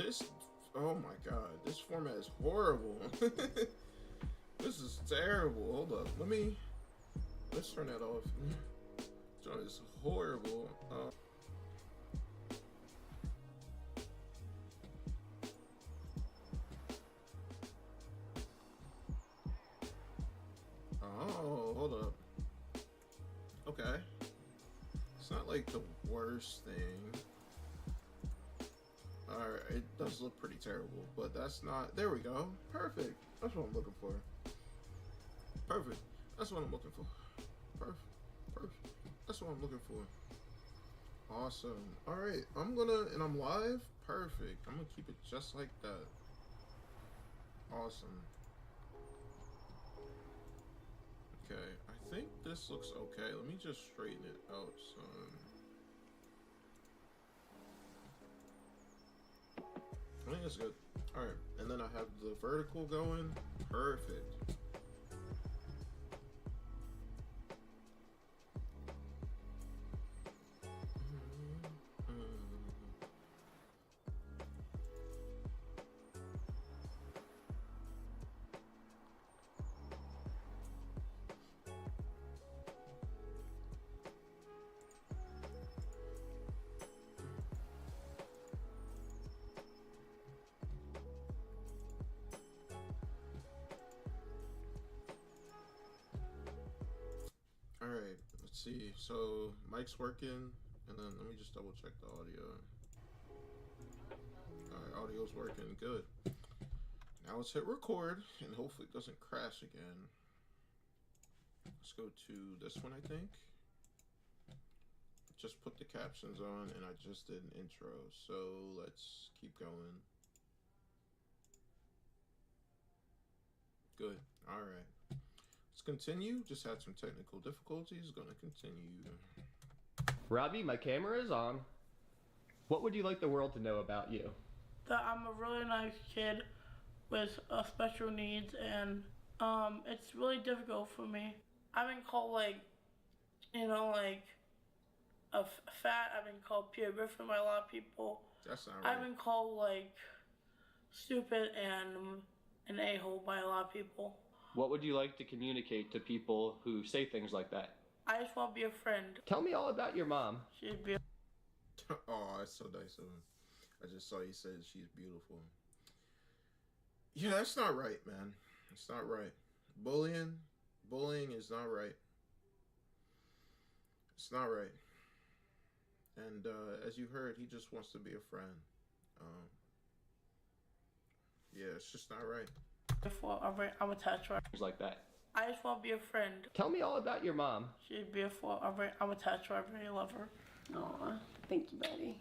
This, oh my god, this format is horrible. This is terrible. Hold up, let's turn that off. John is horrible. Oh, hold up. Okay. It's not like the worst thing. Alright, it does look pretty terrible, but that's not, there we go. Perfect. That's what I'm looking for. Perfect. That's what I'm looking for. Perfect. That's what I'm looking for. Awesome. Alright, and I'm live? Perfect. I'm gonna keep it just like that. Awesome. Okay, I think this looks okay. Let me just straighten it out some. I think that's good. Alright, and then I have the vertical going. Perfect. Alright, let's see. So, mic's working, and then let me just double check the audio. Alright, audio's working, good. Now let's hit record, and hopefully it doesn't crash again. Let's go to this one, I think. Just put the captions on, and I just did an intro, so let's keep going. Good, alright. Let's continue. Just had some technical difficulties. Gonna continue. Robbie, my camera is on. What would you like the world to know about you? That I'm a really nice kid with special needs, and it's really difficult for me. I've been called like a fat. I've been called Peter Griffin by a lot of people. That's not right. I've been called like stupid and an a-hole by a lot of people. What would you like to communicate to people who say things like that? I just want to be a friend. Tell me all about your mom. She'd be. Oh, that's so nice of him. I just saw you said she's beautiful. Yeah, that's not right, man. It's not right. Bullying is not right. It's not right. And as you heard, he just wants to be a friend. Yeah, it's just not right. I'm attached to her. Things like that. I just want to be a friend. Tell me all about your mom. She's beautiful. I'm attached to her. I really love her. Aw, thank you, buddy.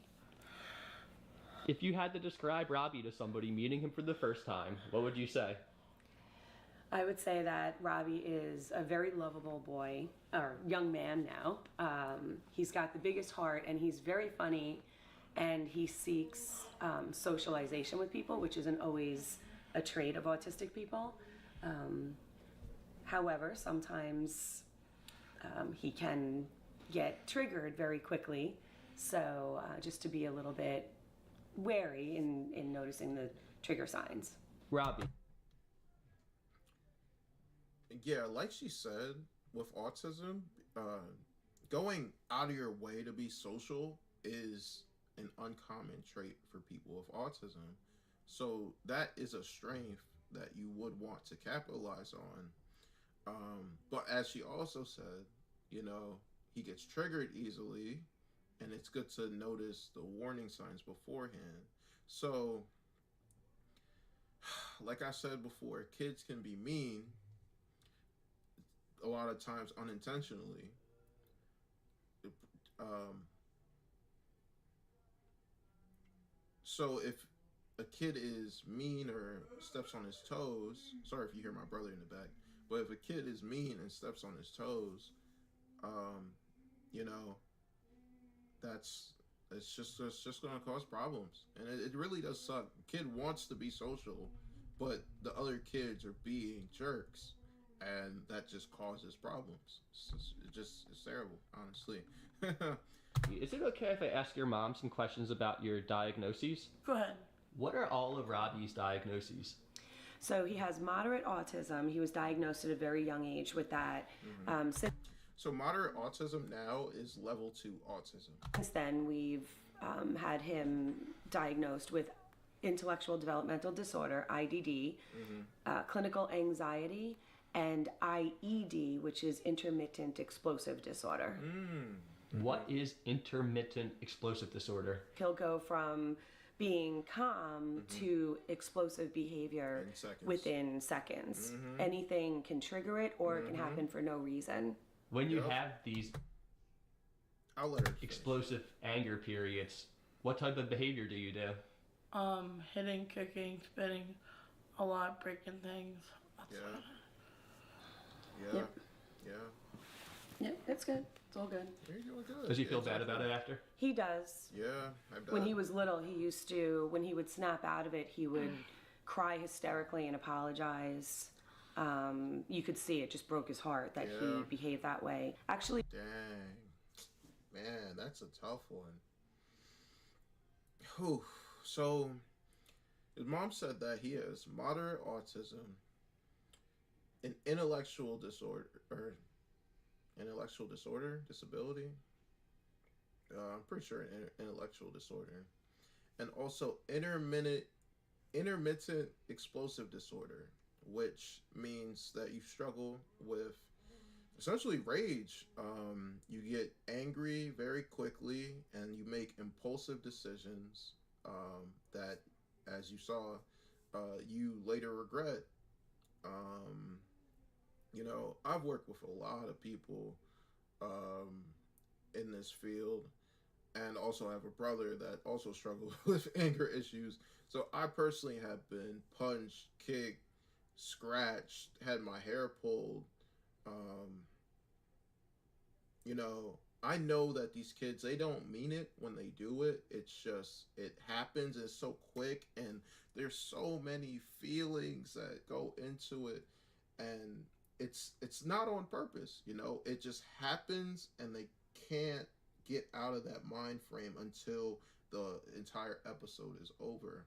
If you had to describe Robbie to somebody meeting him for the first time, what would you say? I would say that Robbie is a very lovable boy, or young man now. He's got the biggest heart, and he's very funny, and he seeks socialization with people, which isn't always a trait of autistic people. However, sometimes he can get triggered very quickly, so just to be a little bit wary in noticing the trigger signs. Robbie. Yeah, like she said, with autism, going out of your way to be social is an uncommon trait for people with autism. So that is a strength that you would want to capitalize on. But as she also said, he gets triggered easily, and it's good to notice the warning signs beforehand. So, like I said before, kids can be mean a lot of times unintentionally. So if a kid is mean or steps on his toes, sorry if you hear my brother in the back, but if a kid is mean and steps on his toes, it's just going to cause problems. And it really does suck. Kid wants to be social, but the other kids are being jerks, and that just causes problems. It's terrible, honestly. Is it okay if I ask your mom some questions about your diagnoses? Go ahead. What are all of Robbie's diagnoses? So he has moderate autism. He was diagnosed at a very young age with that. So moderate autism now is level 2 autism. Since then, we've had him diagnosed with intellectual developmental disorder, IDD, clinical anxiety, and IED, which is intermittent explosive disorder. What is intermittent explosive disorder? He'll go from being calm to explosive behavior within seconds. Anything can trigger it, or it can happen for no reason. When you have these I'll let her explosive anger periods, what type of behavior do you do? Hitting, kicking, spitting, a lot, breaking things. Yeah. Yep. Yeah. Yep, it's good. It's all good. You're doing good. Does he feel bad about it after? He does. Yeah, I bet. When he was little, he used to, when he would snap out of it, he would cry hysterically and apologize. You could see it just broke his heart that he behaved that way. Actually, Dang. Man, that's a tough one. Whew. So, his mom said that he has moderate autism, an intellectual disorder, disability. I'm pretty sure an intellectual disorder, and also intermittent explosive disorder, which means that you struggle with essentially rage. You get angry very quickly, and you make impulsive decisions that, as you saw, you later regret. You know, I've worked with a lot of people in this field, and also have a brother that also struggles with anger issues. So I personally have been punched, kicked, scratched, had my hair pulled. You know, I know that these kids, they don't mean it when they do it. It's just, it happens. It's so quick, and there's so many feelings that go into it, and it's not on purpose. You know, it just happens, and they can't get out of that mind frame until the entire episode is over.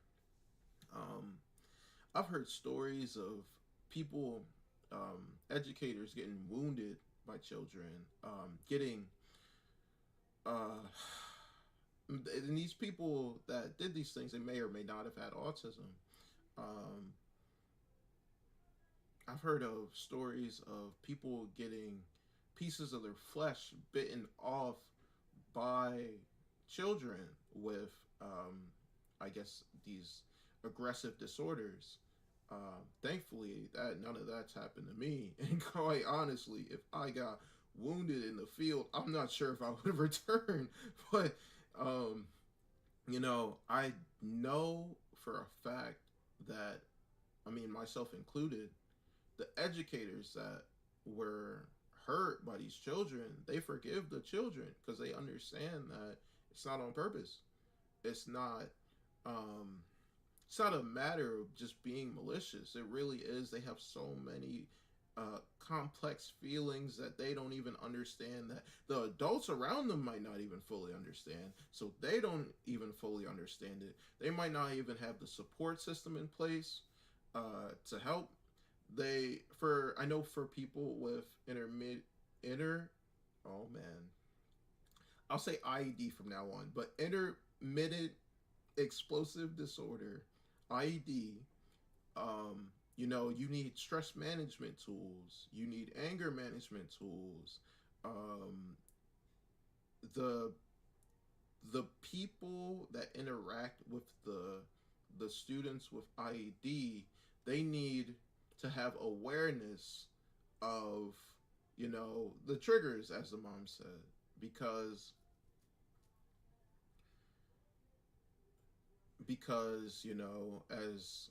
I've heard stories of people, educators getting wounded by children, getting, and these people that did these things, they may or may not have had autism. I've heard of stories of people getting pieces of their flesh bitten off by children with, I guess, these aggressive disorders. Thankfully, that none of that's happened to me. And quite honestly, if I got wounded in the field, I'm not sure if I would have returned. But, you know, I know for a fact that, I mean, myself included, the educators that were hurt by these children, they forgive the children because they understand that it's not on purpose. It's not a matter of just being malicious. It really is. They have so many complex feelings that they don't even understand, that the adults around them might not even fully understand. So they don't even fully understand it. They might not even have the support system in place to help. I know for people with I'll say IED from now on, but intermittent explosive disorder, IED, you know, you need stress management tools, you need anger management tools. The people that interact with the students with IED, they need to have awareness of, you know, the triggers, as the mom said, because you know, as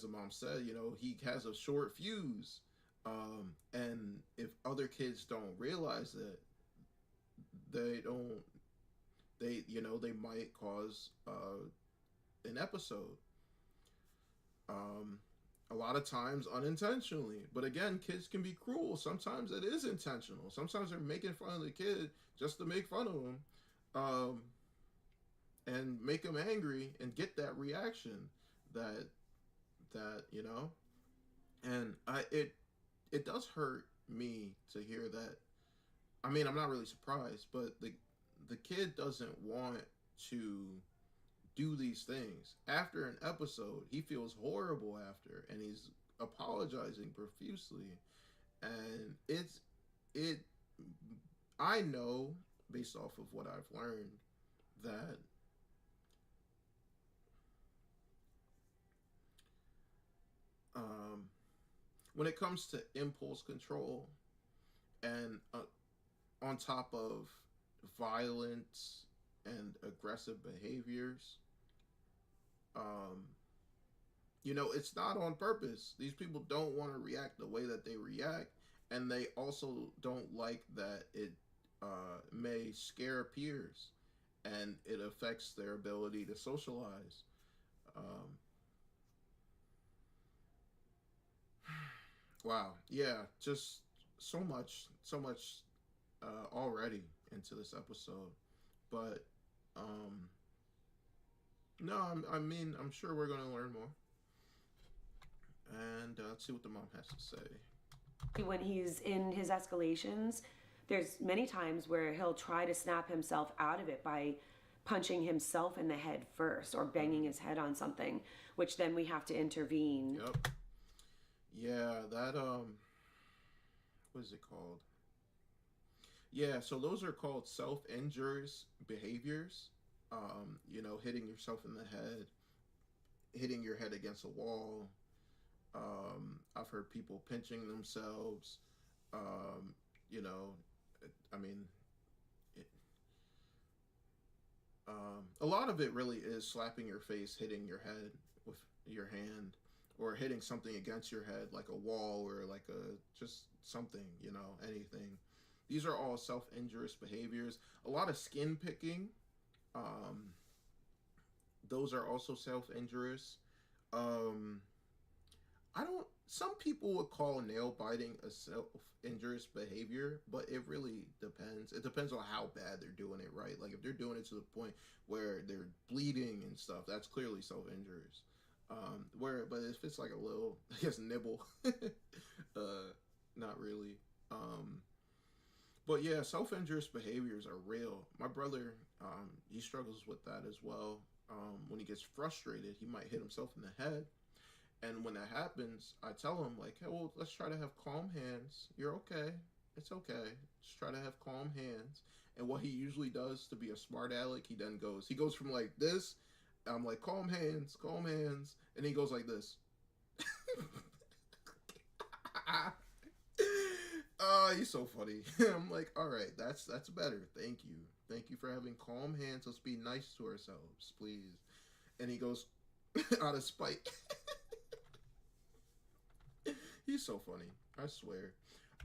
the mom said, you know, he has a short fuse, and if other kids don't realize it, they might cause an episode. A lot of times unintentionally, but again, kids can be cruel. Sometimes it is intentional. Sometimes they're making fun of the kid just to make fun of him. and make him angry and get that reaction that you know. And it does hurt me to hear that. I mean, I'm not really surprised, but the kid doesn't want to do these things. After an episode, he feels horrible after, and he's apologizing profusely. And it I know, based off of what I've learned, that when it comes to impulse control and on top of violence and aggressive behaviors, you know, it's not on purpose. These people don't want to react the way that they react, and they also don't like that it may scare peers, and it affects their ability to socialize. Um, wow, yeah, just so much already into this episode, but no, I mean, I'm sure we're gonna learn more, and let's see what the mom has to say. When he's in his escalations, there's many times where he'll try to snap himself out of it by punching himself in the head first or banging his head on something, which then we have to intervene. Yep. Yeah, that what is it called? Yeah, so those are called self-injurious behaviors. You know, hitting yourself in the head, hitting your head against a wall. I've heard people pinching themselves. You know, I mean, a lot of it really is slapping your face, hitting your head with your hand, or hitting something against your head, like a wall or like just something, you know, anything. These are all self-injurious behaviors. A lot of skin picking, those are also self-injurious. Some people would call nail biting a self-injurious behavior, but it really depends. It depends on how bad they're doing it, right? Like if they're doing it to the point where they're bleeding and stuff, that's clearly self-injurious. But if it's like a little, I guess, nibble, not really. But yeah, self-injurious behaviors are real. My brother, he struggles with that as well. When he gets frustrated, he might hit himself in the head. And when that happens, I tell him, like, hey, well, let's try to have calm hands. You're okay. It's okay. Just try to have calm hands. And what he usually does to be a smart aleck, he goes from like this. I'm like, calm hands. And he goes like this. Oh, he's so funny. I'm like, all right, that's better. Thank you. Thank you for having calm hands. Let's be nice to ourselves, please. And he goes out of spite. He's so funny. I swear.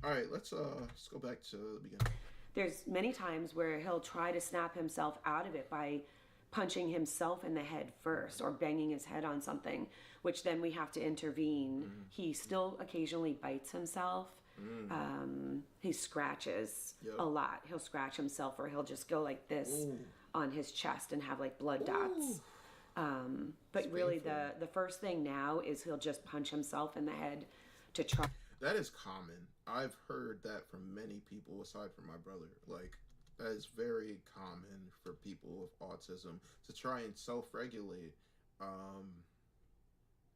All right, let's go back to the beginning. There's many times where he'll try to snap himself out of it by punching himself in the head first or banging his head on something, which then we have to intervene. Mm-hmm. He still occasionally bites himself. He scratches a lot. He'll scratch himself, or he'll just go like this on his chest and have like blood dots. But it's really the first thing now is he'll just punch himself in the head to try. That is common. I've heard that from many people aside from my brother. Like, that is very common for people with autism to try and self-regulate.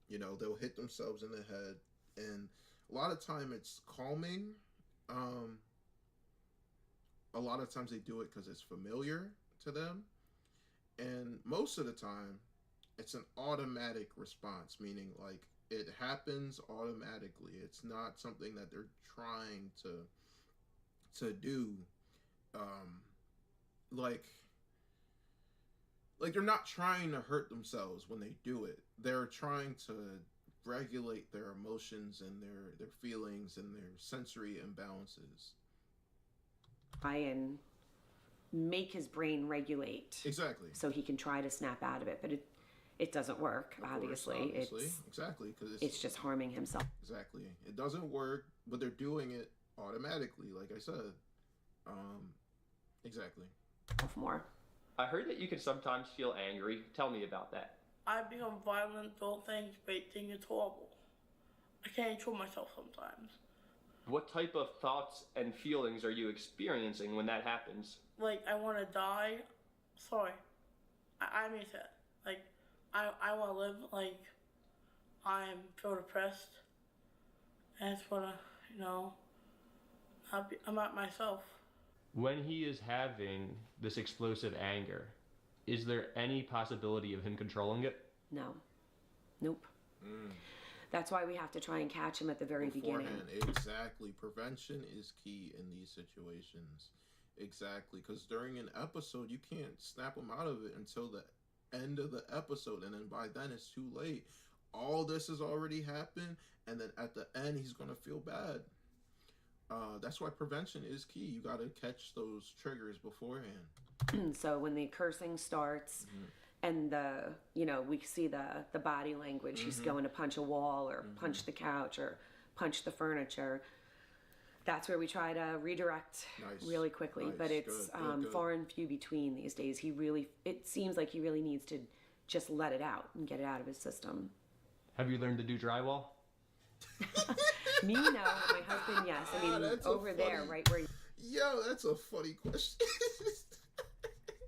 You know, they'll hit themselves in the head, and a lot of time it's calming. A lot of times they do it because it's familiar to them, and most of the time it's an automatic response, meaning like it happens automatically. It's not something that they're trying to do. Like they're not trying to hurt themselves when they do it. They're trying to regulate their emotions and their feelings and their sensory imbalances. Try and make his brain regulate. Exactly. So he can try to snap out of it, but it doesn't work, obviously. Exactly, because it's just harming himself. Exactly. It doesn't work, but they're doing it automatically, like I said. Exactly. More. I heard that you can sometimes feel angry. Tell me about that. I become violent, throw things, bait things. It's horrible. I can't control myself sometimes. What type of thoughts and feelings are you experiencing when that happens? Like, I want to die. Sorry. I mean that. Like, I want to live. Like, I'm feel depressed. And I just want to, I'm not myself. When he is having this explosive anger, is there any possibility of him controlling it? No. Nope. That's why we have to try and catch him at the very beginning. Exactly. Prevention is key in these situations. Exactly. Because during an episode, you can't snap him out of it until the end of the episode. And then by then, it's too late. All this has already happened. And then at the end, he's going to feel bad. That's why prevention is key. You got to catch those triggers beforehand. So when the cursing starts... And we see the body language. He's going to punch a wall or punch the couch or punch the furniture. That's where we try to redirect really quickly. Nice. But it's good. Far and few between these days. It seems like he really needs to just let it out and get it out of his system. Have you learned to do drywall? Me, no. My husband, yes. I mean, over there, right where... Yo, that's a funny question.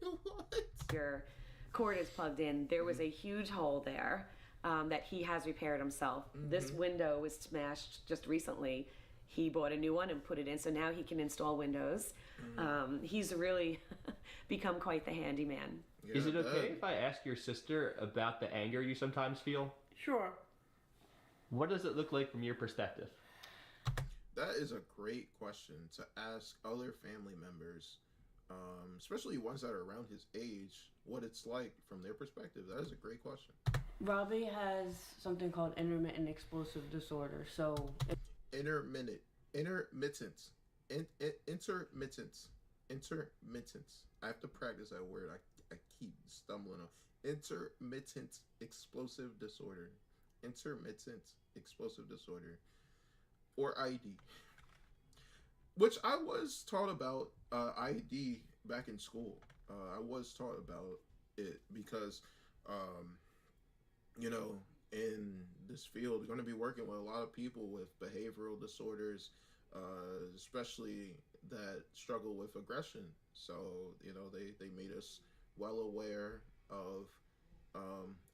What? Your cord is plugged in. There was a huge hole there that he has repaired himself. This window was smashed just recently. He bought a new one and put it in, so now he can install windows. He's really become quite the handyman. Yeah, is it okay if I ask your sister about the anger you sometimes feel? Sure. What does it look like from your perspective? That is a great question to ask other family members, especially ones that are around his age, what it's like from their perspective. That is a great question. Robbie has something called intermittent explosive disorder. So intermittent. I have to practice that word. I keep stumbling on. Intermittent explosive disorder. Intermittent explosive disorder, or IED, which I was taught about IED back in school. I was taught about it because, in this field, we're going to be working with a lot of people with behavioral disorders, especially that struggle with aggression. So, they made us well aware of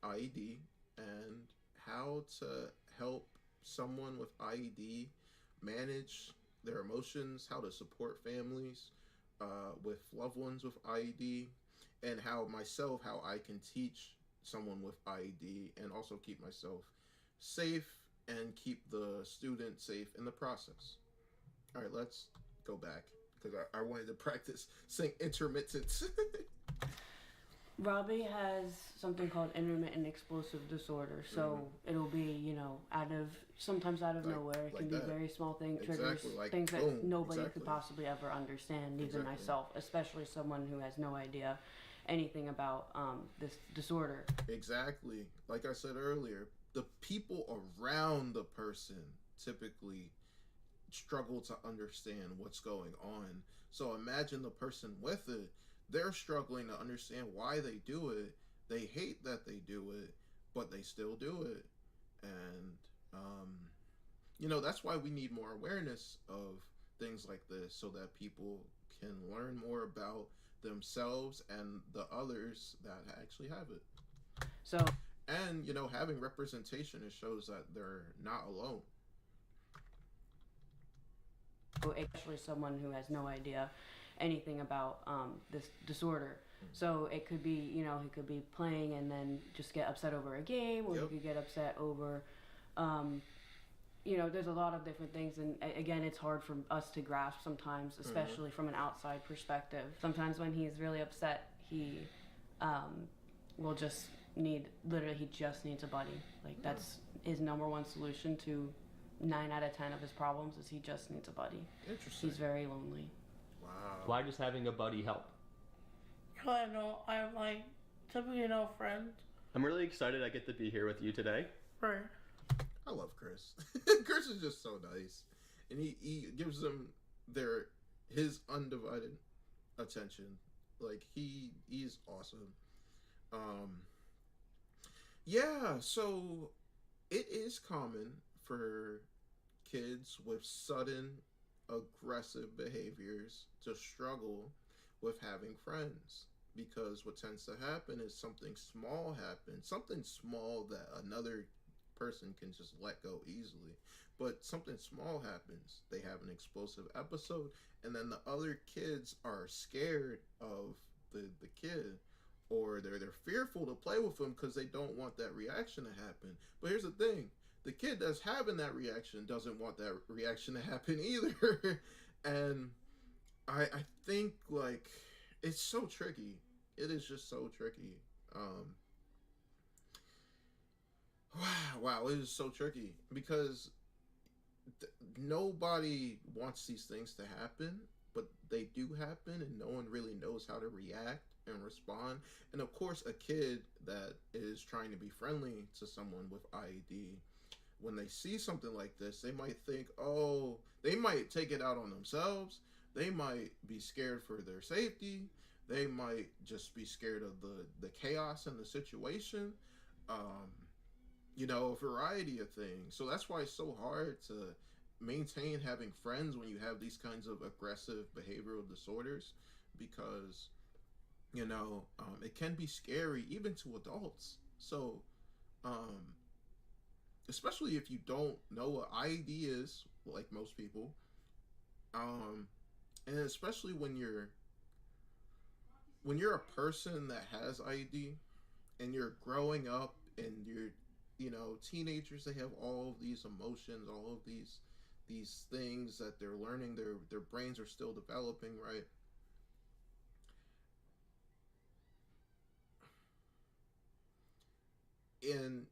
IED and how to help someone with IED manage their emotions, how to support families with loved ones with IED, and how I can teach someone with IED and also keep myself safe and keep the student safe in the process. All right, let's go back because I wanted to practice saying intermittent. Robbie has something called intermittent explosive disorder. So it'll be, sometimes out of nowhere. It can be very small things, triggers, things that nobody could possibly ever understand, even myself, especially someone who has no idea anything about this disorder. Exactly. Like I said earlier, the people around the person typically struggle to understand what's going on. So imagine the person with it. They're struggling to understand why they do it. They hate that they do it, but they still do it. And, that's why we need more awareness of things like this so that people can learn more about themselves and the others that actually have it. So, and, having representation, it shows that they're not alone. Especially someone who has no idea anything about this disorder. So it could be, he could be playing and then just get upset over a game, or he could get upset over, there's a lot of different things. And again, it's hard for us to grasp sometimes, especially from an outside perspective. Sometimes when he's really upset, he will just he just needs a buddy. Like that's his number one solution to 9 out of 10 of his problems is he just needs a buddy. Interesting. He's very lonely. Wow. Why does having a buddy help? I have typically no friends. I'm really excited I get to be here with you today. Right. I love Chris. Chris is just so nice, and he gives them his undivided attention, Like he's awesome. Um, yeah, so it is common for kids with sudden aggressive behaviors to struggle with having friends, because what tends to happen is something small happens, something small that another person can just let go easily, but something small happens, they have an explosive episode, and then the other kids are scared of the kid, or they're fearful to play with them because they don't want that reaction to happen. But here's the thing, the kid that's having that reaction doesn't want that reaction to happen either. And I think, like, it's so tricky. It is just so tricky. Wow, it is so tricky because nobody wants these things to happen, but they do happen, and no one really knows how to react and respond. And of course, a kid that is trying to be friendly to someone with IED, when they see something like this, they might think, oh, they might take it out on themselves. They might be scared for their safety. They might just be scared of the chaos in the situation. A variety of things. So that's why it's so hard to maintain having friends when you have these kinds of aggressive behavioral disorders, because, it can be scary even to adults. So, especially if you don't know what IED is, like most people, and especially when you're a person that has IED and you're growing up and you're, teenagers, they have all of these emotions, all of these things that they're learning, their brains are still developing, right? And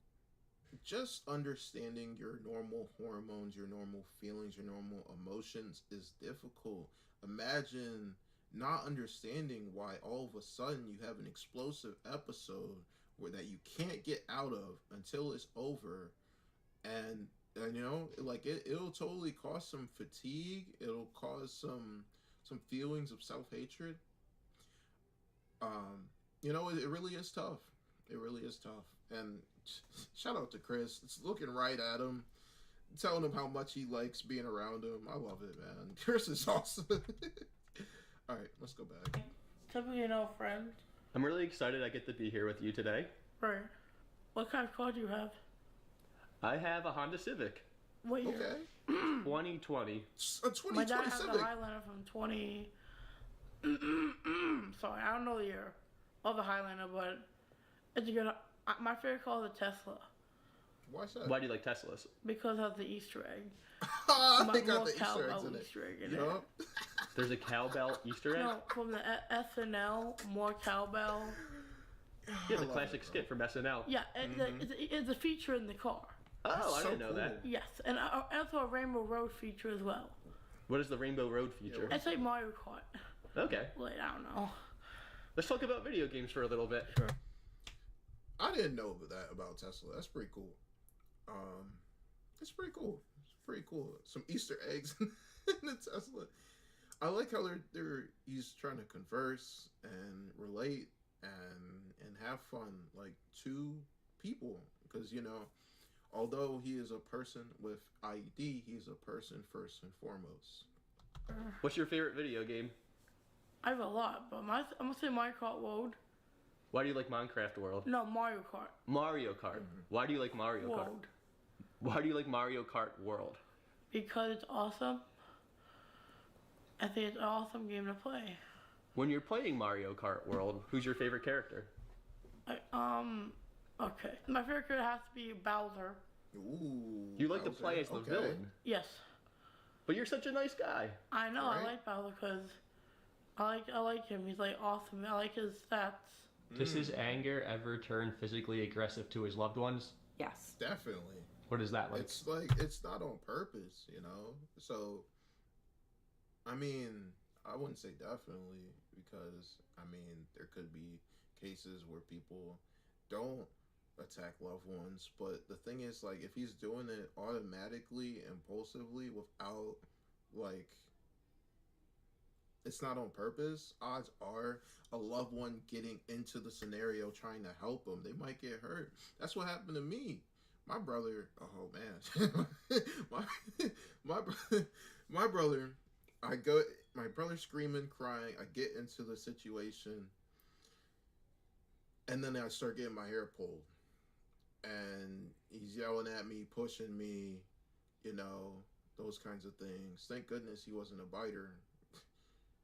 just understanding your normal hormones, your normal feelings, your normal emotions is difficult. Imagine not understanding why all of a sudden you have an explosive episode where that you can't get out of until it's over, and it'll totally cause some fatigue. It'll cause some feelings of self-hatred. It really is tough. It really is tough. And shout out to Chris. It's looking right at him, telling him how much he likes being around him. I love it, man. Chris is awesome. All right, let's go back. Typically, friend. I'm really excited I get to be here with you today. Right. What kind of car do you have? I have a Honda Civic. What year? Okay. 2020. A 2020 My dad has Civic. a Highlander from 20. Sorry, I don't know the year of the Highlander, but it's a good. My favorite car is a Tesla. Why is that? Why do you like Teslas? Because of the Easter egg. They got the Easter eggs in it. Easter egg in Yup. There's a cowbell Easter egg? No, from the SNL, more cowbell. Yeah, the classic skit from SNL. Yeah, it's a feature in the car. Oh, I so didn't know that. Yes, and also a Rainbow Road feature as well. What is the Rainbow Road feature? It's like Mario Kart. Okay. Like, I don't know. Let's talk about video games for a little bit. Sure. I didn't know that about Tesla. That's pretty cool. It's pretty cool. It's pretty cool. Some Easter eggs in the Tesla. I like how he's trying to converse and relate and have fun, like, two people, because although he is a person with IED, he's a person first and foremost. What's your favorite video game? I have a lot, but I'm gonna say Mario Kart World. Why do you like Minecraft World? No, Mario Kart. Mario Kart. Mm-hmm. Why do you like Mario Kart? World. Why do you like Mario Kart World? Because it's awesome. I think it's an awesome game to play. When you're playing Mario Kart World, who's your favorite character? Okay. My favorite character has to be Bowser. Ooh. You like to play as the villain. Yes. But you're such a nice guy. I know. Right? I like Bowser because I like him. He's like awesome. I like his stats. Does his anger ever turn physically aggressive to his loved ones? Yes. Definitely. What is that like? It's it's not on purpose, So, I mean, I wouldn't say definitely, because, there could be cases where people don't attack loved ones, but the thing is, like, if he's doing it automatically, impulsively, without, like, it's not on purpose, odds are a loved one getting into the scenario trying to help them, they might get hurt. That's what happened to me. My brother, oh man, my brother, my brother's screaming, crying. I get into the situation, and then I start getting my hair pulled, and he's yelling at me, pushing me, you know, those kinds of things. Thank goodness he wasn't a biter.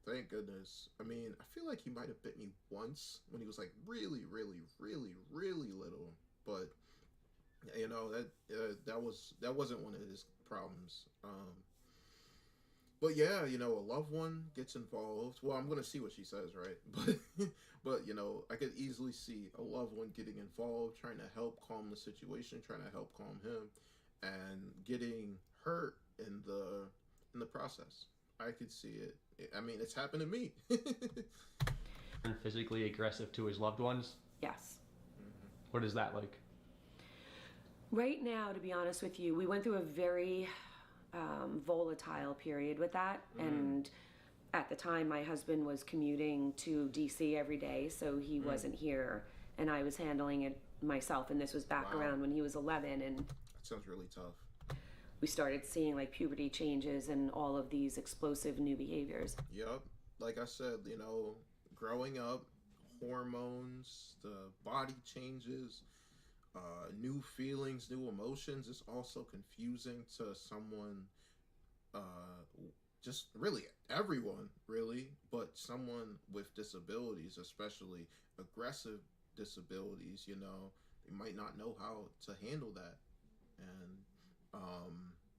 Thank goodness. I mean, I feel like he might have bit me once when he was like really, really, really, really little, but you know that wasn't one of his problems. But yeah, you know, a loved one gets involved. Well, I'm gonna see what she says, right? But you know, I could easily see a loved one getting involved, trying to help calm the situation, trying to help calm him, and getting hurt in the process. I could see it. I mean, it's happened to me. Physically aggressive to his loved ones. Yes. What is that like? Right now, to be honest with you, we went through a very volatile period with that. And at the time, my husband was commuting to DC every day, so he wasn't here, and I was handling it myself. And this was back around when he was 11, and That sounds really tough. we started seeing like puberty changes and all of these explosive new behaviors. Yep. Like I said, you know, growing up, hormones, the body changes, new feelings, new emotions. It's also confusing to someone, just really everyone, really, but someone with disabilities, especially aggressive disabilities, you know, they might not know how to handle that. And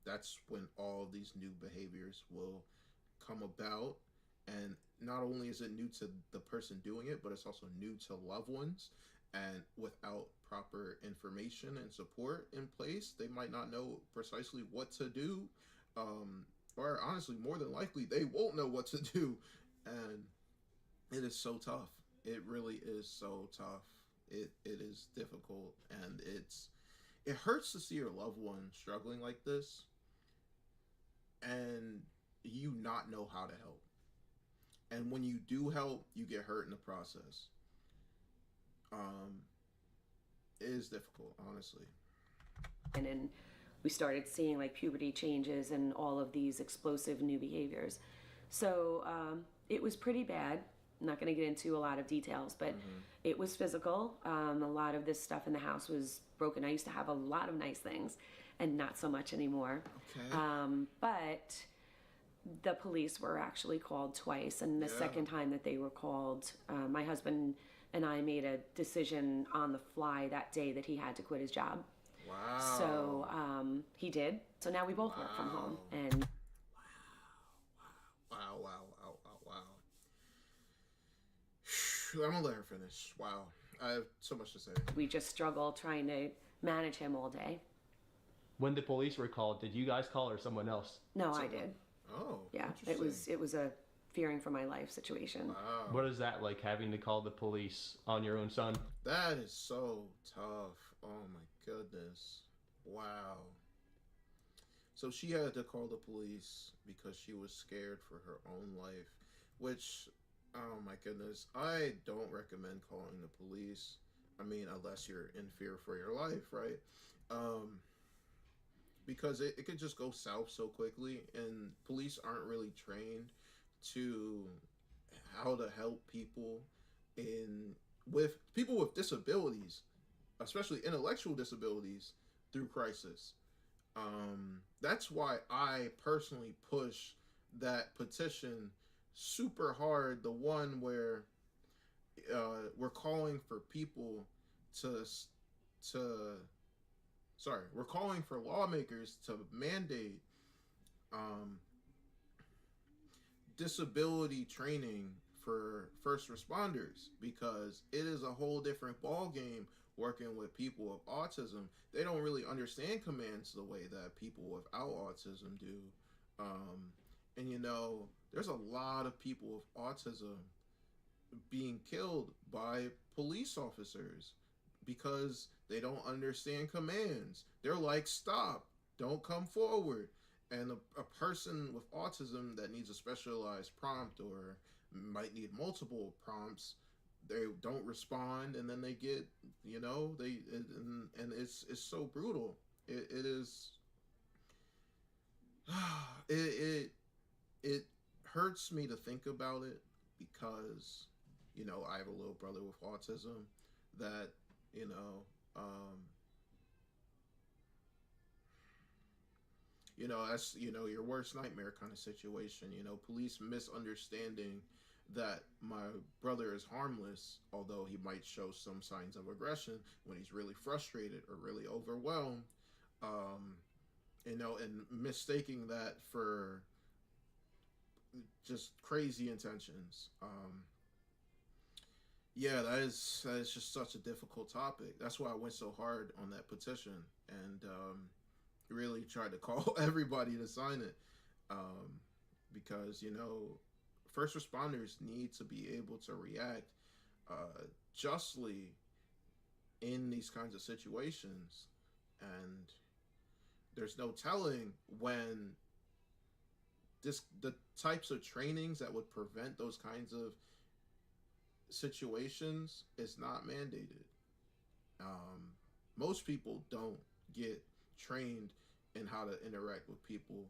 that's when all these new behaviors will come about. And not only is it new to the person doing it, but it's also new to loved ones. And without proper information and support in place, they might not know precisely what to do. Or honestly, more than likely, they won't know what to do. And it is so tough. It really is so tough. It is difficult, and it hurts to see your loved one struggling like this and you not know how to help. And when you do help, you get hurt in the process. It is difficult, honestly. And then we started seeing like puberty changes and all of these explosive new behaviors. So it was pretty bad. I'm not going to get into a lot of details, but it was physical. A lot of this stuff in the house was broken. I used to have a lot of nice things and not so much anymore. Okay. But the police were actually called twice. And the second time that they were called, my husband and I made a decision on the fly that day that he had to quit his job. Wow. So he did. So now we both work from home. And Wow. I'm gonna let her finish. Wow. I have so much to say. we just struggle trying to manage him all day. When the police were called, did you guys call or someone else? No, I did. Oh. Yeah, Interesting. it was a fearing for my life situation. Wow. What is that like, having to call the police on your own son? That is so tough. Oh my goodness. Wow. So she had to call the police because she was scared for her own life, which, oh my goodness, I don't recommend calling the police. I mean, unless you're in fear for your life, right? Because it could just go south so quickly, and police aren't really trained to how to help people with disabilities, especially intellectual disabilities, through crisis. That's why I personally push that petition super hard, the one where we're calling for people we're calling for lawmakers to mandate disability training for first responders, because it is a whole different ball game working with people with autism. They don't really understand commands the way that people without autism do. And you know, there's a lot of people with autism being killed by police officers because they don't understand commands. They're like, stop, don't come forward. And a person with autism that needs a specialized prompt or might need multiple prompts, they don't respond, and then they get, and it's so brutal. It is. It hurts me to think about it because, I have a little brother with autism that, that's, your worst nightmare kind of situation. Police misunderstanding that my brother is harmless, although he might show some signs of aggression when he's really frustrated or really overwhelmed. And mistaking that for just crazy intentions. Yeah, that is just such a difficult topic. That's why I went so hard on that petition and really tried to call everybody to sign it, because first responders need to be able to react justly in these kinds of situations, and there's no telling when the types of trainings that would prevent those kinds of situations is not mandated. Most people don't get trained in how to interact with people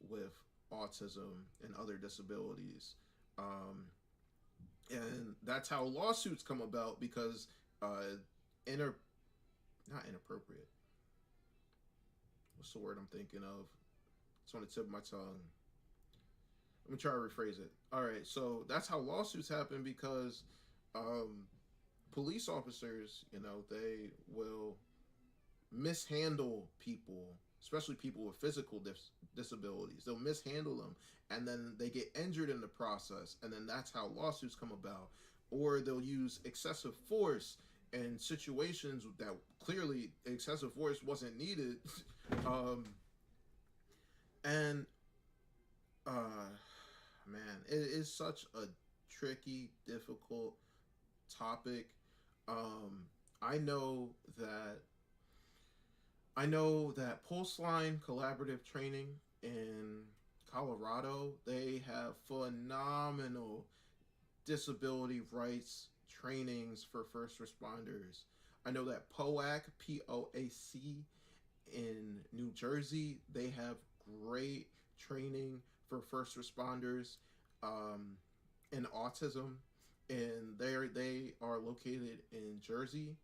with autism and other disabilities. And that's how lawsuits come about, because not inappropriate. What's the word I'm thinking of? It's on the tip of my tongue. Let me try to rephrase it. All right, so that's how lawsuits happen, because police officers, they will mishandle people, especially people with physical disabilities. They'll mishandle them, and then they get injured in the process, and then that's how lawsuits come about. Or they'll use excessive force in situations that clearly excessive force wasn't needed. Man, it is such a tricky, difficult topic. I know that Pulse Line Collaborative Training in Colorado, they have phenomenal disability rights trainings for first responders. I know that POAC, POAC in New Jersey, they have great training for first responders in autism, and they are located in Jersey.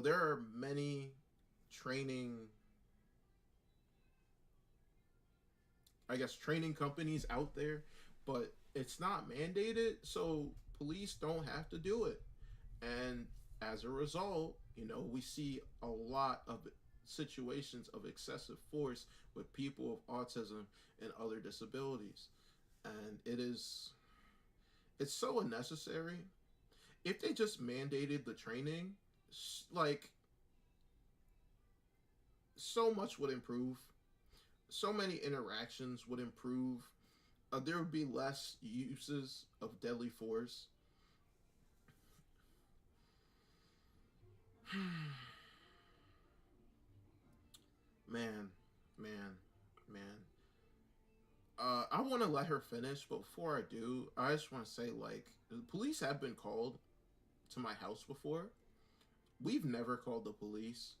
There are many training companies out there, but it's not mandated, so police don't have to do it. And as a result, we see a lot of situations of excessive force with people with autism and other disabilities. And it's so unnecessary. If they just mandated the training, like, so much would improve. So many interactions would improve. There would be less uses of deadly force. Man. I want to let her finish, but before I do, I just want to say, the police have been called to my house before. We've never called the police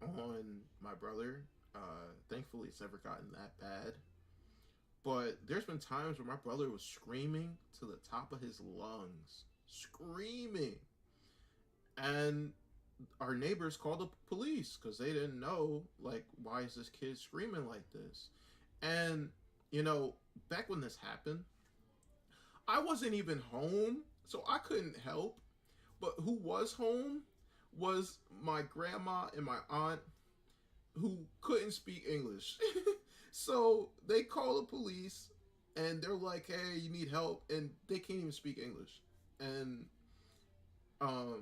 on my brother. Thankfully, it's never gotten that bad. But there's been times where my brother was screaming to the top of his lungs. Screaming. And our neighbors called the police because they didn't know, why is this kid screaming like this? And, back when this happened, I wasn't even home, so I couldn't help. But who was home was my grandma and my aunt, who couldn't speak English. So they call the police, and they're like, hey, you need help, and they can't even speak English. And I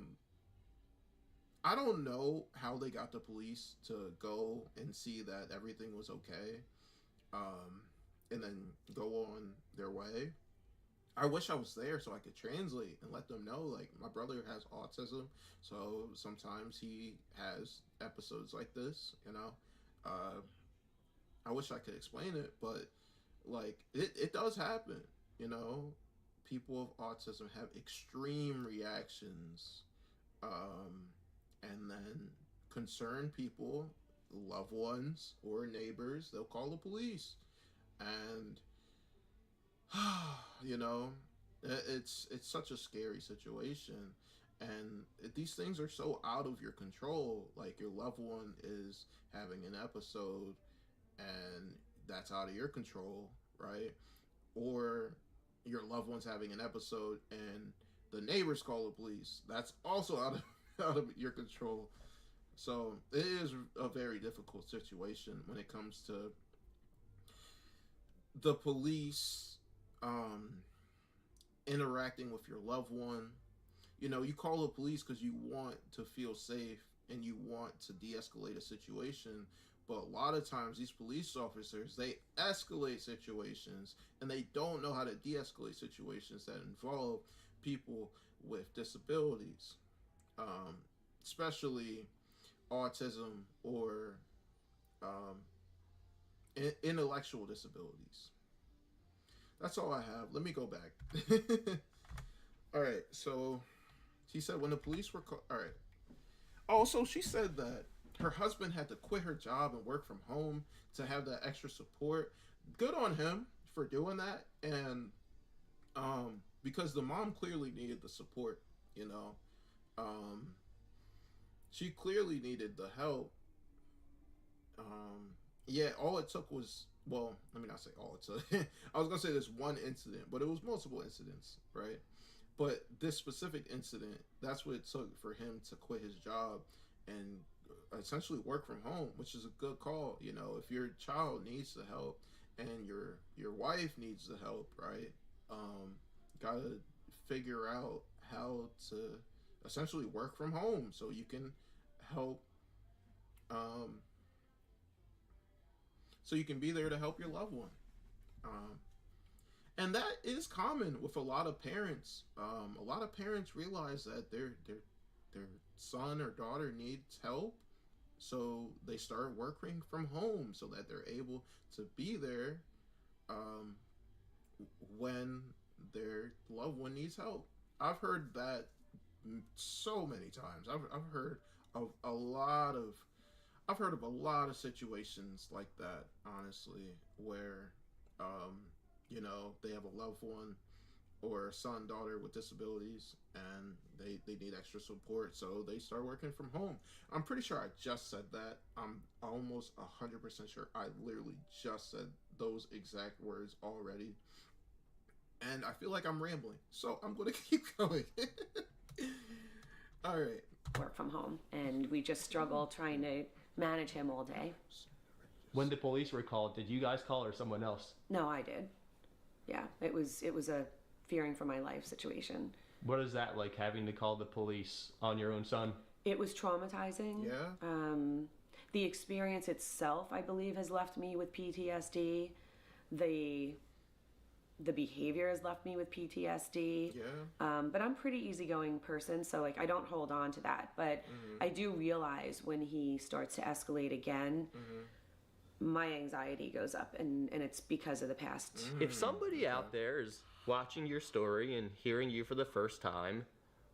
don't know how they got the police to go and see that everything was okay, and then go on their way. I wish I was there so I could translate and let them know, like, my brother has autism, so sometimes he has episodes like this, you know. I wish I could explain it, but like it does happen, you know. People with autism have extreme reactions, and then concerned people, loved ones or neighbors, they'll call the police, and you know, it's such a scary situation, and these things are so out of your control. Like, your loved one is having an episode, and that's out of your control, right? Or your loved one's having an episode and the neighbors call the police. That's also out of your control. So it is a very difficult situation when it comes to the police interacting with your loved one. You know, you call the police because you want to feel safe and you want to de-escalate a situation. But a lot of times these police officers, they escalate situations and they don't know how to de-escalate situations that involve people with disabilities, especially autism or intellectual disabilities. That's all I have. Let me go back. All right, so she said when the police were all right. Also, she said that her husband had to quit her job and work from home to have that extra support. Good on him for doing that, and because the mom clearly needed the support, you know. She clearly needed the help. Yeah, all it took was, well, let me not say all it took. I was gonna say this one incident, but it was multiple incidents, right? But this specific incident, that's what it took for him to quit his job and essentially work from home, which is a good call. You know, if your child needs the help and your wife needs the help, right? Gotta figure out how to essentially work from home so you can help, so you can be there to help your loved one. And that is common with a lot of parents. A lot of parents realize that their son or daughter needs help, so they start working from home so that they're able to be there when their loved one needs help. I've heard that so many times. I've heard of a lot of situations like that, honestly, where you know, they have a loved one or a son, daughter with disabilities, and they need extra support, so they start working from home. I'm pretty sure I just said that. I'm almost 100% sure I literally just said those exact words already. And I feel like I'm rambling, so I'm going to keep going. All right. Work from home, and we just struggle trying to manage him all day. When the police were called, did you guys call or someone else? No, I did. Yeah, it was a fearing for my life situation. What is that like, having to call the police on your own son? It was traumatizing. Yeah. The experience itself, I believe, has left me with PTSD. The behavior has left me with PTSD. Yeah. But I'm a pretty easygoing person, so like I don't hold on to that. But I do realize when he starts to escalate again, my anxiety goes up, and it's because of the past. If somebody out there is watching your story and hearing you for the first time,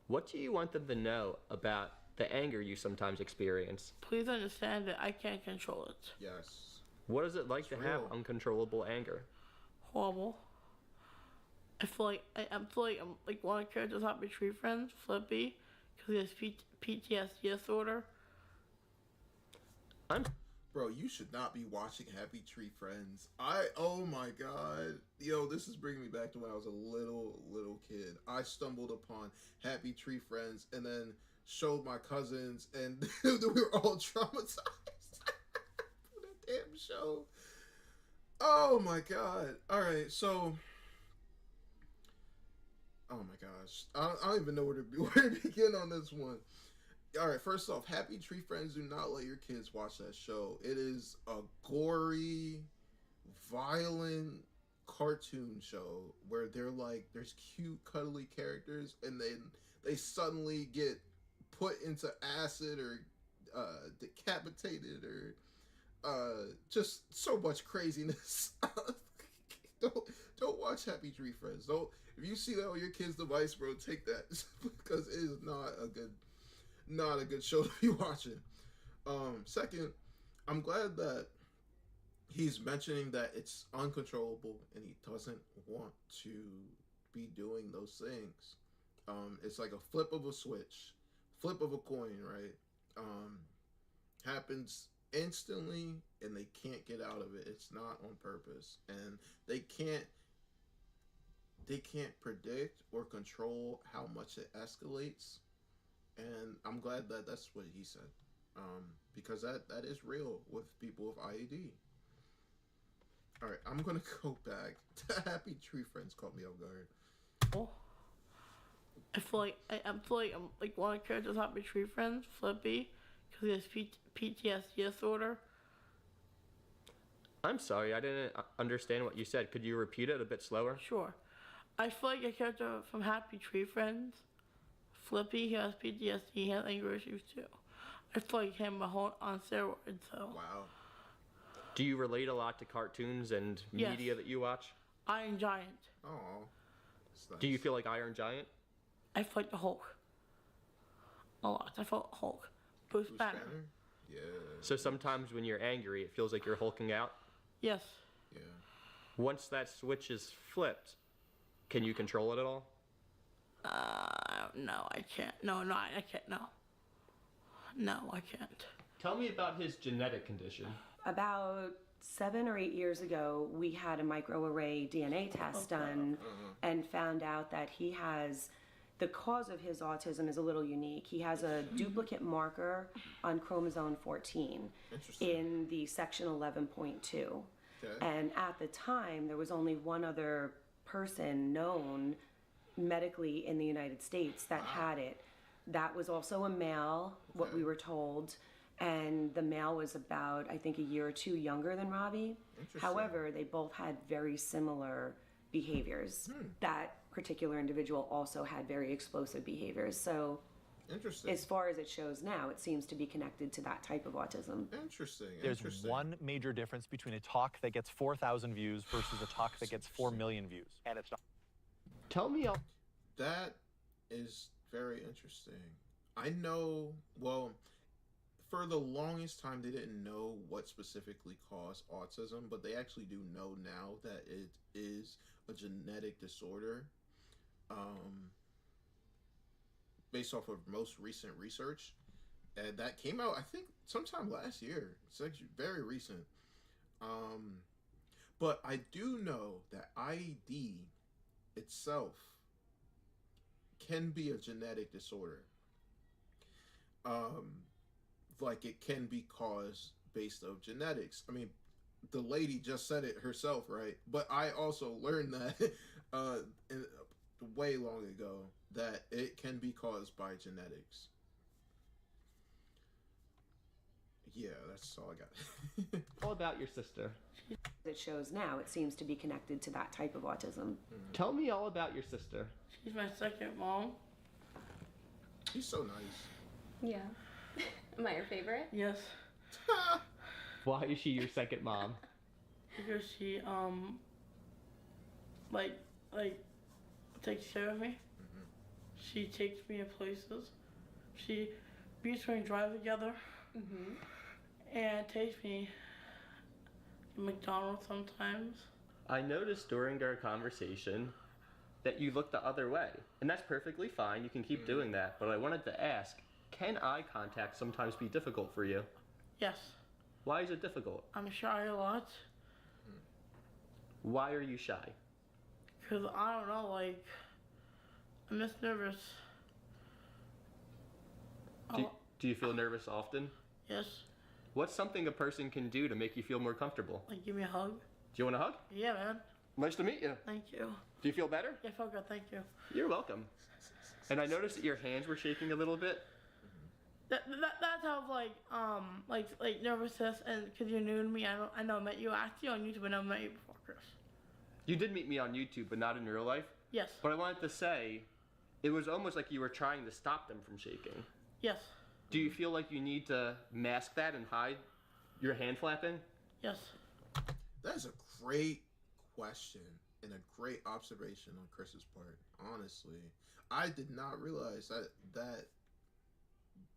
what do you want them to know about the anger you sometimes experience? Please understand that I can't control it. Yes. What is it like to have real. uncontrollable anger? Horrible. I feel like I'm like one of the characters Happy Tree Friends, Flippy, because he has PTSD disorder. Bro, you should not be watching Happy Tree Friends. Oh my god. Yo, this is bringing me back to when I was a little kid. I stumbled upon Happy Tree Friends and then showed my cousins, and we were all traumatized for that damn show. Oh my god. Alright, so... Oh my gosh. I don't even know where to begin on this one. All right, first off, Happy Tree Friends, do not let your kids watch that show. It is a gory, violent, cartoon show where they're like, there's cute, cuddly characters, and then they suddenly get put into acid or decapitated or just so much craziness. Don't watch Happy Tree Friends. Don't. If you see that on your kid's device, bro, take that because it is not a good show to be watching. Second, I'm glad that he's mentioning that it's uncontrollable and he doesn't want to be doing those things. It's like a flip of a switch, flip of a coin, right? Happens instantly and they can't get out of it. It's not on purpose, and they can't predict or control how much it escalates. And I'm glad that that's what he said, because that is real with people with IED. All right, I'm gonna go back to Happy Tree Friends. Caught me off guard. Oh. I feel like I'm like one of the characters of Happy Tree Friends, Flippy, because he has PTSD disorder. I'm sorry, I didn't understand what you said. Could you repeat it a bit slower? Sure. I feel like a character from Happy Tree Friends, Flippy, he has PTSD, he has anger issues too. I feel like him on steroids, so. Wow. Do you relate a lot to cartoons and Yes. media that you watch? Iron Giant. Oh. Nice. Do you feel like Iron Giant? I feel like the Hulk. A lot. I felt Hulk. Bruce Banner. Yeah. So sometimes when you're angry, it feels like you're hulking out? Yes. Yeah. Once that switch is flipped, can you control it at all? No, I can't. No, I can't. No. No, I can't. Tell me about his genetic condition. About 7 or 8 years ago, we had a microarray DNA test done and found out that he has, the cause of his autism is a little unique. He has a duplicate marker on chromosome 14 in the section 11.2. Okay. And at the time, there was only one other person known medically in the United States that had it. That was also a male, what we were told. And the male was about, I think, a year or two younger than Robbie. However, they both had very similar behaviors. That particular individual also had very explosive behaviors. So, as far as it shows now, it seems to be connected to that type of autism. Interesting. There's one major difference between a talk that gets 4,000 views versus a talk that gets 4 million views. And it's not. Tell me That is very interesting. I know, well, for the longest time, they didn't know what specifically caused autism, but they actually do know now that it is a genetic disorder. Based off of most recent research, and that came out, I think, sometime last year. It's actually very recent. But I do know that IED itself can be a genetic disorder. Like it can be caused based of genetics. I mean, the lady just said it herself, right? But I also learned that way long ago that it can be caused by genetics. Yeah, that's all I got. all about your sister. It shows now, it seems to be connected to that type of autism. Tell me all about your sister. She's my second mom. She's so nice. Yeah. Am I your favorite? Yes. Why is she your second mom? Because she, like, takes care of me. She takes me to places. We used to drive together. And takes me to McDonald's sometimes. I noticed during our conversation that you looked the other way. And that's perfectly fine. You can keep doing that. But I wanted to ask, can eye contact sometimes be difficult for you? Yes. Why is it difficult? I'm shy a lot. Why are you shy? Because I don't know, like, I'm just nervous. Do you feel nervous often? Yes. What's something a person can do to make you feel more comfortable? Like, give me a hug. Do you want a hug? Yeah, man. Nice to meet you. Thank you. Do you feel better? Yeah, I feel good. Thank you. You're welcome. And I noticed that your hands were shaking a little bit. That's how like nervousness, and because you're new to me, I know I met you actually on YouTube, and I met you before, Chris. You did meet me on YouTube, but not in real life. Yes. But I wanted to say, it was almost like you were trying to stop them from shaking. Yes. Do you feel like you need to mask that and hide your hand flapping? Yes. That is a great question and a great observation on Chris's part. Honestly, I did not realize that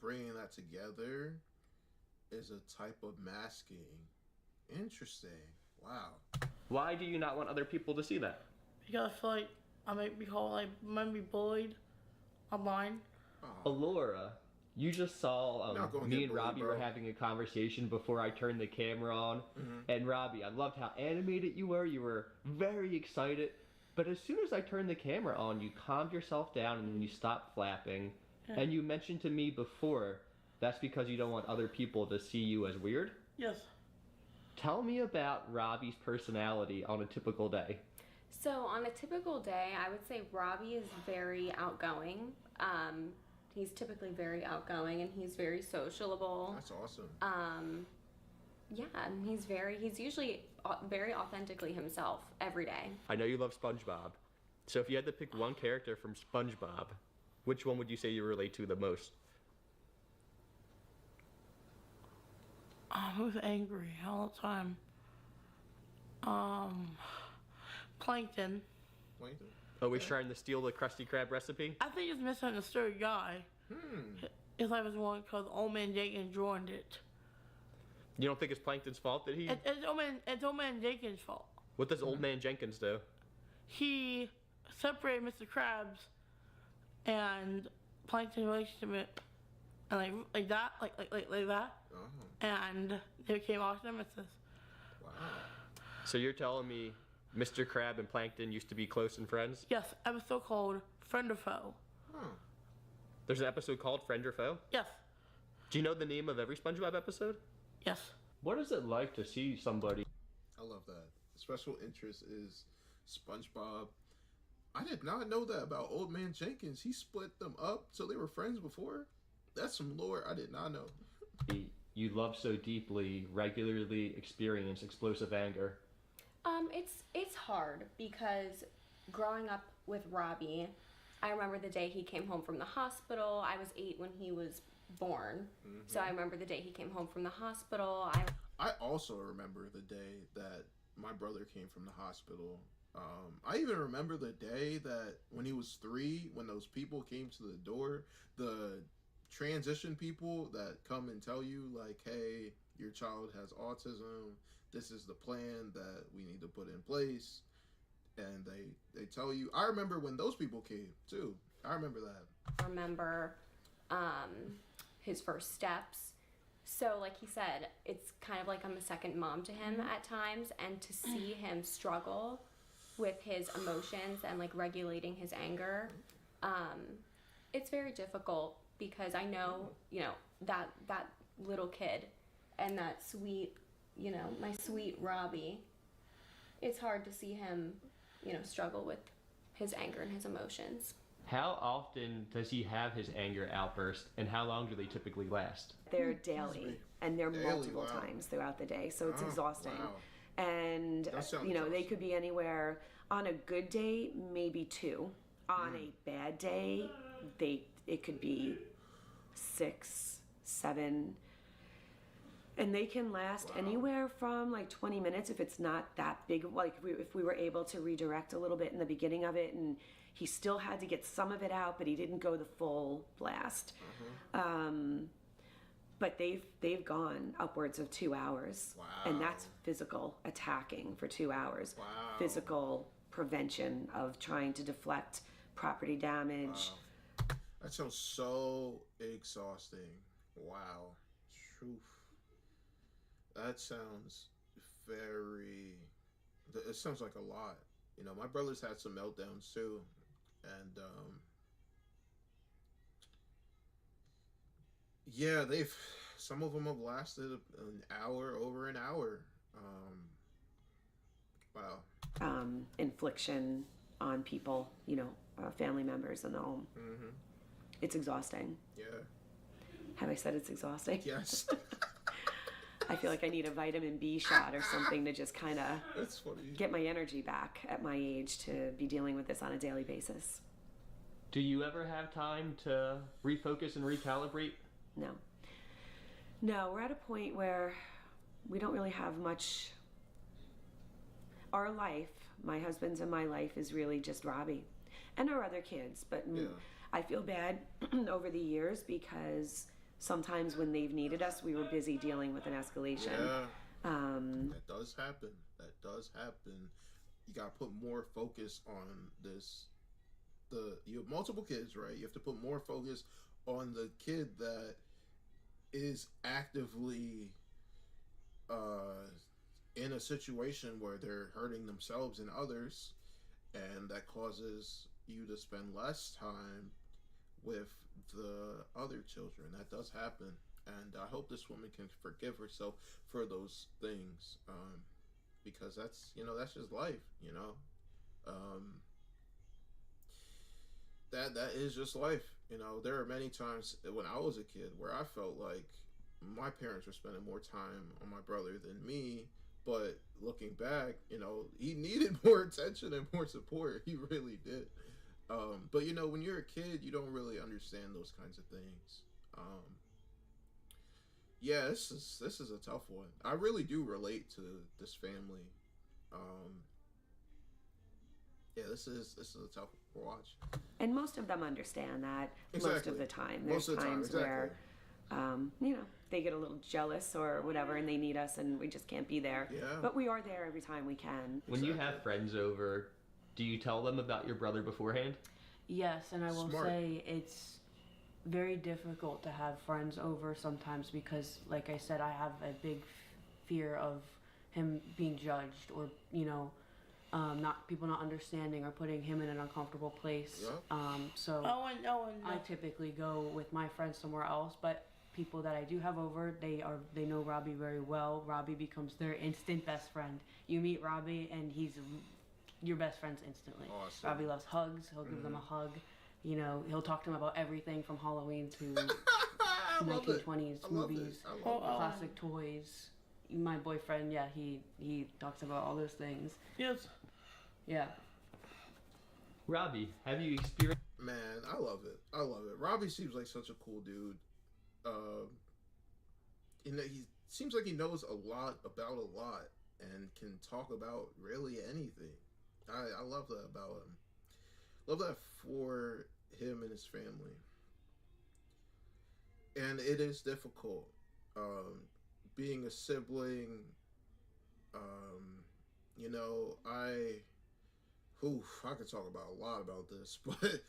bringing that together is a type of masking. Interesting. Wow. Why do you not want other people to see that? Because I feel like I might be called, like, might be bullied online. Oh, Alora, you just saw Not gonna me get and bullied, Robbie bro. were having a conversation before I turned the camera on. And Robbie, I loved how animated you were. You were very excited. But as soon as I turned the camera on, you calmed yourself down and then you stopped flapping. Yeah. And you mentioned to me before, that's because you don't want other people to see you as weird. Yes. Tell me about Robbie's personality on a typical day. So on a typical day, I would say Robbie is very outgoing. He's typically very outgoing and he's very sociable. that's awesome. Yeah, and he's usually very authentically himself every day. I know you love SpongeBob. So if you had to pick one character from SpongeBob, which one would you say you relate to the most? Who's angry all the time? Plankton. Plankton? Always trying to steal the Krusty Krab recipe? I think it's misunderstood guy. It's like it's one because Old Man Jenkins joined it. You don't think it's Plankton's fault that he... It's Old Man Jenkins' fault. What does Old Man Jenkins do? He separated Mr. Krabs and Plankton's relationship, and like that, like that, Oh, and they became arch nemesis. wow. So you're telling me Mr. Krab and Plankton used to be close and friends? Yes, episode called Friend or Foe. Huh. There's an episode called Friend or Foe? Yes, Do you know the name of every SpongeBob episode? yes. What is it like to see somebody... I love that. Special interest is SpongeBob. I did not know that about Old Man Jenkins. He split them up so they were friends before. That's some lore I did not know. you love so deeply regularly experience explosive anger? It's hard because growing up with Robbie, I remember the day he came home from the hospital. I was 8 when he was born, so I remember the day he came home from the hospital. I also remember the day that my brother came from the hospital. I even remember the day that when he was 3, when those people came to the door, the transition people that come and tell you, like, hey, your child has autism, this is the plan that we need to put in place, and they tell you. I remember when those people came too. I remember that. Remember his first steps. So like he said, it's kind of like I'm a second mom to him at times, and to see him struggle with his emotions and like regulating his anger, it's very difficult because I know, you know, that little kid and that sweet, you know, my sweet Robbie, it's hard to see him, you know, struggle with his anger and his emotions. How often does he have his anger outburst, and how long do they typically last? They're daily, and they're Daily, multiple wow. times throughout the day, so it's Oh, exhausting. wow. And That sounds you know, they exhausting. could be anywhere. On a good day, maybe 2. On a bad day, it could be 6, 7. And they can last anywhere from like 20 minutes if it's not that big. Like if we were able to redirect a little bit in the beginning of it, and he still had to get some of it out, but he didn't go the full blast. But they've gone upwards of 2 hours, and that's physical attacking for 2 hours. Wow. Physical prevention of trying to deflect property damage. Wow. That sounds so exhausting. Wow. Oof. That sounds very... It sounds like a lot. You know, my brother's had some meltdowns too. And, yeah, some of them have lasted an hour, over an hour. Wow. Infliction on people, you know, family members in the home. It's exhausting. Yeah. Have I said it's exhausting? Yes. I feel like I need a vitamin B shot or something to just kind of That's funny. get my energy back at my age to be dealing with this on a daily basis. Do you ever have time to refocus and recalibrate? No. No, we're at a point where we don't really have much. Our life, my husband's and my life, is really just Robbie and our other kids. But Yeah. I feel bad over the years because sometimes when they've needed us, we were busy dealing with an escalation. Yeah. Um, That does happen. That does happen. You gotta put more focus on this. You have multiple kids, right? You have to put more focus on the kid that is actively in a situation where they're hurting themselves and others, and that causes you to spend less time with the other children. That does happen, and I hope this woman can forgive herself for those things, because that's just life, that is just life. There are many times when I was a kid where I felt like my parents were spending more time on my brother than me, but looking back, he needed more attention and more support. He really did. But when you're a kid, you don't really understand those kinds of things. Yeah, this is a tough one. I really do relate to this family. Yeah, this is a tough watch. and most of them understand that most Exactly. of the time. Most There's of the time, times exactly. where, they get a little jealous or whatever and they need us and we just can't be there. Yeah. But we are there every time we can. When you have friends over, do you tell them about your brother beforehand? Yes, and I will Smart. say it's very difficult to have friends over sometimes because, like I said, I have a big fear of him being judged or, not people not understanding or putting him in an uncomfortable place. Yeah. So I typically go with my friends somewhere else, but people that I do have over, they know Robbie very well. Robbie becomes their instant best friend. You meet Robbie and he's your best friends instantly. Awesome. Robbie loves hugs. He'll give them a hug. He'll talk to them about everything from Halloween to I love it. 1920s I love movies, it. I love it. classic toys. My boyfriend, yeah, he talks about all those things. Yes. Yeah. Robbie, have you experienced Man, I love it. I love it. Robbie seems like such a cool dude. He seems like he knows a lot about a lot and can talk about really anything. I love that about him. Love that for him and his family. And it is difficult. Being a sibling, I could talk about a lot about this, but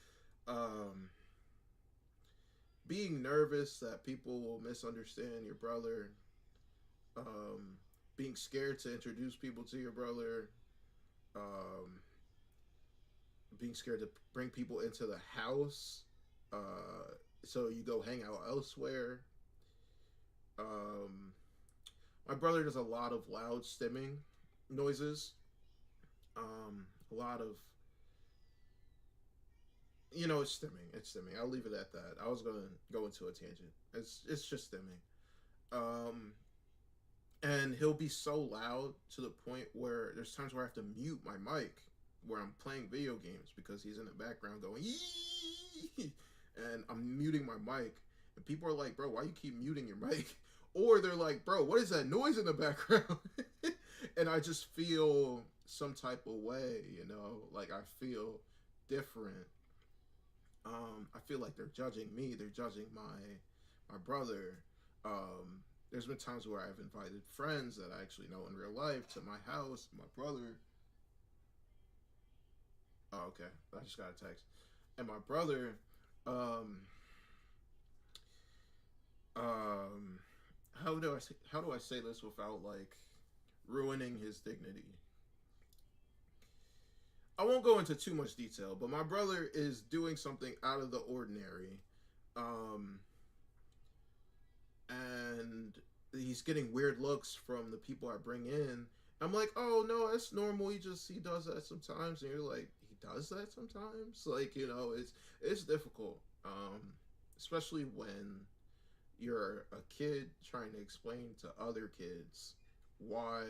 being nervous that people will misunderstand your brother, being scared to introduce people to your brother, being scared to bring people into the house, so you go hang out elsewhere. My brother does a lot of loud stimming noises. A lot of, it's stimming. It's stimming. I'll leave it at that. I was gonna go into a tangent. It's just stimming. And he'll be so loud to the point where there's times where I have to mute my mic where I'm playing video games because he's in the background going yee, and I'm muting my mic, and people are like, "Bro, why you keep muting your mic?" Or they're like, "Bro, what is that noise in the background?" And I just feel some type of way, like I feel different. I feel like they're judging me. They're judging my brother. There's been times where I've invited friends that I actually know in real life to my house. My brother. Oh, okay. I just got a text. And my brother, how do I say this without like ruining his dignity? I won't go into too much detail, but my brother is doing something out of the ordinary. And he's getting weird looks from the people I bring in. I'm like, "Oh no, that's normal. He does that sometimes." And you're like, "He does that sometimes?" Like, it's difficult. Especially when you're a kid trying to explain to other kids why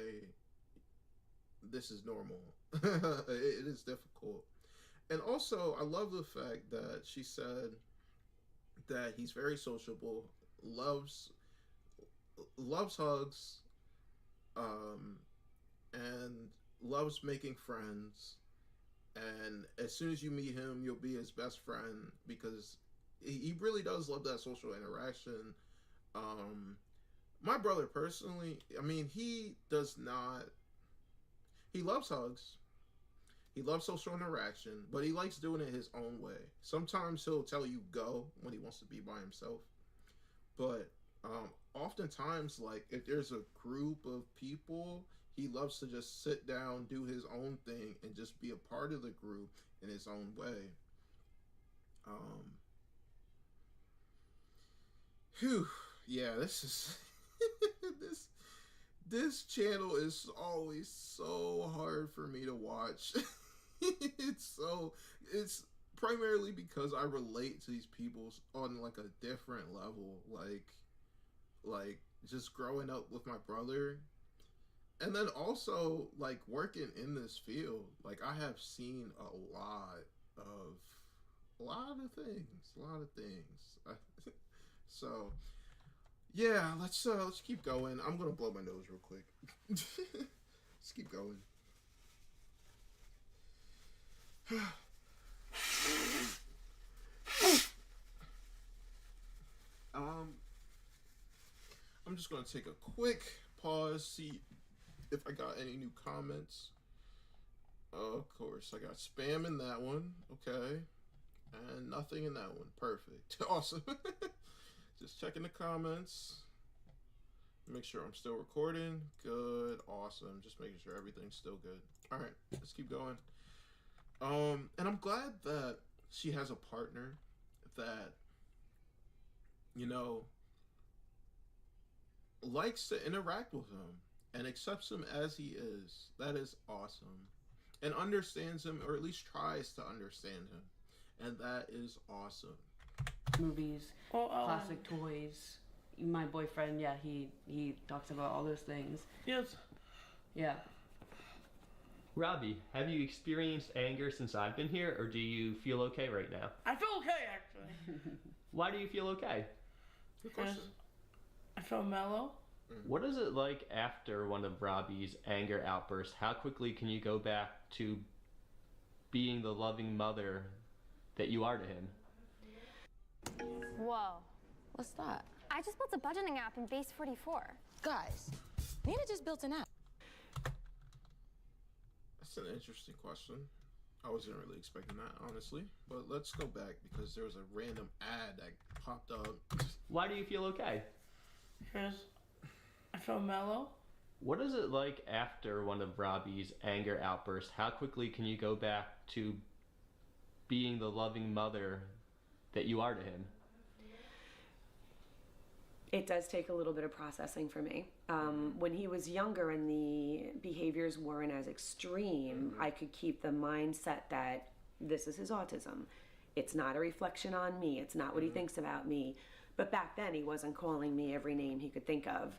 this is normal. It is difficult. And also, I love the fact that she said that he's very sociable, loves hugs, and loves making friends. And as soon as you meet him, you'll be his best friend because he really does love that social interaction. My brother personally, I mean, he does not. He loves hugs. He loves social interaction, but he likes doing it his own way. Sometimes he'll tell you go when he wants to be by himself. But oftentimes, like, if there's a group of people, he loves to just sit down, do his own thing, and just be a part of the group in his own way. Yeah, this is this channel is always so hard for me to watch. It's primarily because I relate to these people on like a different level, like just growing up with my brother, and then also like working in this field. Like I have seen a lot of things. So yeah, let's keep going. I'm gonna blow my nose real quick. Let's keep going. I'm just gonna take a quick pause, see if I got any new comments. Of course, I got spam in that one. Okay, and nothing in that one. Perfect. Awesome. Just checking the comments. Make sure I'm still recording. Good. Awesome. Just making sure everything's still good. All right, let's keep going. And I'm glad that she has a partner that, you know, likes to interact with him and accepts him as he is. That is awesome. And understands him, or at least tries to understand him. And that is awesome. Movies, classic toys. My boyfriend, yeah, he talks about all those things. Yes. Yeah. Robbie, have you experienced anger since I've been here, or do you feel okay right now? I feel okay, actually. Why do you feel okay? Good question. I feel mellow. What is it like after one of Robbie's anger outbursts? How quickly can you go back to being the loving mother that you are to him? Whoa. What's that? I just built a budgeting app in Base 44. Guys, Nina just built an app. That's an interesting question. I wasn't really expecting that, honestly. But let's go back because there was a random ad that popped up. Why do you feel okay? Because I feel mellow. What is it like after one of Robbie's anger outbursts? How quickly can you go back to being the loving mother that you are to him? It does take a little bit of processing for me. When he was younger and the behaviors weren't as extreme, I could keep the mindset that this is his autism. It's not a reflection on me. It's not what he thinks about me. But back then, he wasn't calling me every name he could think of.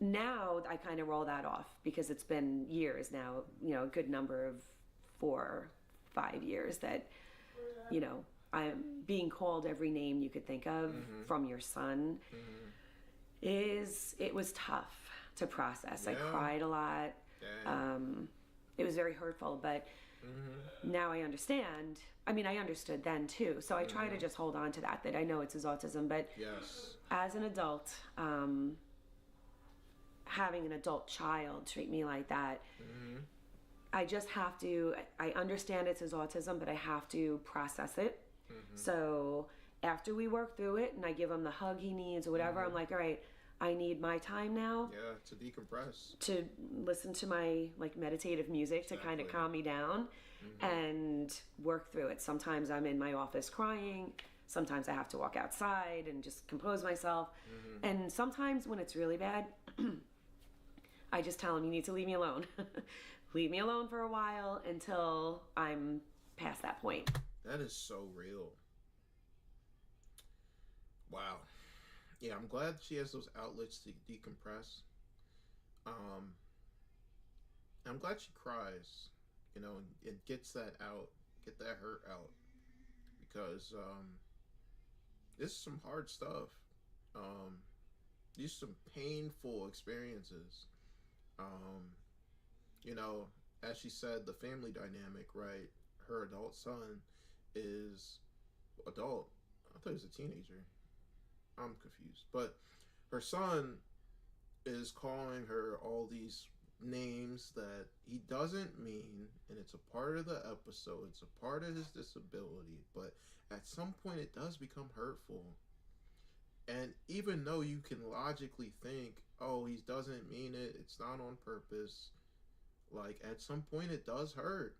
Now, I kind of roll that off because it's been years now, you know, a good number of 4 or 5 years that, you know, I'm being called every name you could think of from your son. It was tough to process. I cried a lot. It was very hurtful, but now I understand. I mean, I understood then too. So I try to just hold on to that I know it's his autism, but as an adult, having an adult child treat me like that, I just have to, I understand it's his autism, but I have to process it. So after we work through it and I give him the hug he needs or whatever, I'm like, all right, I need my time now. Yeah, to decompress. To listen to my like meditative music to kind of calm me down and work through it. Sometimes I'm in my office crying. Sometimes I have to walk outside and just compose myself. And sometimes when it's really bad, I just tell him, you need to leave me alone. Leave me alone for a while until I'm past that point. That is so real. Wow. yeah, I'm glad she has those outlets to decompress. Um, I'm glad she cries, and gets that out, get that hurt out, because this is some hard stuff. Um, these are some painful experiences. Um, as she said, the family dynamic, right? Her adult son is adult. I thought he was a teenager. I'm confused. But her son is calling her all these names that he doesn't mean, and it's a part of the episode, it's a part of his disability, but at some point it does become hurtful. And even though you can logically think, oh, he doesn't mean it, it's not on purpose, like at some point it does hurt.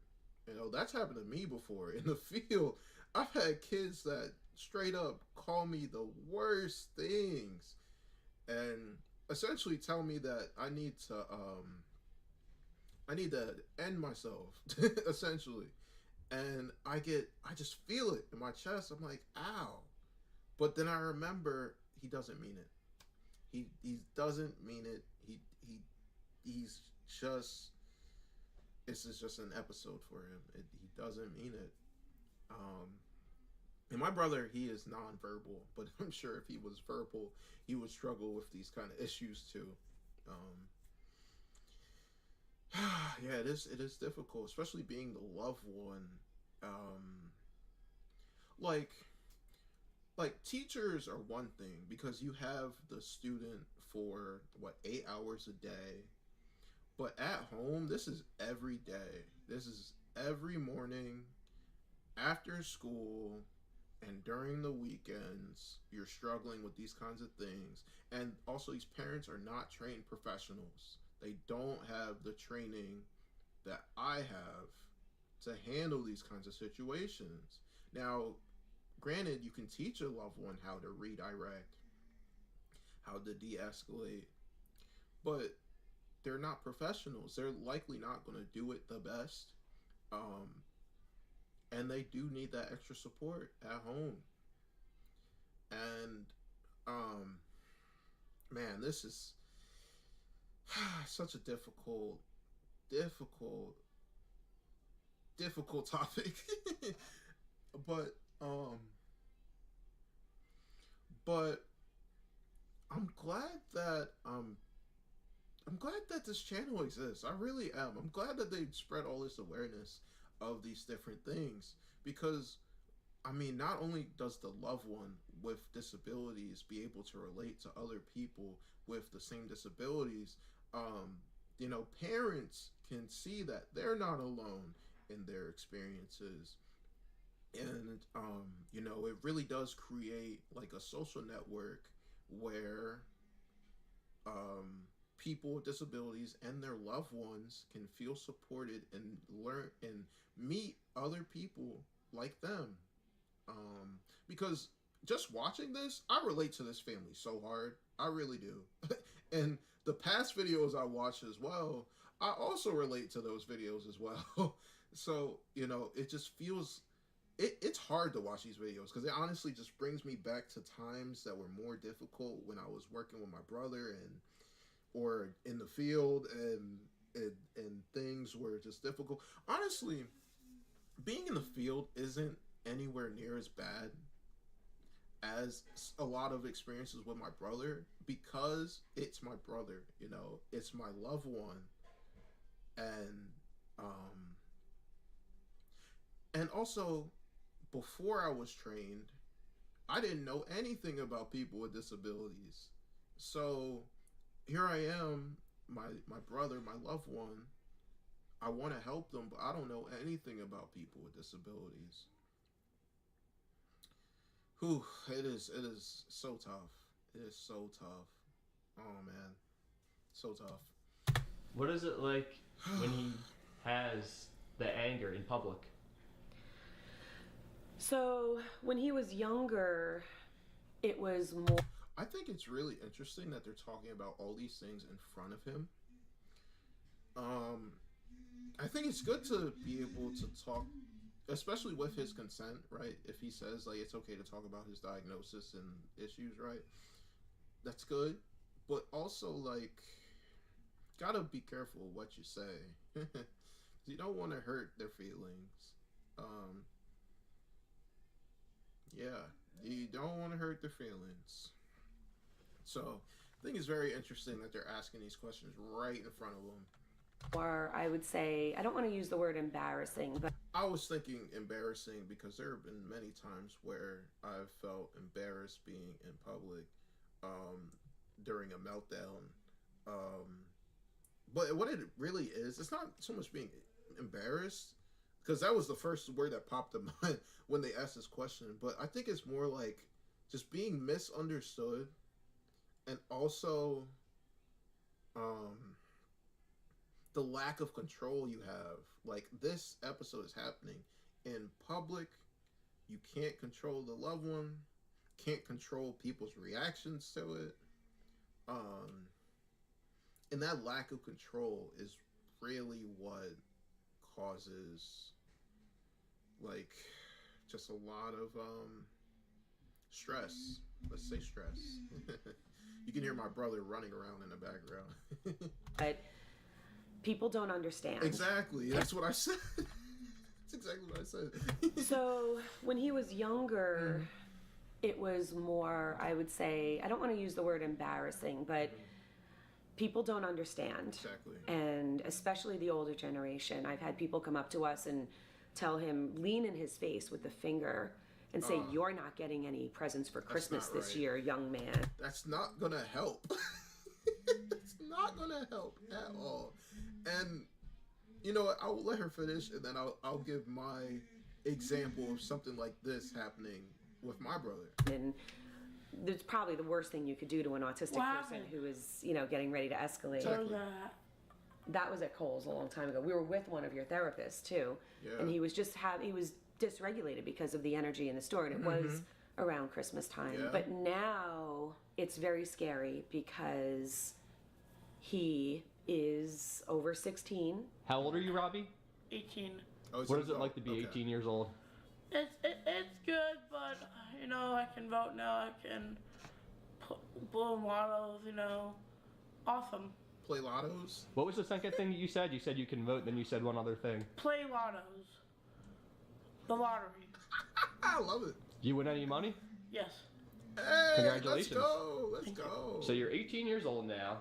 That's happened to me before in the field. I've had kids that straight up call me the worst things and essentially tell me that I need to end myself essentially. And I just feel it in my chest. I'm like, ow. But then I remember he doesn't mean it. He doesn't mean it. He's just, this is just an episode for him. He doesn't mean it. And my brother, he is nonverbal, but I'm sure if he was verbal, he would struggle with these kind of issues too. Yeah, it is difficult, especially being the loved one. Like teachers are one thing because you have the student for 8 hours a day, but at home, this is every day. This is every morning, after school, and during the weekends. You're struggling with these kinds of things. And also, these parents are not trained professionals. They don't have the training that I have to handle these kinds of situations. Now, granted, you can teach a loved one how to redirect, how to de-escalate, but they're not professionals. They're likely not going to do it the best. And they do need that extra support at home. And, man, this is such a difficult topic. But I'm glad that this channel exists. I really am. I'm glad that they spread all this awareness of these different things, because not only does the loved one with disabilities be able to relate to other people with the same disabilities, parents can see that they're not alone in their experiences. And it really does create like a social network where people with disabilities and their loved ones can feel supported and learn and meet other people like them. Because just watching this, I relate to this family so hard. I really do. And the past videos I watched as well, I also relate to those videos as well. So, it just feels, it's hard to watch these videos because it honestly just brings me back to times that were more difficult when I was working with my brother or in the field, and things were just difficult. Honestly, being in the field isn't anywhere near as bad as a lot of experiences with my brother, because it's my brother, it's my loved one. And also, before I was trained, I didn't know anything about people with disabilities. So here I am, my brother, my loved one. I want to help them, but I don't know anything about people with disabilities. Whew, it is so tough. It is so tough. Oh man, so tough. What is it like when he has the anger in public? So when he was younger, it was more. I think it's really interesting that they're talking about all these things in front of him. I think it's good to be able to talk, especially with his consent, right? If he says like it's okay to talk about his diagnosis and issues, right? that's good, but also like gotta be careful what you say. You don't want to hurt their feelings. Yeah, you don't want to hurt their feelings. So I think it's very interesting that they're asking these questions right in front of them. Or I would say, I don't want to use the word embarrassing, but I was thinking embarrassing because there have been many times where I've felt embarrassed being in public during a meltdown. But what it really is, it's not so much being embarrassed, because that was the first word that popped in mind when they asked this question. But I think it's more like just being misunderstood, and also the lack of control you have. Like, this episode is happening in public. You can't control the loved one, can't control people's reactions to it. And that lack of control is really what causes, like, just a lot of stress. Let's say stress. You can hear my brother running around in the background. but people don't understand. Exactly. That's what I said. That's exactly what I said. So when he was younger, it was more, I would say, I don't want to use the word embarrassing, but people don't understand. Exactly. And especially the older generation. I've had people come up to us and tell him, lean in his face with the finger and say, you're not getting any presents for Christmas this year, young man. That's not gonna help. It's not gonna help at all. And you know what? I'll let her finish, and then I'll give my example of something like this happening with my brother. And it's probably the worst thing you could do to an autistic person who is, you know, getting ready to escalate. Exactly. That was at Kohl's a long time ago. We were with one of your therapists too, and he was just he was dysregulated because of the energy in the store, and it was around Christmas time. Yeah. But now it's very scary because he is over 16. How old are you, Robbie? 18. Oh, What is it like to be 18 years old? It's good, but you know, I can vote now. I can blow lottos. You know, awesome. Play lottos? What was the second thing that you said? You said you can vote, then you said one other thing. Play lottos. The lottery. I love it. Do you win any money? Yes. Hey, Congratulations. Let's go. So you're 18 years old now.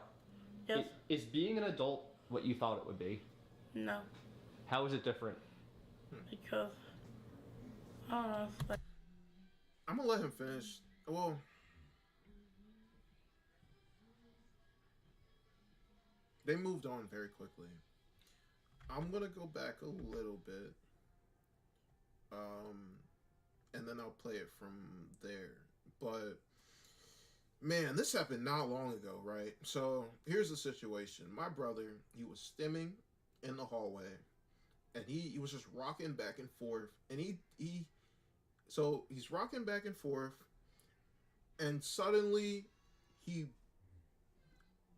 Yes. Is being an adult what you thought it would be? No. How is it different? Because I don't know. It's like, I'm gonna let him finish. Well, they moved on very quickly. I'm gonna go back a little bit, and then I'll play it from there. But man, this happened not long ago, right? So here's the situation. My brother, he was stimming in the hallway, and he was just rocking back and forth, and so he's rocking back and forth, and suddenly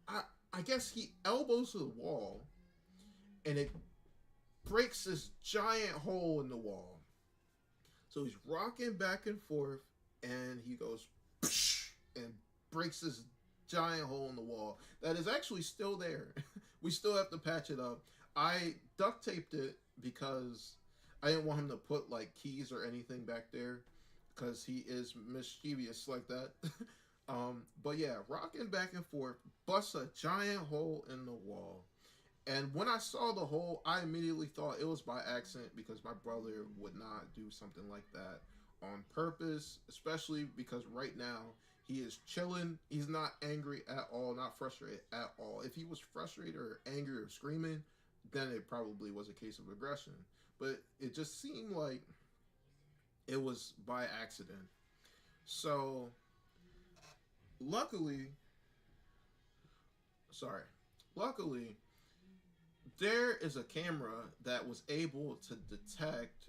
I guess he elbows to the wall, and it breaks this giant hole in the wall. So he's rocking back and forth, and he goes and breaks this giant hole in the wall that is actually still there. We still have to patch it up. I duct taped it because I didn't want him to put like keys or anything back there, because he is mischievous like that. But yeah, rocking back and forth, busts a giant hole in the wall. And when I saw the hole, I immediately thought it was by accident, because my brother would not do something like that on purpose, especially because right now he is chilling. He's not angry at all, not frustrated at all. If he was frustrated or angry or screaming, then it probably was a case of aggression. But it just seemed like it was by accident. So luckily, there is a camera that was able to detect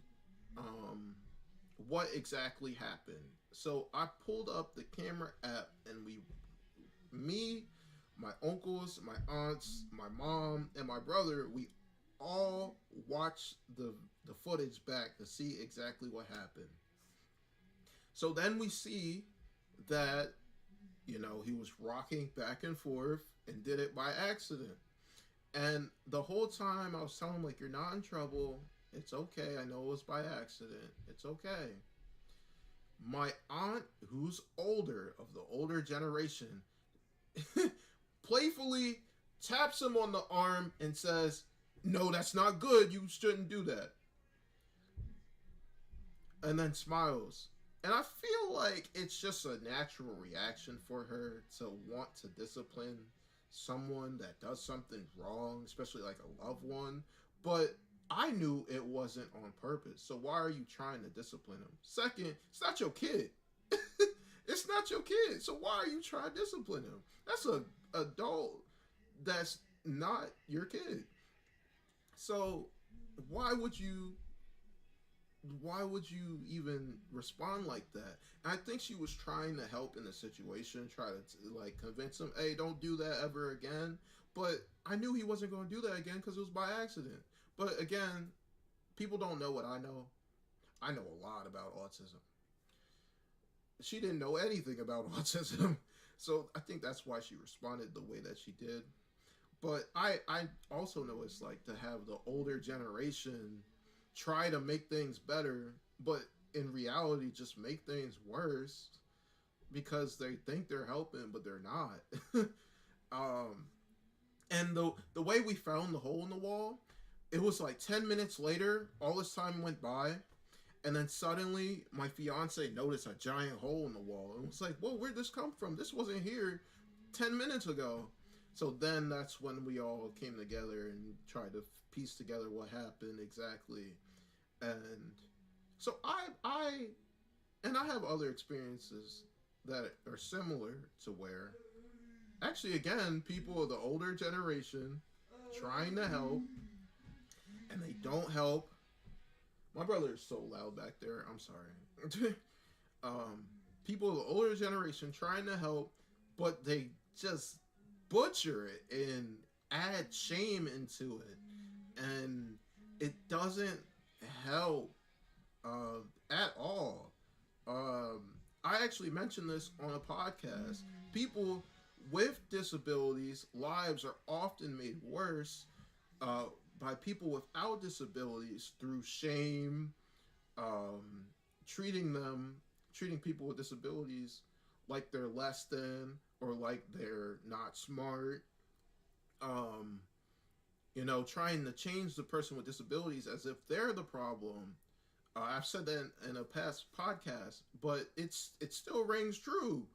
what exactly happened. So I pulled up the camera app, and me, my uncles, my aunts, my mom, and my brother, we all watched the footage back to see exactly what happened. So then we see that You know, he was rocking back and forth and did it by accident. And the whole time I was telling him, like, you're not in trouble. It's okay. I know it was by accident. It's okay. My aunt, who's older, of the older generation, playfully taps him on the arm and says, no, that's not good. You shouldn't do that. And then smiles. And I feel like it's just a natural reaction for her to want to discipline someone that does something wrong, especially like a loved one. But I knew it wasn't on purpose. So why are you trying to discipline him? Second, it's not your kid. It's not your kid. So why are you trying to discipline him? That's an adult that's not your kid. So why would you even respond like that? And I think she was trying to help in the situation, try to like convince him, hey, don't do that ever again. But I knew he wasn't going to do that again because it was by accident. But again, people don't know what I know. I know a lot about autism. She didn't know anything about autism. So I think that's why she responded the way that she did. But I also know it's like to have the older generation try to make things better, but in reality just make things worse because they think they're helping, but they're not. And the way we found the hole in the wall, it was like 10 minutes later, all this time went by, and then suddenly my fiance noticed a giant hole in the wall. And it was like, whoa, where'd this come from? This wasn't here 10 minutes ago. So then that's when we all came together and tried to piece together what happened exactly. And so I have other experiences that are similar to where, actually, again, people of the older generation trying to help, and they don't help. My brother is so loud back there. I'm sorry. People of the older generation trying to help, but they just butcher it and add shame into it, and it doesn't help at all. I actually mentioned this on a podcast. People with disabilities' lives are often made worse by people without disabilities through shame, treating people with disabilities like they're less than or like they're not smart. Trying to change the person with disabilities as if they're the problem. I've said that in a past podcast, but it still rings true.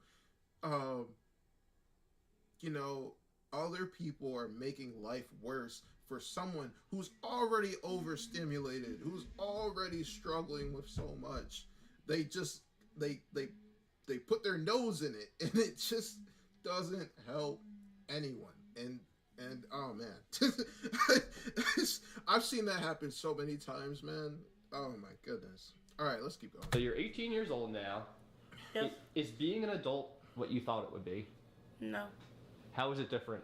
Other people are making life worse for someone who's already overstimulated, who's already struggling with so much. They just they put their nose in it, and it just doesn't help anyone. And oh man, I've seen that happen so many times, man. Oh my goodness. All right, let's keep going. So you're 18 years old now. Yes. Is being an adult what you thought it would be? No. How is it different?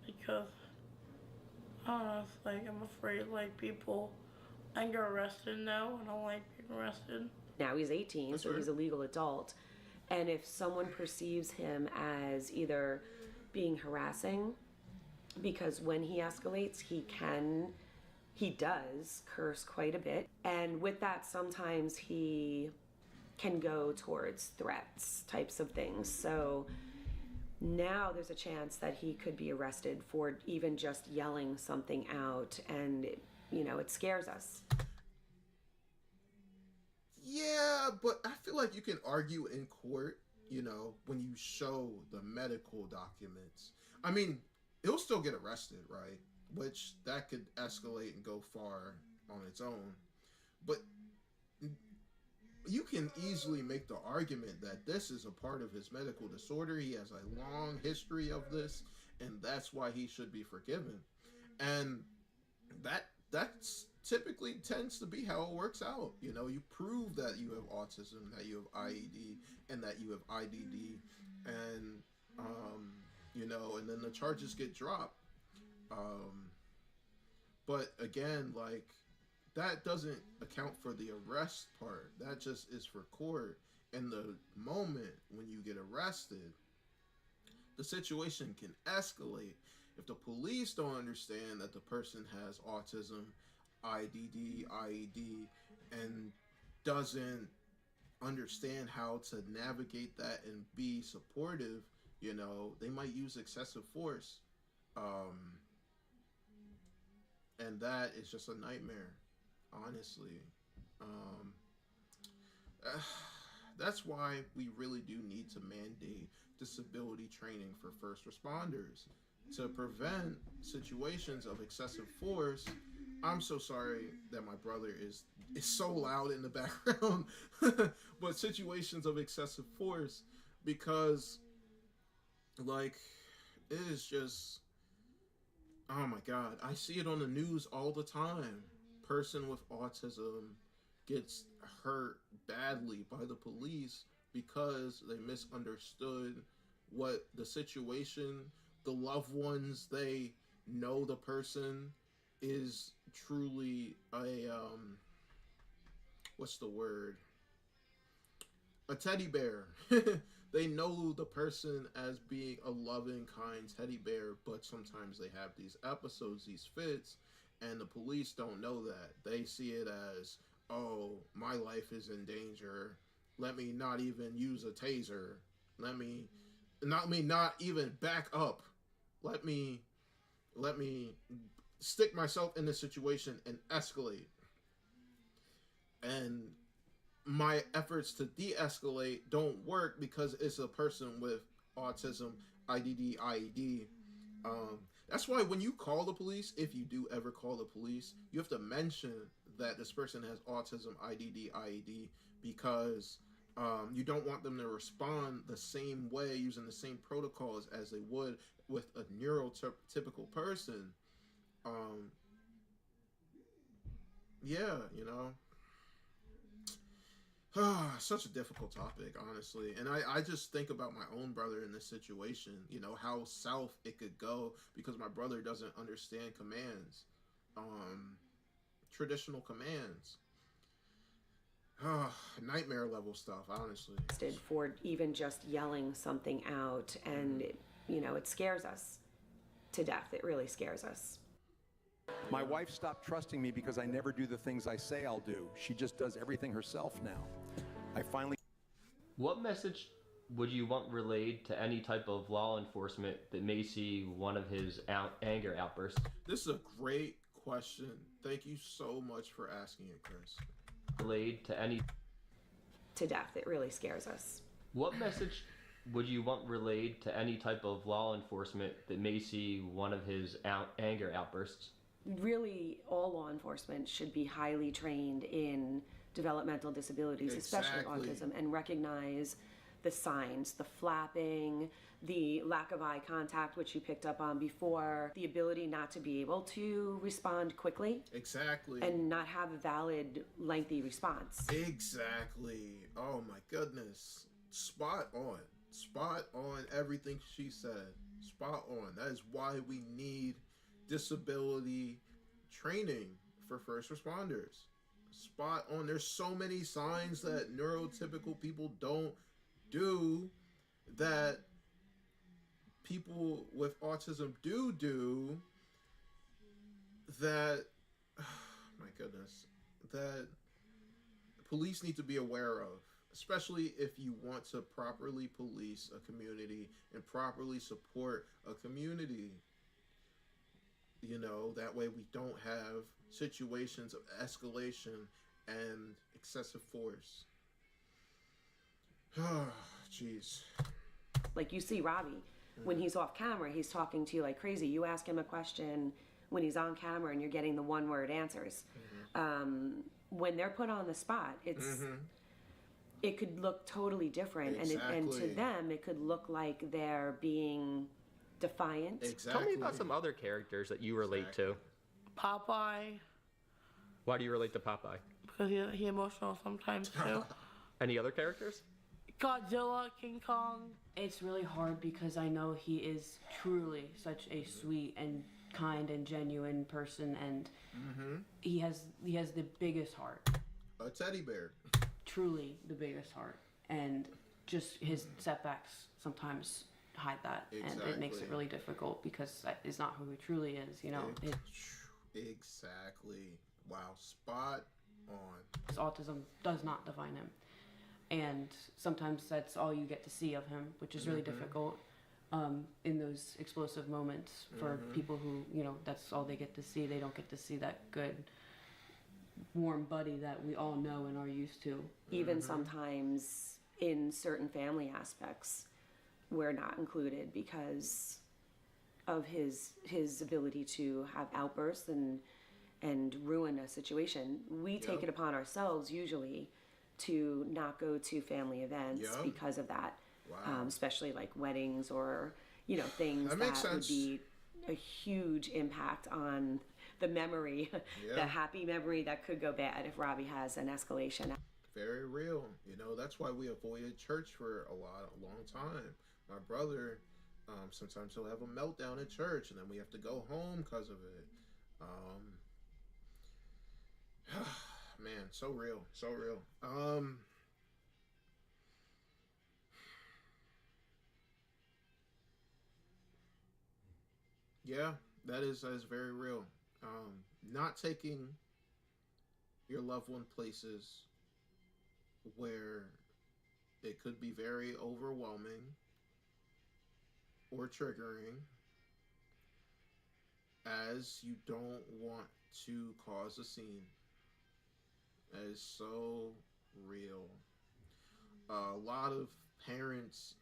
Because, I don't know, it's like I'm afraid, like, people, I can get arrested now. I don't like being arrested. Now he's 18, That's so right. he's a legal adult. And if someone perceives him as either being harassing, because when he escalates, he does curse quite a bit. And with that, sometimes he can go towards threats types of things. So now there's a chance that he could be arrested for even just yelling something out, and it scares us. Yeah, but I feel like you can argue in court, when you show the medical documents. I mean, he'll still get arrested, right? Which that could escalate and go far on its own. But you can easily make the argument that this is a part of his medical disorder. He has a long history of this, and that's why he should be forgiven. And that's typically tends to be how it works out. You prove that you have autism, that you have IED, and that you have IDD, and and then the charges get dropped. But again, like, that doesn't account for the arrest part. That just is for court. And the moment when you get arrested, the situation can escalate. If the police don't understand that the person has autism, IDD, IED, and doesn't understand how to navigate that and be supportive, you know, they might use excessive force. And that is just a nightmare, honestly. That's why we really do need to mandate disability training for first responders to prevent situations of excessive force. I'm so sorry that my brother is so loud in the background, but situations of excessive force, because like it is just, oh my God, I see it on the news all the time. Person with autism gets hurt badly by the police because they misunderstood what the situation, the loved ones, they know the person is truly a what's the word, a teddy bear. They know the person as being a loving, kind teddy bear, but sometimes they have these episodes, these fits, and the police don't know that. They see it as, oh, my life is in danger. Let me not even use a taser. Let me not even back up. Let me stick myself in this situation and escalate. And my efforts to de-escalate don't work because it's a person with autism, IDD, IED. That's why when you call the police, if you do ever call the police, you have to mention that this person has autism, IDD, IED, because you don't want them to respond the same way, using the same protocols as they would with a neurotypical person. Yeah, you know. Such a difficult topic, honestly. And I just think about my own brother in this situation, you know, how south it could go because my brother doesn't understand commands, traditional commands. Nightmare level stuff, honestly. For even just yelling something out, and you know, it scares us to death. It really scares us. My wife stopped trusting me because I never do the things I say I'll do. She just does everything herself now. I finally... What message would you want relayed to any type of law enforcement that may see one of his anger outbursts? This is a great question. Thank you so much for asking it, Chris. Relayed to any... To death. It really scares us. What message would you want relayed to any type of law enforcement that may see one of his anger outbursts? Really, all law enforcement should be highly trained in developmental disabilities, especially autism, and recognize the signs, the flapping, the lack of eye contact, which you picked up on before, the ability not to be able to respond quickly. Exactly. And not have a valid, lengthy response. Exactly. Oh my goodness. Spot on. Spot on everything she said. Spot on. That is why we need disability training for first responders. Spot on. There's so many signs that neurotypical people don't do that people with autism do that, oh my goodness, that police need to be aware of, especially if you want to properly police a community and properly support a community. You know, that way we don't have situations of escalation and excessive force. Oh, jeez. Like you see Robbie, when he's off camera, he's talking to you like crazy. You ask him a question when he's on camera and you're getting the one-word answers. When they're put on the spot, it's it could look totally different. Exactly. And to them, it could look like they're being defiant. Exactly. Tell me about some other characters that you relate to. Popeye, Why do you relate to Popeye? because he emotional sometimes too. Any other characters? Godzilla, King Kong. It's really hard because I know he is truly such a sweet and kind and genuine person, and he has the biggest heart. A teddy bear. Truly the biggest heart, and just his setbacks sometimes hide that, and it makes it really difficult because that is not who he truly is. You know, exactly. Wow, spot on. His autism does not define him, and sometimes that's all you get to see of him, which is really difficult. In those explosive moments for people who, you know, that's all they get to see. They don't get to see that good, warm buddy that we all know and are used to. Even sometimes in certain family aspects, we're not included because of his ability to have outbursts and ruin a situation. We take it upon ourselves usually to not go to family events because of that. Wow. Especially like weddings or, you know, things that would be a huge impact on the memory, the happy memory that could go bad if Robbie has an escalation. Very real. You know, that's why we avoided church for a long time. My brother, sometimes he'll have a meltdown at church, and then we have to go home because of it. Man, so real, so real. Yeah, that is very real. Not taking your loved one places where it could be very overwhelming or triggering, as you don't want to cause a scene. That is so real. A lot of parents,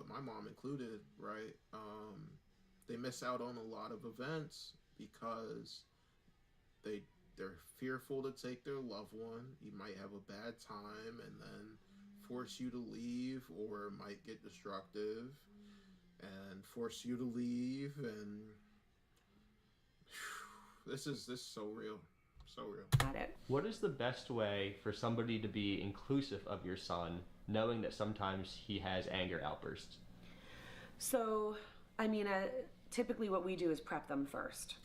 my mom included, right? They miss out on a lot of events because they're fearful to take their loved one. You might have a bad time and then force you to leave, or might get destructive and force you to leave, and this is so real. So real. Got it. What is the best way for somebody to be inclusive of your son, knowing that sometimes he has anger outbursts? So, I mean, typically what we do is prep them first.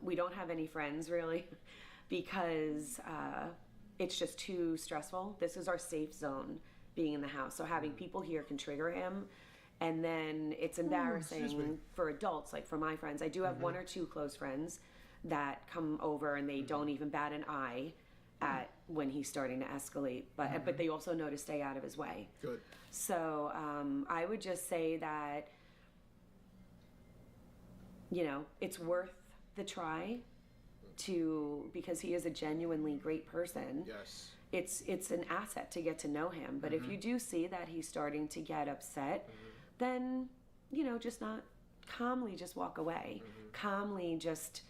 We don't have any friends really because it's just too stressful. This is our safe zone, being in the house. So having people here can trigger him. And then it's embarrassing for adults, like for my friends. I do have one or two close friends that come over and they don't even bat an eye at when he's starting to escalate, but they also know to stay out of his way. Good. So I would just say that, you know, it's worth the try because he is a genuinely great person. Yes. It's an asset to get to know him. But if you do see that he's starting to get upset, then, you know, just not calmly just walk away. Calmly just,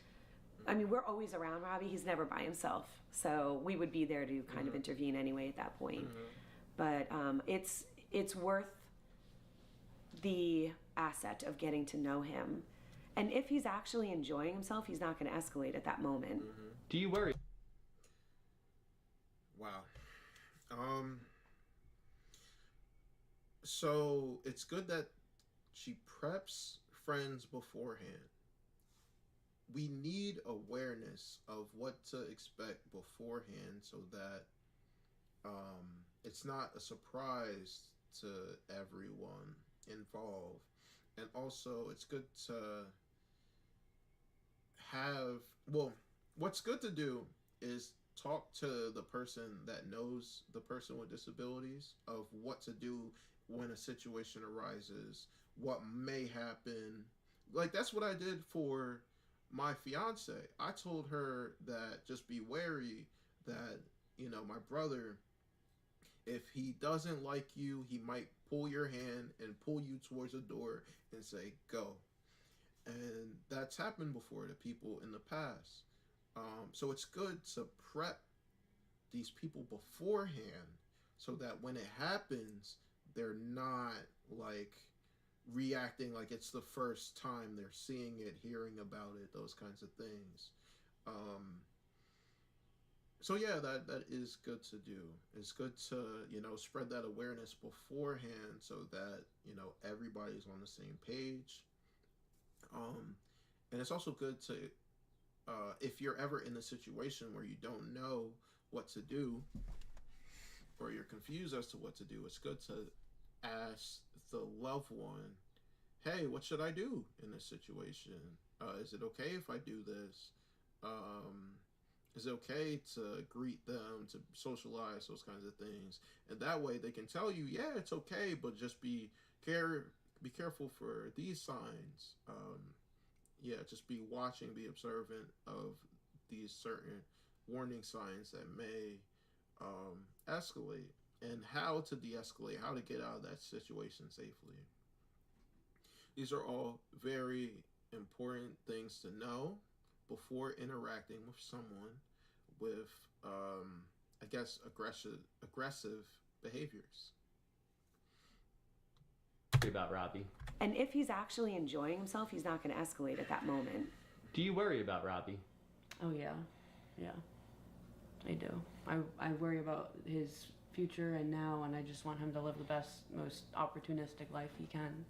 I mean, we're always around Robbie. He's never by himself. So we would be there to kind of intervene anyway at that point. But it's worth the asset of getting to know him. And if he's actually enjoying himself, he's not going to escalate at that moment. Do you worry? Wow. So it's good that she preps friends beforehand. We need awareness of what to expect beforehand so that it's not a surprise to everyone involved. And also, it's good to have, well, what's good to do is talk to the person that knows the person with disabilities of what to do when a situation arises, what may happen. Like, that's what I did for my fiance. I told her that just be wary that, you know, my brother, if he doesn't like you, he might pull your hand and pull you towards a door and say, go. And that's happened before to people in the past. So it's good to prep these people beforehand so that when it happens, they're not like reacting like it's the first time they're seeing it, hearing about it, those kinds of things. So yeah, that is good to do. It's good to, you know, spread that awareness beforehand so that, you know, everybody's on the same page. And it's also good to, if you're ever in a situation where you don't know what to do or you're confused as to what to do, it's good to ask the loved one hey, what should I do in this situation? Is it okay if I do this? Is it okay to greet them, to socialize, those kinds of things? And that way they can tell you, yeah, it's okay, but just be careful for these signs. Yeah, just be watching, be observant of these certain warning signs that may escalate, and how to de-escalate, how to get out of that situation safely. These are all very important things to know before interacting with someone with, I guess, aggressive behaviors. About Robbie. And if he's actually enjoying himself, he's not going to escalate at that moment. Do you worry about Robbie? Oh yeah, I do. I worry about his future and now, and I just want him to live the best, most opportunistic life he can.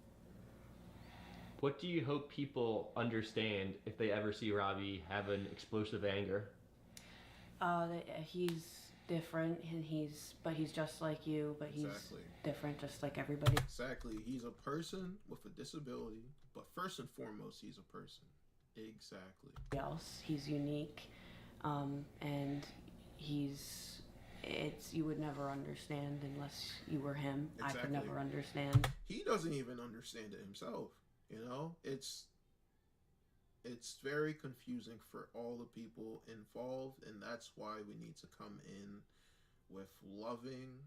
What do you hope people understand if they ever see Robbie have an explosive anger? He's different, and he's just like you, but he's Exactly. different, just like everybody. Exactly. He's a person with a disability, but first and foremost, he's a person. Exactly. Else, he's unique, and you would never understand unless you were him. Exactly. I could never understand. He doesn't even understand it himself. You know, it's very confusing for all the people involved, and that's why we need to come in with loving,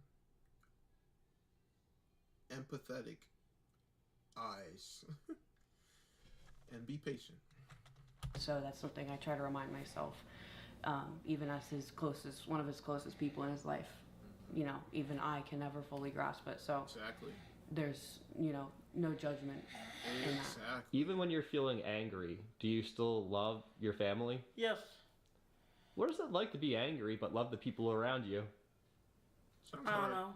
empathetic eyes and be patient. So that's something I try to remind myself, even as one of his closest people in his life. You know, even I can never fully grasp it. So Exactly. there's, no judgment in that. Exactly. Even when you're feeling angry, do you still love your family? Yes. What is it like to be angry but love the people around you? Sounds I don't hard. know.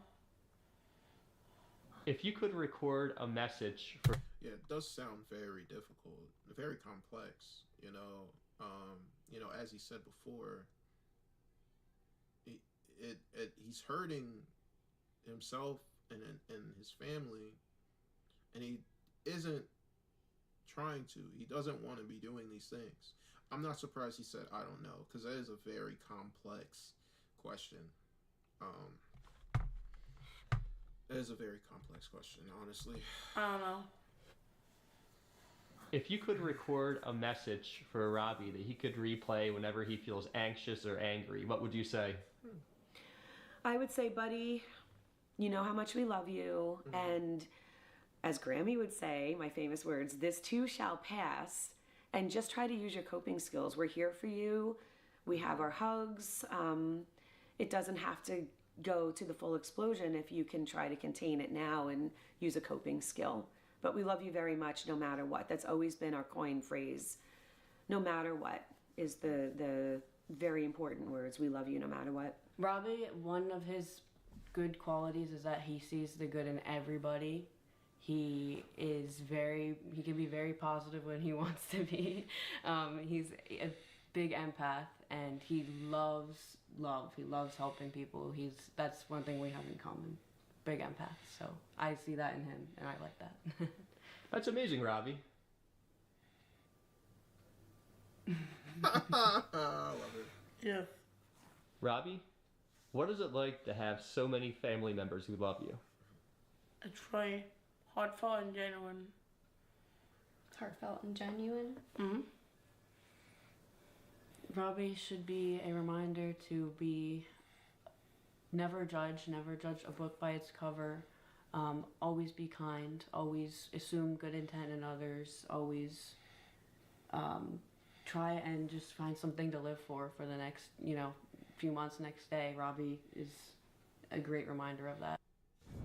If you could record a message for... Yeah, it does sound very difficult, very complex. As he said before, he's hurting himself and his family, and he isn't trying to. He doesn't want to be doing these things. I'm not surprised he said, I don't know, because that is a very complex question. That is a very complex question, honestly. I don't know. If you could record a message for Robbie that he could replay whenever he feels anxious or angry, what would you say? I would say, buddy, you know how much we love you. Mm-hmm. And as Grammy would say, my famous words, this too shall pass. And just try to use your coping skills. We're here for you. We have our hugs. It doesn't have to go to the full explosion if you can try to contain it now and use a coping skill. But we love you very much no matter what. That's always been our coin phrase. No matter what is the very important words. We love you no matter what. Robbie, one of his good qualities is that he sees the good in everybody. He can be very positive when he wants to be. He's a big empath, and he loves love. He loves helping people. That's one thing we have in common. Big empath. So I see that in him, and I like that. That's amazing, Robbie. I love it. Yeah. Robbie, what is it like to have so many family members who love you? It's very heartfelt and genuine. It's heartfelt and genuine. Mm-hmm. Robbie should be a reminder to never judge a book by its cover. Always be kind, always assume good intent in others, always try and just find something to live for the next, few months, next day. Robbie is a great reminder of that.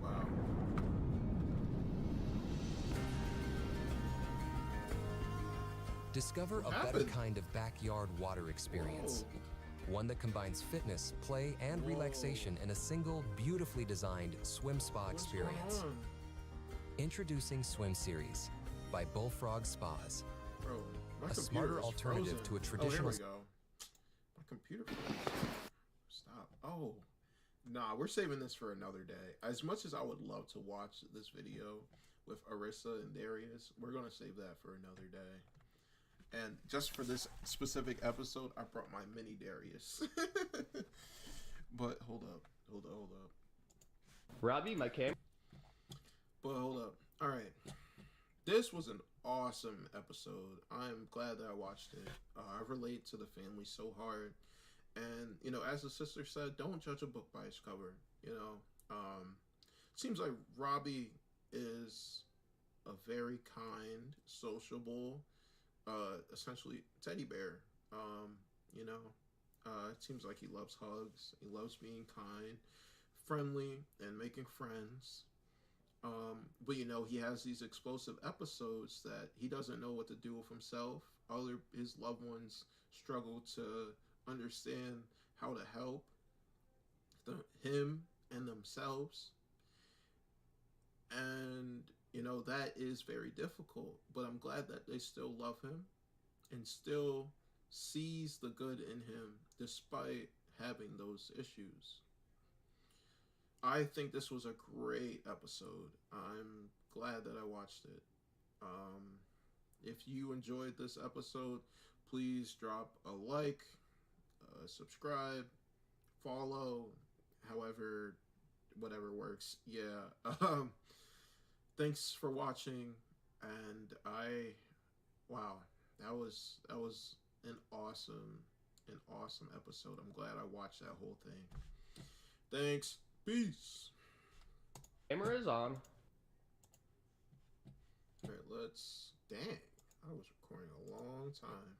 Wow. Discover a better kind of backyard water experience. Whoa. One that combines fitness, play, and relaxation in a single, beautifully designed swim spa experience. Introducing Swim Series by Bullfrog Spas. Bro, my A smarter computer is alternative frozen. to a traditional... Oh, here we go. My computer froze. Stop. Oh. Nah, we're saving this for another day. As much as I would love to watch this video, with Arissa and Darius. We're gonna save that for another day. And just for this specific episode, I brought my mini Darius. But hold up. Robbie, my camera. But hold up. All right. This was an awesome episode. I'm glad that I watched it. I relate to the family so hard. And, you know, as the sister said, don't judge a book by its cover. You know, seems like Robbie is a very kind, sociable, essentially teddy bear. You know, it seems like he loves hugs. He loves being kind, friendly, and making friends. But you know, he has these explosive episodes that he doesn't know what to do with himself. His loved ones struggle to understand how to help him and themselves. And you know, that is very difficult, but I'm glad that they still love him and still sees the good in him despite having those issues. I think this was a great episode. I'm glad that I watched it. If you enjoyed this episode, please drop a like, subscribe, follow, however, whatever works. Yeah. Thanks for watching, and wow, that was an awesome episode. I'm glad I watched that whole thing. Thanks. Peace. Camera is on. All right, let's. Dang, I was recording a long time.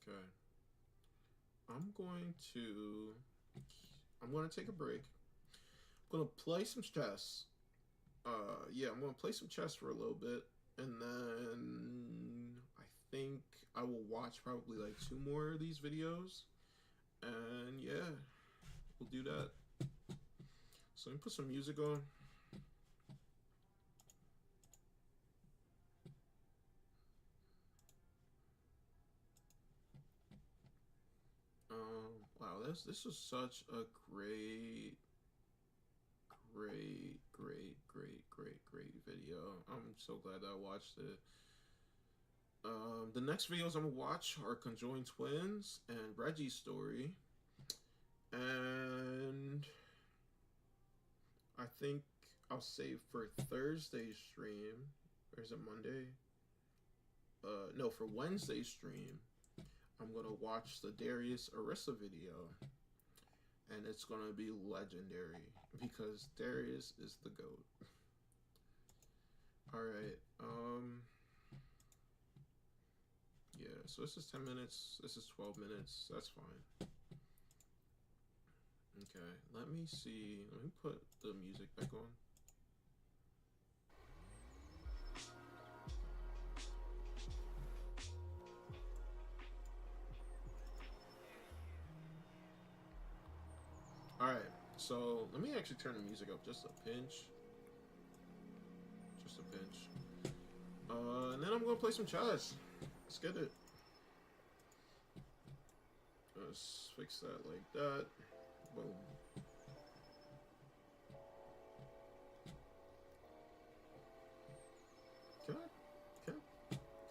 Okay. I'm going to take a break. I'm going to play some chess. Yeah, I'm going to play some chess for a little bit, and then I think I will watch probably like 2 more of these videos, and yeah, we'll do that. So let me put some music on. Wow, this is such a great video. I'm so glad that I watched it. The next videos I'm gonna watch are Conjoined Twins and Reggie's story, and I think I'll save for Thursday's stream. Or is it Monday? No, for Wednesday's stream, I'm gonna watch the Darius Arissa video, and it's gonna be legendary because Darius is the GOAT. All right. Yeah. So this is 10 minutes. This is 12 minutes. That's fine. Okay. Let me see. Let me put the music back on. Alright, so let me actually turn the music up just a pinch. Just a pinch. And then I'm gonna play some chess. Let's get it. Let's fix that like that. Boom. Can I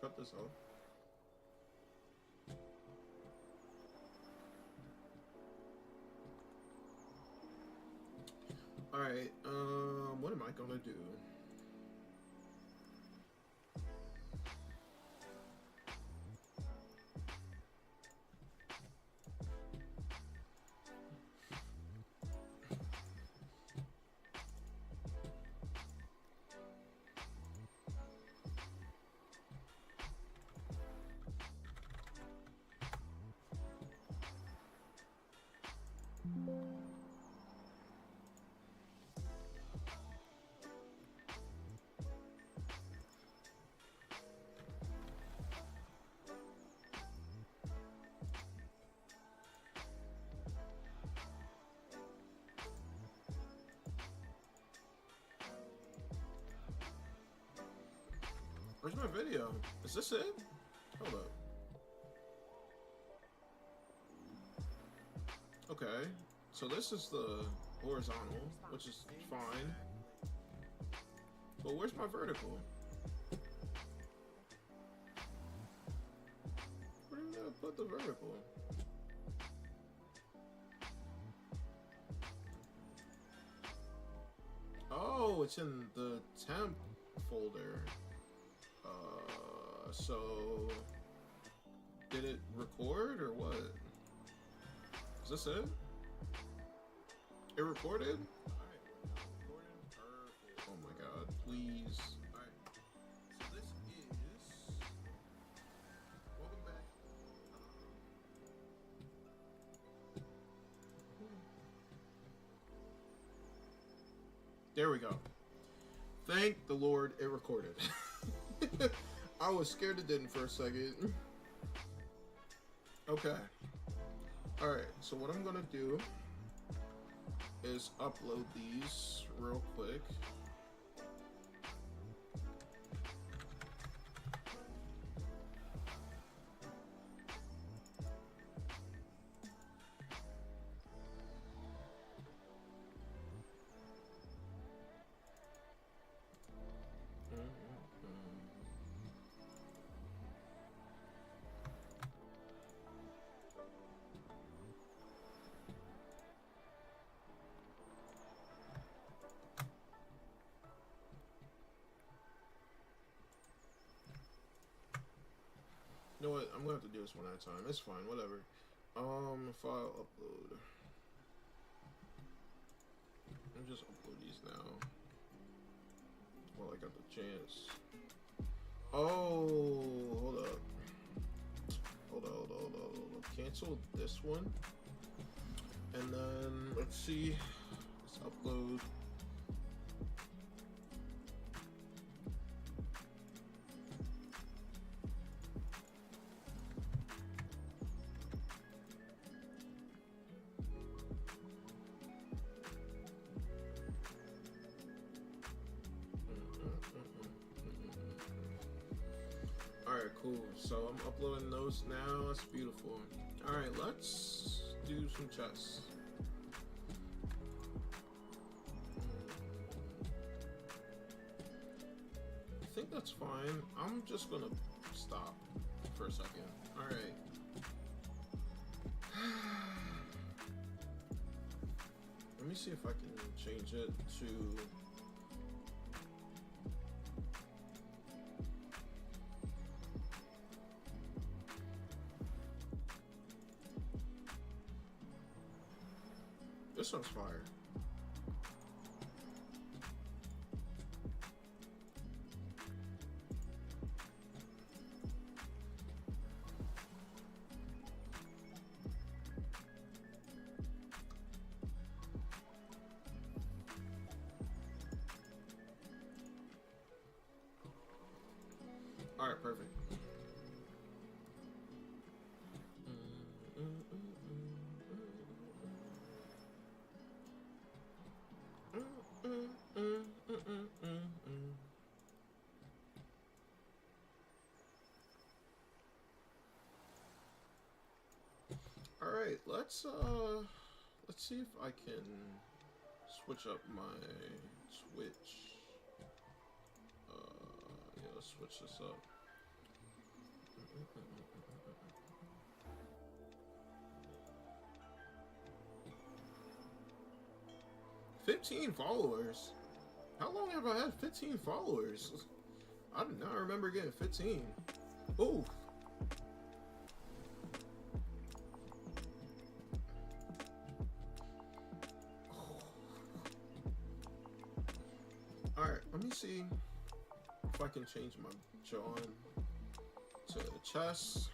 cut this off? Alright, what am I gonna do? Where's my video? Is this it? Hold up. Okay, so this is the horizontal, which is fine. But where's my vertical? Where did I put the vertical? Oh, it's in the temp folder. So did it record or what? Is this it? It recorded? Alright, recorded. Perfect. Oh my god, please. Alright. So this is welcome back. There we go. Thank the Lord it recorded. I was scared it didn't for a second. Okay. Alright, so what I'm gonna do is upload these real quick. You know what? I'm gonna have to do this one at a time. It's fine, whatever. File upload. Let me just upload these now. While I got the chance. Oh, hold up. Hold up. Cancel this one. And then let's see. Let's upload. Alright, cool. So I'm uploading those now. That's beautiful. Alright, let's do some chess. I think that's fine. I'm just gonna stop for a second. Alright. Let me see if I can change it to... This one's fire. All right, perfect. All right, let's see if I can switch up my Twitch. Yeah, let's switch this up. 15 followers? How long have I had 15 followers? I do not remember getting 15. Ooh. Alright, let me see if I can change my John to chess.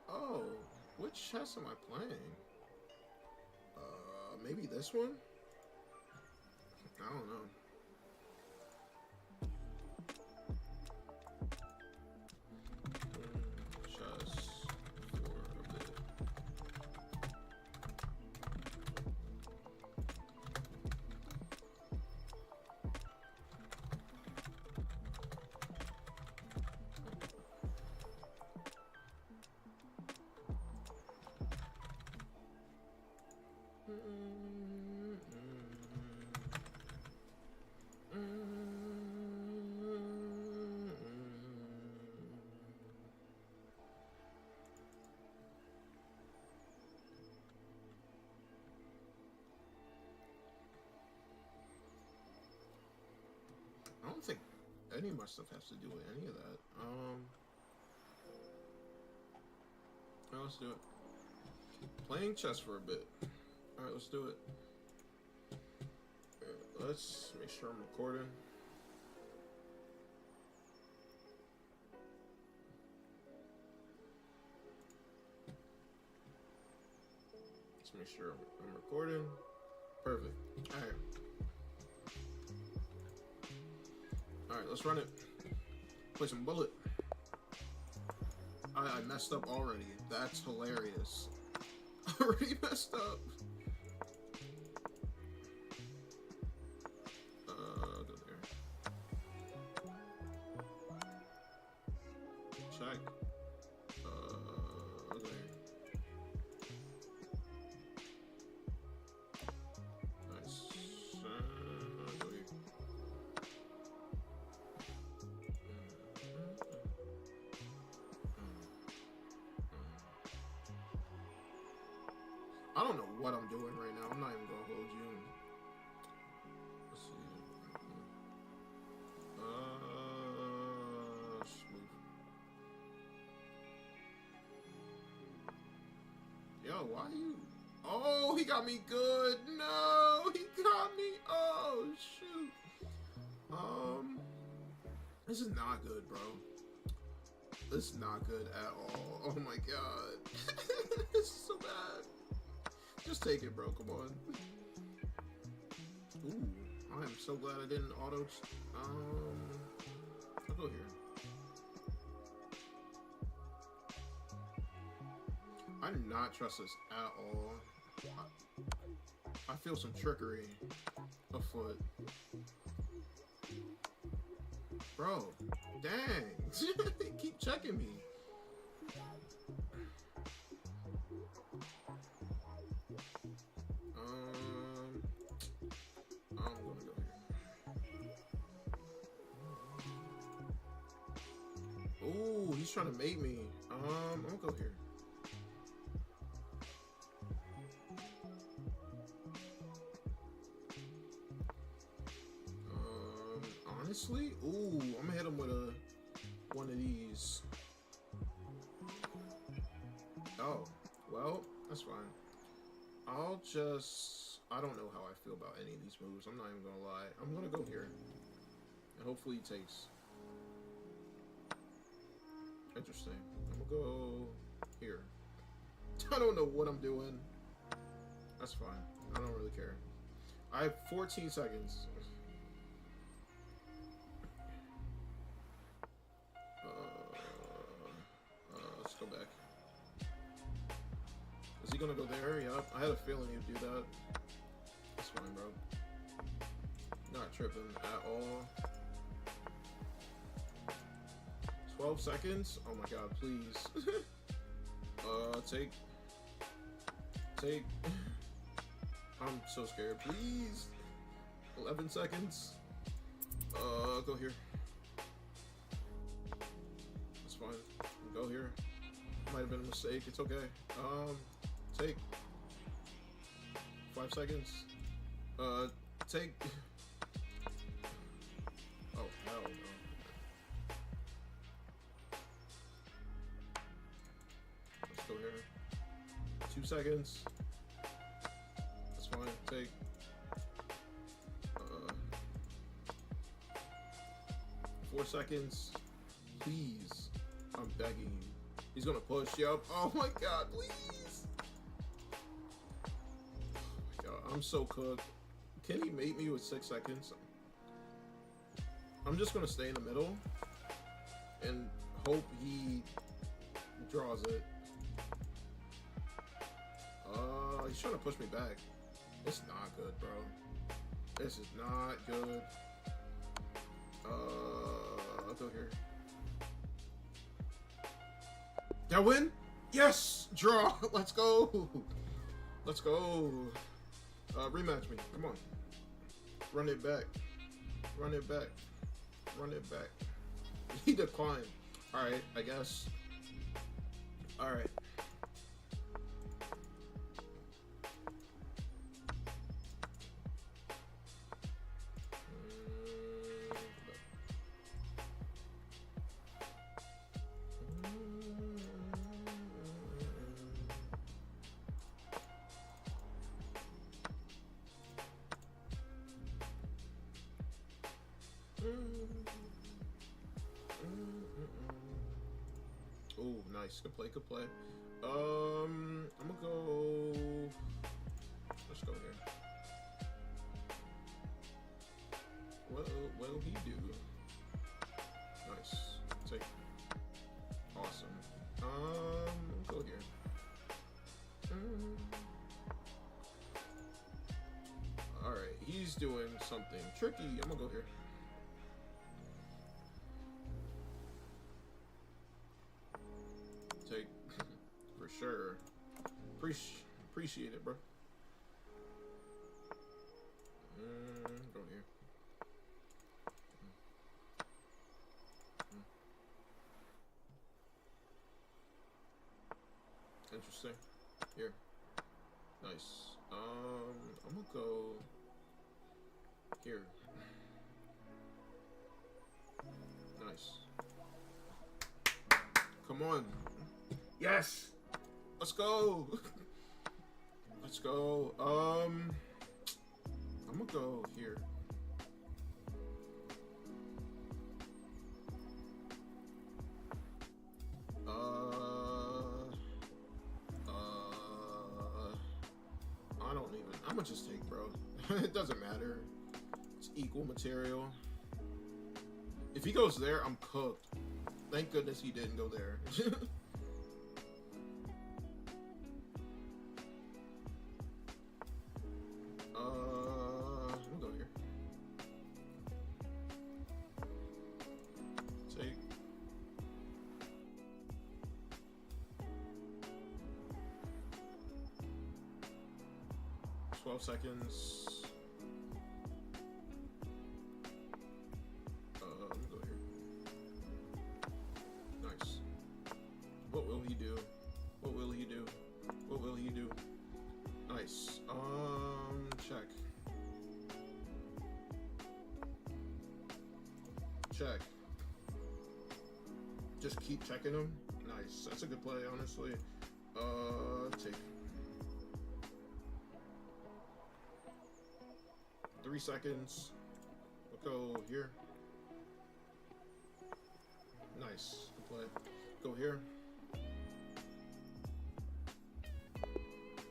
Oh, which chess am I playing? Maybe this one? I don't know. Chess for a bit. I don't think any of my stuff has to do with any of that. Well, let's do it. Playing chess for a bit. Alright, let's do it. Let's make sure I'm recording. Let's make sure I'm recording. Perfect. Alright. Alright, let's run it. Play some bullet. I messed up already. That's hilarious. I already messed up. Go there. Check. There. Nice. Go here. I don't know what I'm doing right now. I'm not even gonna hold you. Let's see. Smooth. Yo, why you? Oh, he got me good. No, he got me. Oh, shoot. This is not good, bro. This is not good at all. Oh my god. This is so bad. Just take it, bro. Come on. Ooh, I am so glad I didn't auto. I'll go here. I do not trust this at all. I feel some trickery afoot. Bro, dang. Keep checking me. I'm gonna go here. Ooh, he's trying to mate me. I'm gonna go here. Honestly, ooh, I'm gonna hit him with one of these. Oh, well, that's fine. I don't know how I feel about any of these moves. I'm not even gonna lie. I'm gonna go here. And hopefully he takes. Interesting. I'm gonna go here. I don't know what I'm doing. That's fine. I don't really care. I have 14 seconds. Let's go back. Is he gonna go there? Yep. I had a feeling he'd do that. That's fine, bro. Not tripping at all. 12 seconds? Oh my god, please. Take. I'm so scared. Please. 11 seconds. Go here. That's fine. Go here. Might have been a mistake. It's okay. Take. 5 seconds. Take. Oh, hell no. Let's go here. 2 seconds. That's fine. Take. 4 seconds. Please. I'm begging. He's gonna push. Yup. Oh my god, please. Oh my god, I'm so cooked. Can he mate me with 6 seconds? I'm just gonna stay in the middle and hope he draws it. He's trying to push me back. It's not good, bro. This is not good. I'll go here. Did I win? Yes! Draw! Let's go! Let's go! Rematch me. Come on. Run it back. Run it back. Run it back. He declined. Alright, I guess. Alright. Oh, nice. Good play, good play. I'm gonna go. Let's go here. What will he do? Nice. Take. Awesome. Go here. Alright, he's doing something tricky. I'm gonna go here. Take. For sure. Appreciate it, bro. Go here. Interesting. Here. Nice. I'm gonna go here. Nice. Come on. Yes. Let's go. Let's go. I'm gonna go here. I don't even. I'm gonna just take, bro. It doesn't matter. It's equal material. If he goes there, I'm cooked. Thank goodness he didn't go there. We'll go here. Take. "12 seconds. Go here. Nice. What will he do? What will he do? What will he do? Nice. Check. Check. Just keep checking him. Nice. That's a good play, honestly. Take. 3 seconds. We'll go here. Nice. Good play. Go here.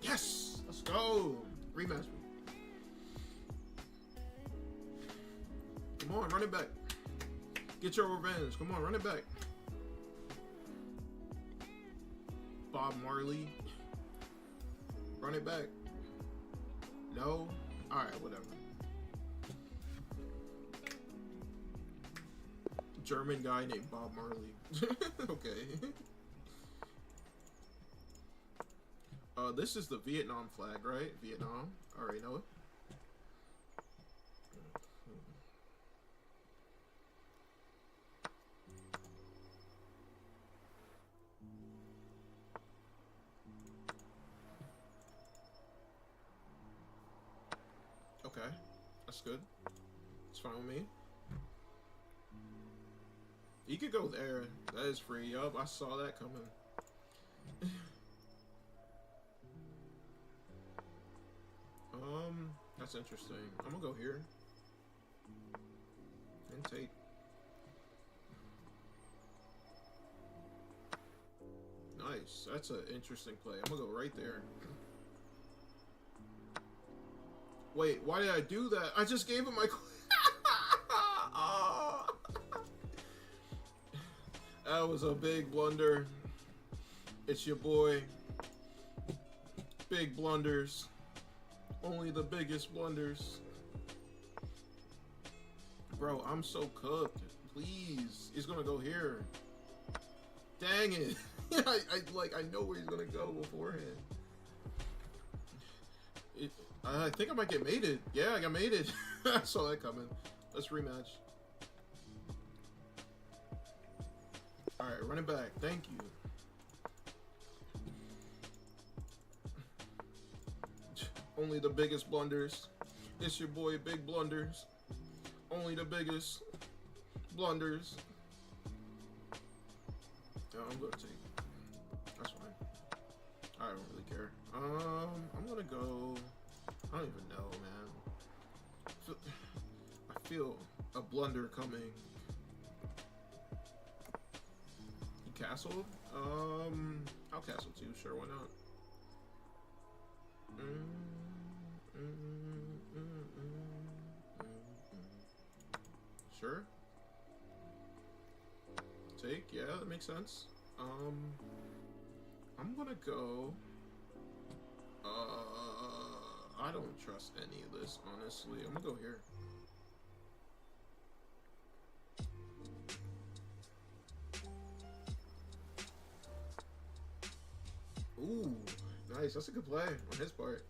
Yes! Let's go! Rematch me. Come on, run it back. Get your revenge. Come on, run it back. Bob Marley. Run it back. No? Alright, whatever. German guy named Bob Marley. Okay. This is the Vietnam flag, right? Vietnam. Already know it. Okay. That's good. It's fine with me. You could go there. That is free. Yup, I saw that coming. That's interesting. I'm gonna go here. And take. Nice. That's an interesting play. I'm gonna go right there. Wait, why did I do that? I just gave him my... Oh. That was a big blunder. It's your boy. Big blunders. Only the biggest blunders. Bro, I'm so cooked. Please. He's gonna go here. Dang it. I know where he's gonna go beforehand. I think I might get mated. Yeah, I got mated. I saw that coming. Let's rematch. Alright, run it back. Thank you. Only the biggest blunders. It's your boy, Big Blunders. Only the biggest blunders. Yeah, I'm gonna take. That's fine. I don't really care. I'm gonna go. I don't even know, man. I feel a blunder coming. You castled? I'll castle too. Sure, why not? Sure. Take, yeah, that makes sense. I'm gonna go. I don't trust any of this, honestly. I'm gonna go here. Ooh, nice. That's a good play on his part.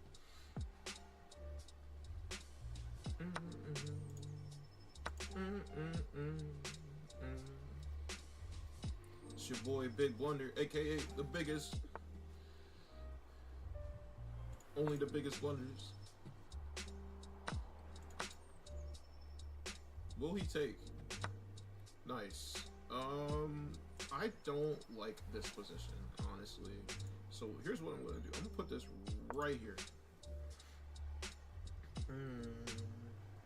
It's your boy Big Blunder, aka the biggest. Only the biggest blunders. Will he take? Nice. I don't like this position, honestly. So here's what I'm gonna do. I'm gonna put this right here.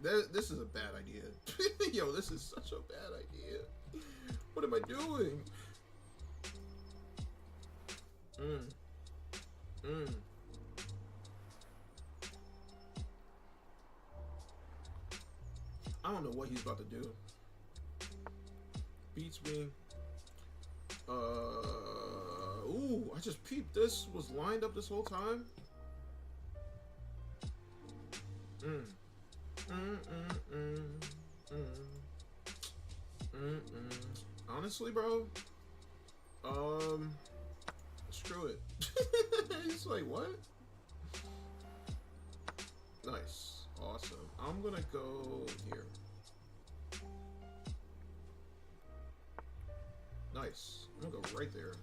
This is a bad idea. Yo, this is such a bad idea. What am I doing? I don't know what he's about to do. Beats me. Ooh, I just peeped. This was lined up this whole time. Honestly, bro. Screw it. He's like, what? Nice. Awesome. I'm gonna go here. Nice. I'm gonna go right there.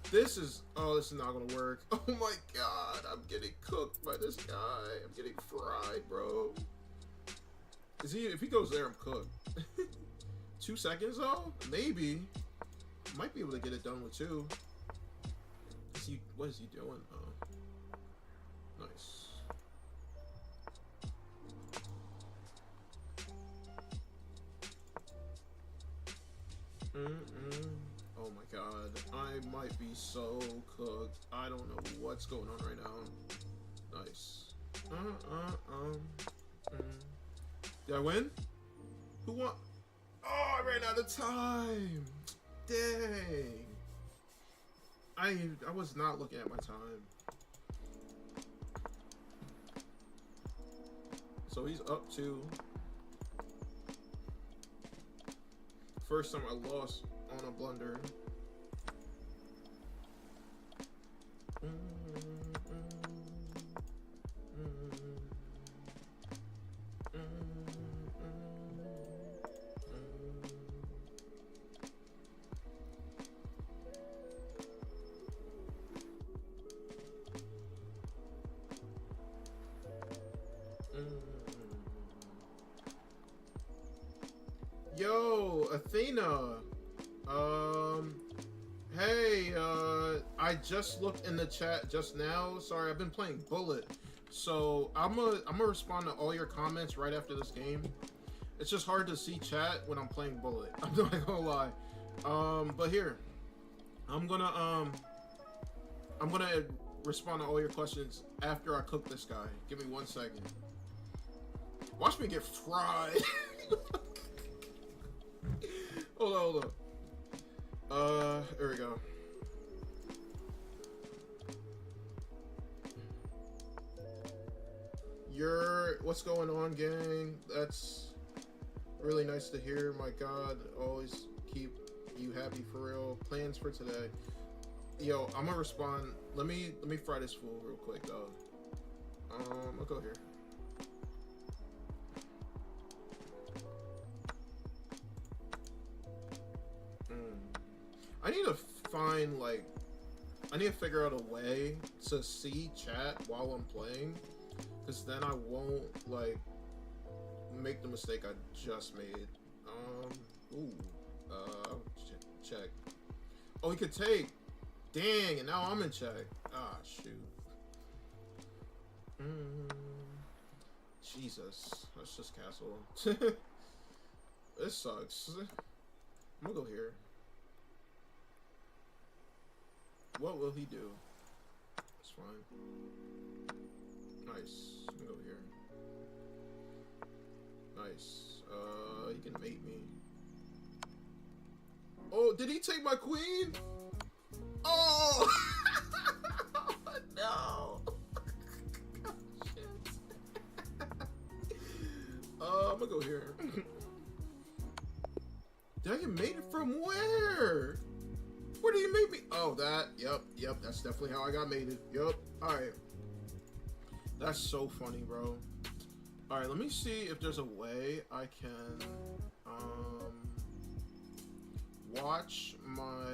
This is, oh, this is not gonna work. Oh my god, I'm getting cooked by this guy. I'm getting fried, bro. Is he, if he goes there, I'm cooked. 2 seconds though? Maybe. Might be able to get it done with 2. Is he, what is he doing? Oh. Nice. Oh my god. I might be so cooked. I don't know what's going on right now. Nice. Did I win? Who won? Oh, I ran out of time. Dang. I was not looking at my time. So he's up 2. First time I lost on a blunder. Yo, Athena. Hey, I just looked in the chat just now. Sorry, I've been playing Bullet. So I'm gonna respond to all your comments right after this game. It's just hard to see chat when I'm playing Bullet. I'm not gonna lie. But here, I'm gonna respond to all your questions after I cook this guy. Give me 1 second. Watch me get fried. Hold on. Here we go. What's going on, gang? That's really nice to hear. My God, always keep you happy for real. Plans for today. Yo, I'm gonna respond. Let me fry this fool real quick, though. I'm gonna go here. I need to find, like, I need to figure out a way to see chat while I'm playing, because then I won't, like, make the mistake I just made. Check. Oh, we could take. Dang, and now I'm in check. Ah, shoot. Jesus. Let's just castle. This sucks. I'm gonna go here. What will he do? It's fine. Nice. Let me go here. Nice. You can mate me. Oh, did he take my queen? Oh! No! Shit. I'm gonna go here. Did I get mated from where? Where did you make me? Oh, that. Yep. That's definitely how I got mated. Yep. Alright. That's so funny, bro. Alright, let me see if there's a way I can watch my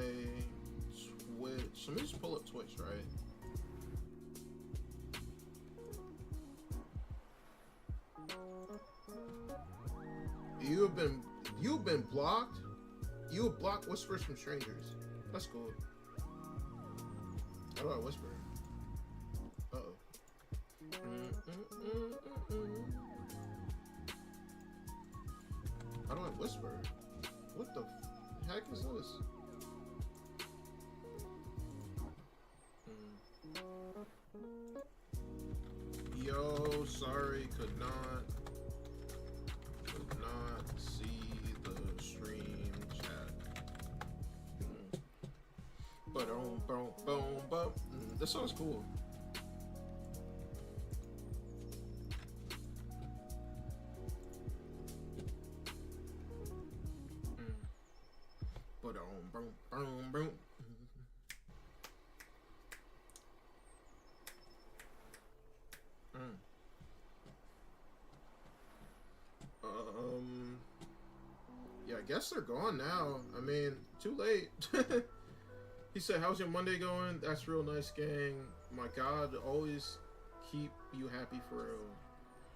Twitch. Let me just pull up Twitch, right? You've been blocked? You have blocked whispers from strangers. That's cool. How do I whisper? Uh-oh. How do I whisper? What the heck is this? Yo, sorry, could not see the stream chat. Boom. This sounds cool. Boom. Yeah, I guess they're gone now. I mean, too late. He said, how's your Monday going? That's real nice, gang. My God, always keep you happy for real.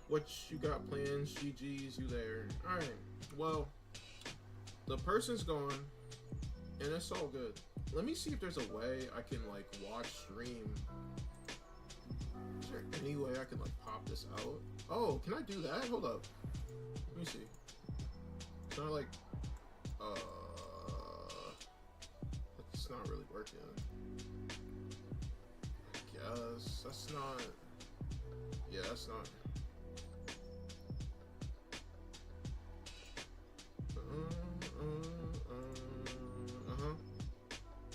What you got plans? GG's, you there. Alright, well, the person's gone, and it's all good. Let me see if there's a way I can, like, watch stream. Is there any way I can, like, pop this out? Oh, can I do that? Hold up. Let me see. Can I, like, it's not really working. I guess that's not. Yeah, that's not.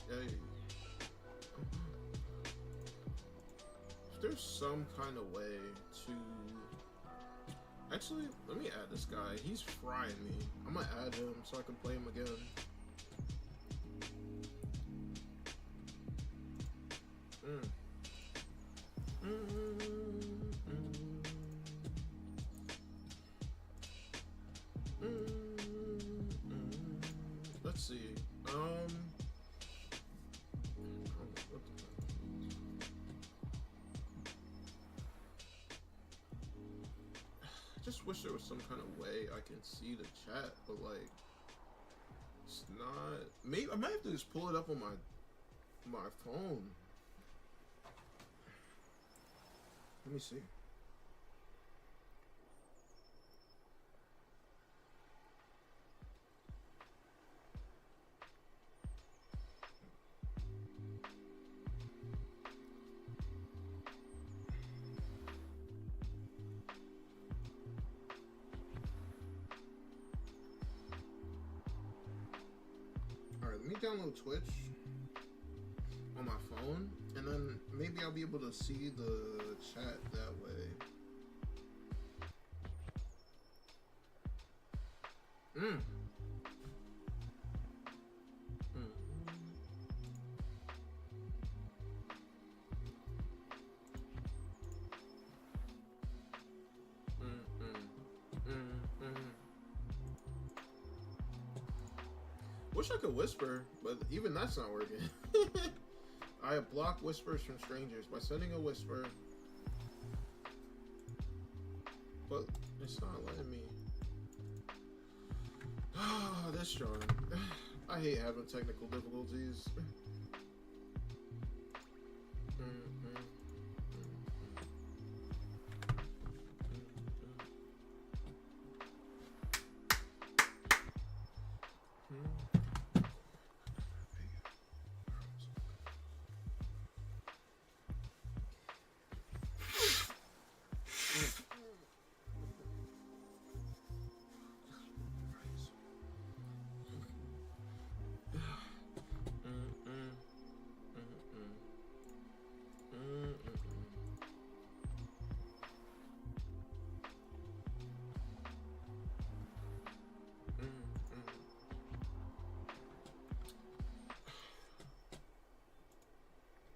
Hey. If there's some kind of way to. Actually, let me add this guy. He's frying me. I'm gonna add him so I can play him again. Let's see. I just wish there was some kind of way I can see the chat, but like, it's not. Maybe I might have to just pull it up on my phone. Let me see. Alright, let me download Twitch on my phone, and then maybe I'll be able to see the chat that way. Wish I could whisper, but even that's not working. I have blocked whispers from strangers by sending a whisper, but it's not letting me. This drawing. I hate having technical difficulties.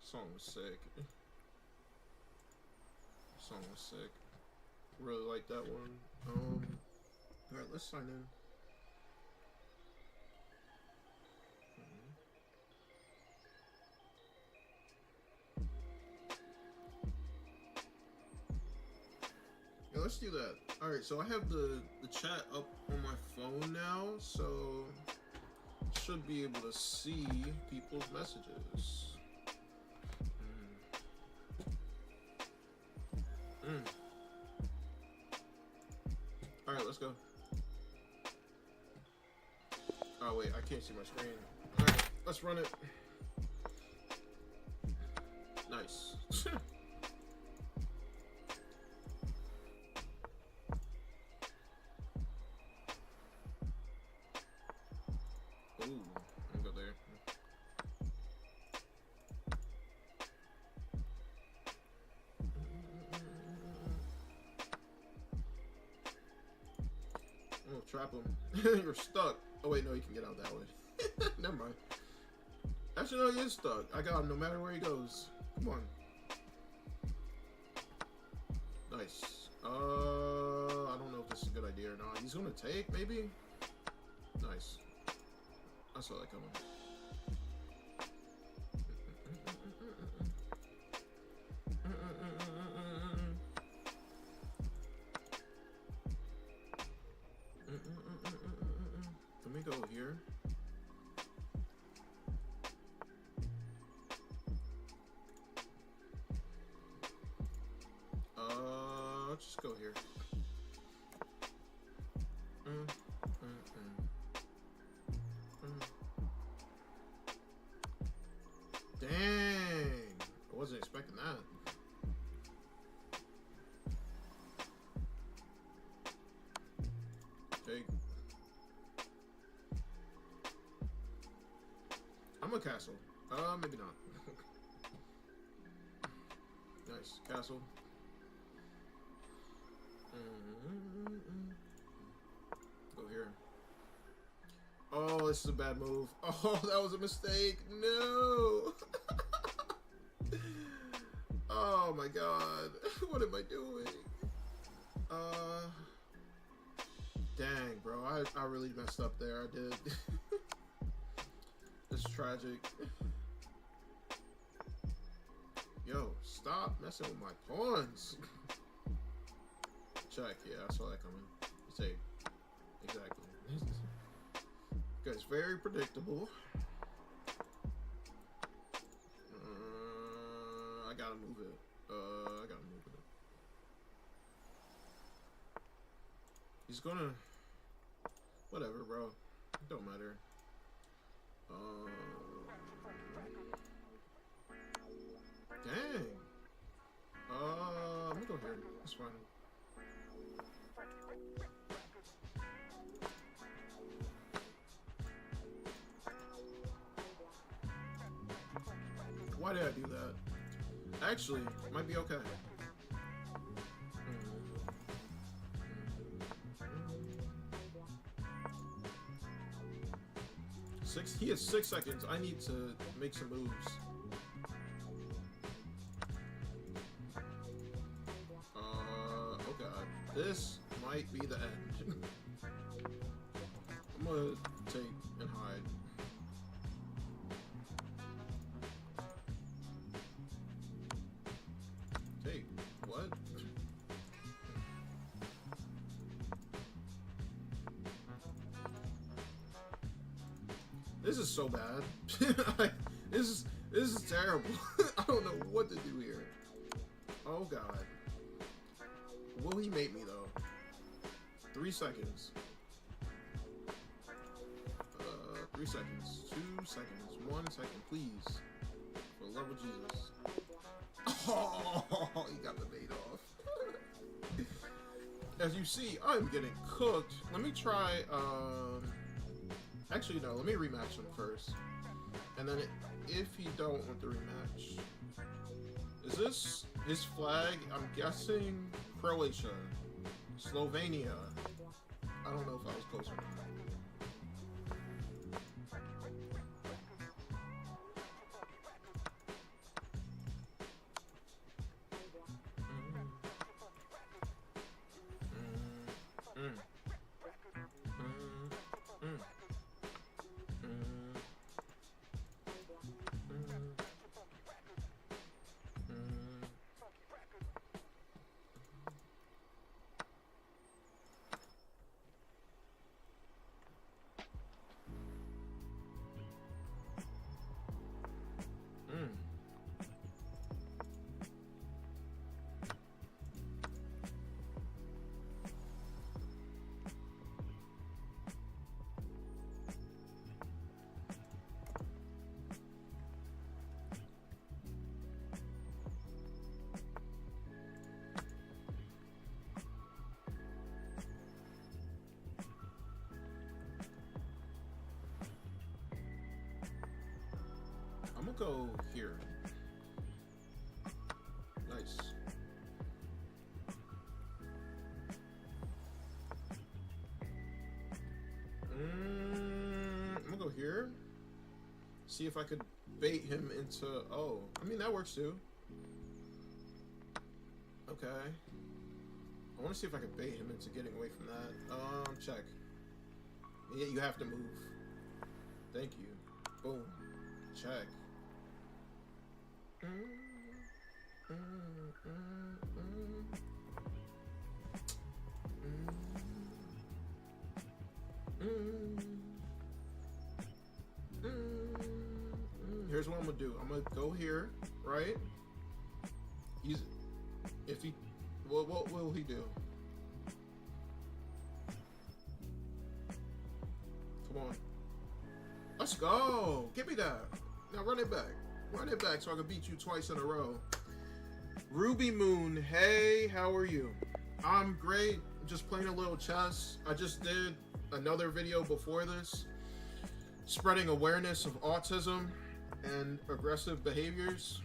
Song was sick. Song was sick. Really like that one. Alright, let's sign in. Yeah, let's do that. Alright, so I have the chat up on my phone now, so should be able to see people's messages. Alright, let's go. Oh wait, I can't see my screen. Alright, let's run it. Nice. Ooh, I'll go there. Oh, trap him. You're stuck. Oh wait, no, you can get out that way. Never mind. Actually, no, he is stuck. I got him no matter where he goes. Come on. Nice. I don't know if this is a good idea or not. He's gonna take, maybe? Nice. I saw that coming. Let me go here. Let's just go here. Dang! I wasn't expecting that. Take. I'm a castle. Maybe not. Nice. Castle. Go here. Oh, this is a bad move. Oh, that was a mistake. No. Oh my god. What am I doing? Dang, bro. I really messed up there. I did. It's tragic. Yo, stop messing with my pawns. Check, yeah, I saw that coming. Take. Exactly. It's very predictable. I gotta move it. I gotta move it. He's gonna... Whatever, bro. It don't matter. Dang. Let me go here. That's fine. Why did I do that? Actually, might be okay. He has 6 seconds. I need to make some moves. Oh god. This might be the end. I'm gonna take and hide. What? This is so bad. This is terrible. I don't know what to do here. Oh god. Will he make me though? 3 seconds. 3 seconds. 2 seconds. 1 second, please. For the love of Jesus. Oh, he got the bait off. As you see, I'm getting cooked. Let me try, actually, no, let me rematch him first. And then if he don't want the rematch, is this his flag? I'm guessing Croatia, Slovenia. I don't know if I was close or not. I'm gonna go here. Nice. I'm gonna go here. See if I could bait him into. Oh, I mean that works too. Okay. I want to see if I could bait him into getting away from that. Check. Yeah, you have to move. Thank you. Boom. Check. Here's what I'm gonna do. I'm gonna go here, right? If he, well, what will he do? Come on. Let's go. Give me that. Now run it back. Run it back so I can beat you twice in a row. Ruby Moon, hey, how are you? I'm great. Just playing a little chess. I just did another video before this, spreading awareness of autism and aggressive behaviors.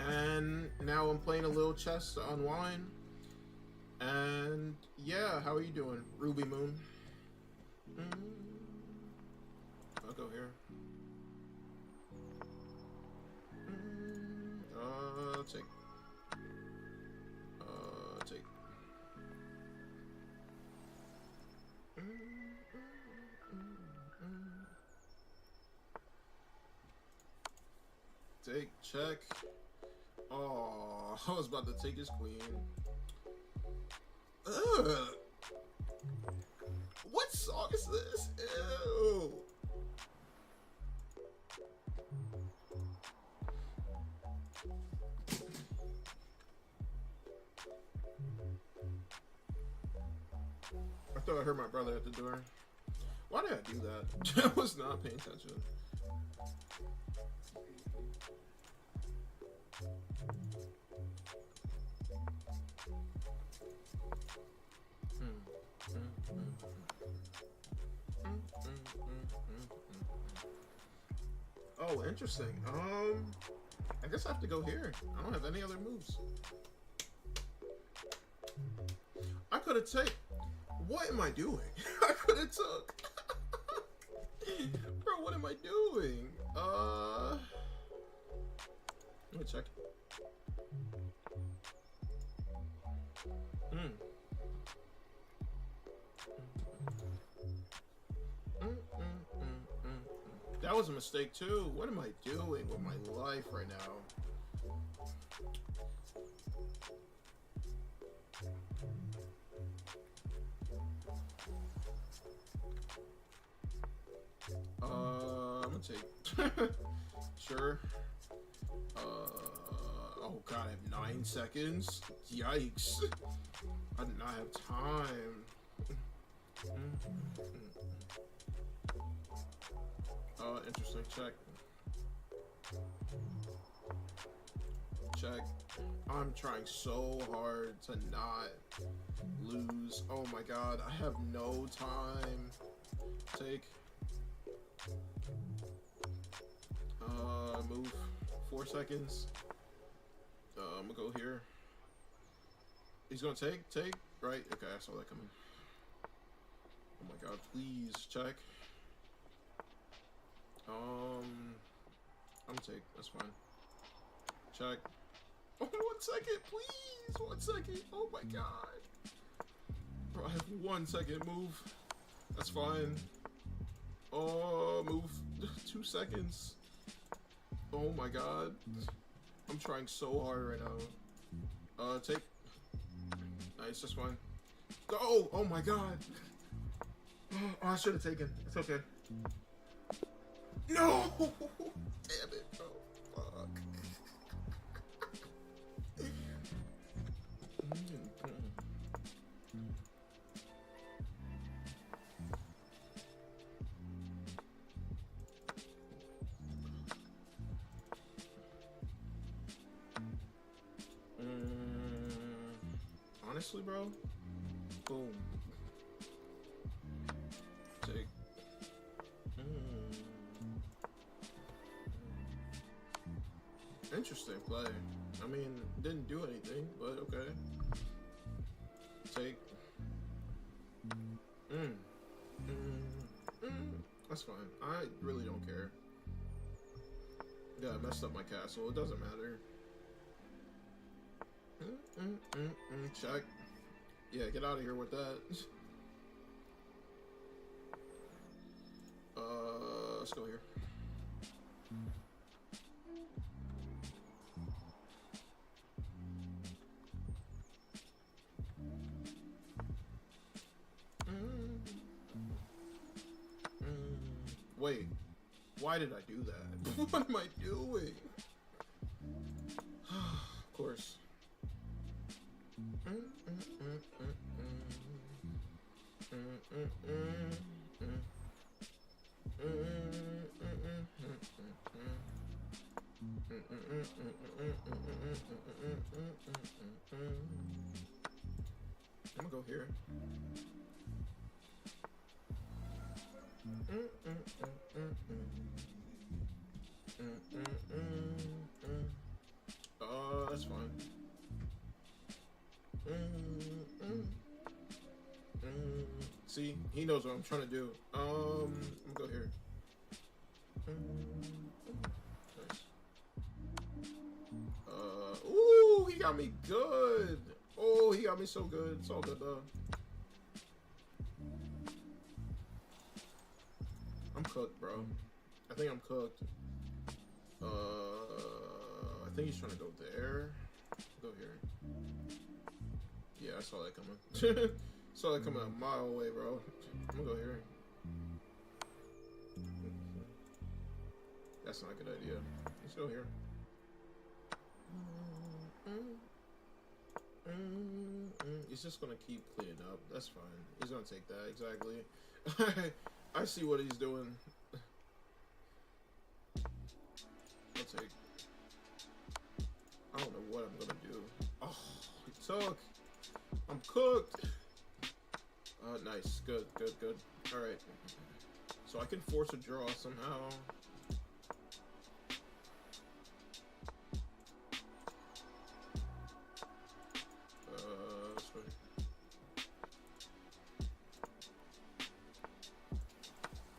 And now I'm playing a little chess to unwind. And yeah, how are you doing, Ruby Moon? I'll go here. Take. Take. Take, check. Oh, I was about to take his queen. Ugh. What song is this? Ew. I thought I heard my brother at the door. Why did I do that? I was not paying attention. Oh, interesting. I guess I have to go here. I don't have any other moves. I could have taken. What am I doing? I could have took. Bro, what am I doing? Let me check. That was a mistake too. What am I doing with my life right now? take. Sure. Oh god, I have 9 seconds. Yikes. I did not have time. Interesting. Check. Check. I'm trying so hard to not lose. Oh my god, I have no time. Take. Move. 4 seconds. I'm gonna go here. He's gonna take. Right? Okay, I saw that coming. Oh my god, please check. I'm gonna take. That's fine. Check. Oh, 1 second, please. 1 second. Oh my god. Bro, I have 1 second. Move. That's fine. Oh, move. 2 seconds. Oh my god. I'm trying so hard right now. Take. Nice, that's fine. Go! Oh my god. Oh, I should have taken. It's okay. No! Damn it, bro. Fuck. Honestly, bro. Boom. Take. Interesting play. I mean, didn't do anything, but okay. Take. That's fine. I really don't care. Yeah, I messed up my castle. It doesn't matter. Check. Yeah, get out of here with that. Let's go here. Wait, why did I do that? What am I doing? Of course. I'm gonna go here. That's fine. See, he knows what I'm trying to do. I'm gonna go here. Nice. Ooh, he got me good. Oh, he got me so good. It's all good though. I'm cooked, bro. I think I'm cooked. I think he's trying to go there. Go here. Yeah, I saw that coming. Saw that coming a mile away, bro. I'm gonna go here. That's not a good idea. Let's go here. He's just gonna keep cleaning up. That's fine. He's gonna take that, exactly. I see what he's doing. I'll take. I don't know what I'm gonna do. Oh, he took. I'm cooked. Nice. Good. Alright. So I can force a draw somehow.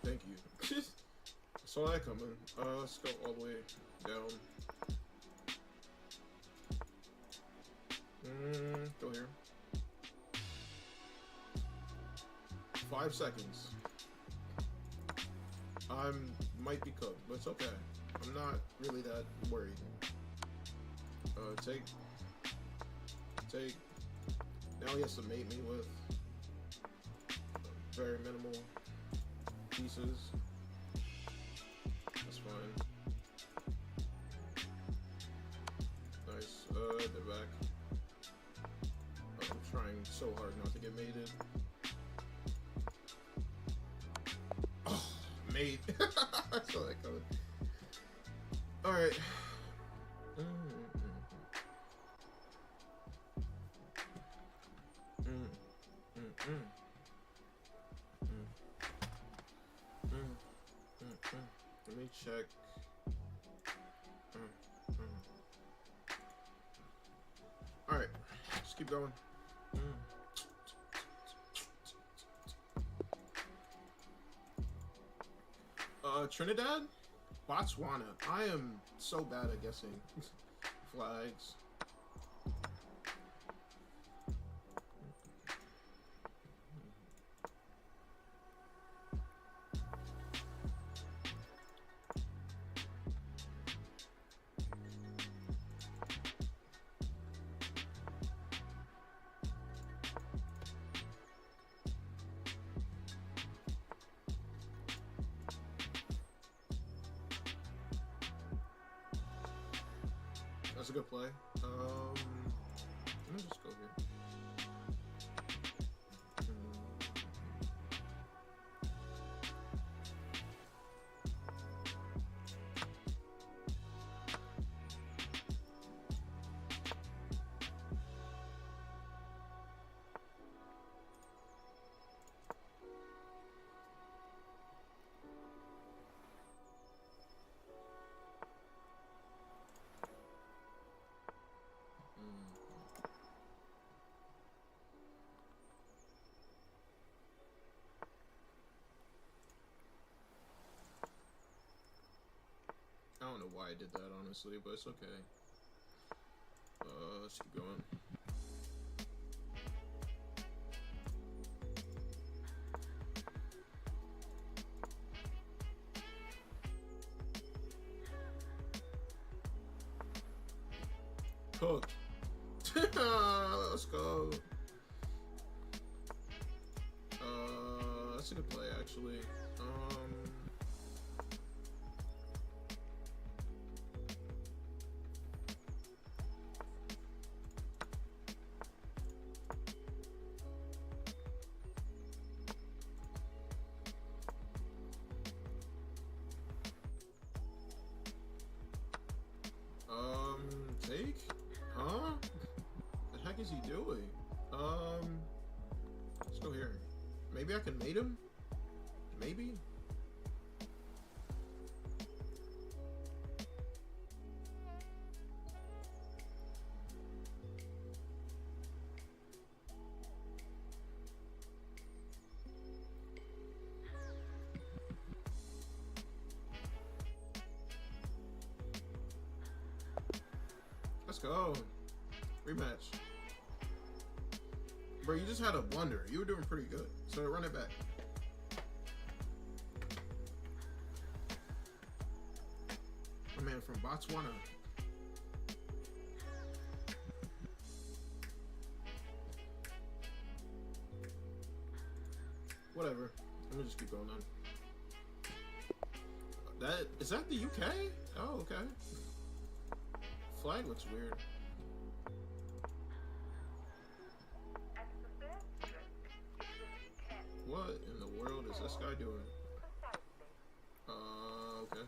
Thank you. Saw that coming. Let's go all the way down. Go here. 5 seconds. Might be cooked, but it's okay. I'm not really that worried. Take. Now he has to mate me with very minimal pieces. Alright, they're back. I'm trying so hard not to get mated. Oh, mate. I saw that coming. Alright. Let me check. Alright, just keep going. Trinidad? Botswana. I am so bad at guessing flags. That's a good play. Let me just go here. I don't know why I did that, honestly, but it's okay. Let's keep going. Cooked. Let's go. That's a good play, actually. Take? Huh? The heck is he doing? Let's go here. Maybe I can mate him? Maybe? Let's go. Rematch. Bro, you just had a blunder. You were doing pretty good. So run it back. My man from Botswana. Whatever. Let me just keep going on. Is that the UK? Oh, okay. Flag looks weird. What in the world is this guy doing? Okay.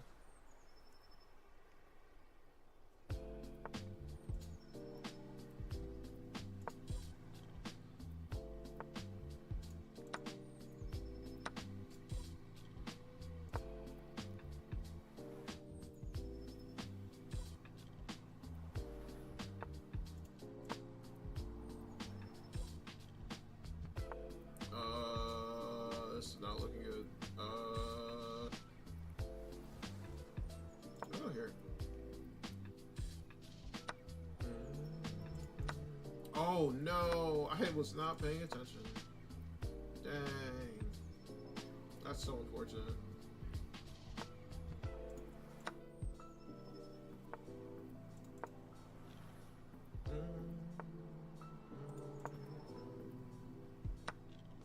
This is not looking good. Oh, here. Oh no, I was not paying attention. Dang. That's so unfortunate.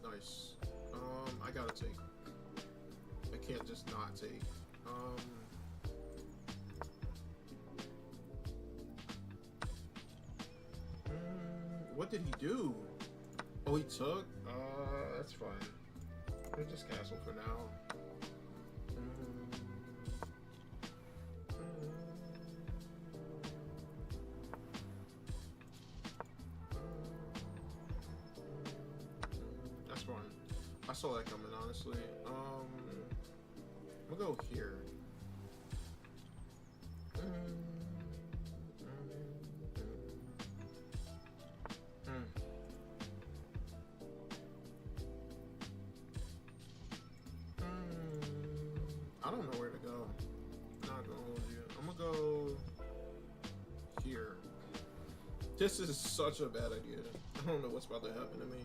Nice. I gotta take. I can't just not take. What did he do? Oh, he took? That's fine. We'll just castle for now. That's fine. I saw that coming, honestly. We'll go here. I don't know where to go. Not gonna hold you. I'm gonna go here. This is such a bad idea. I don't know what's about to happen to me.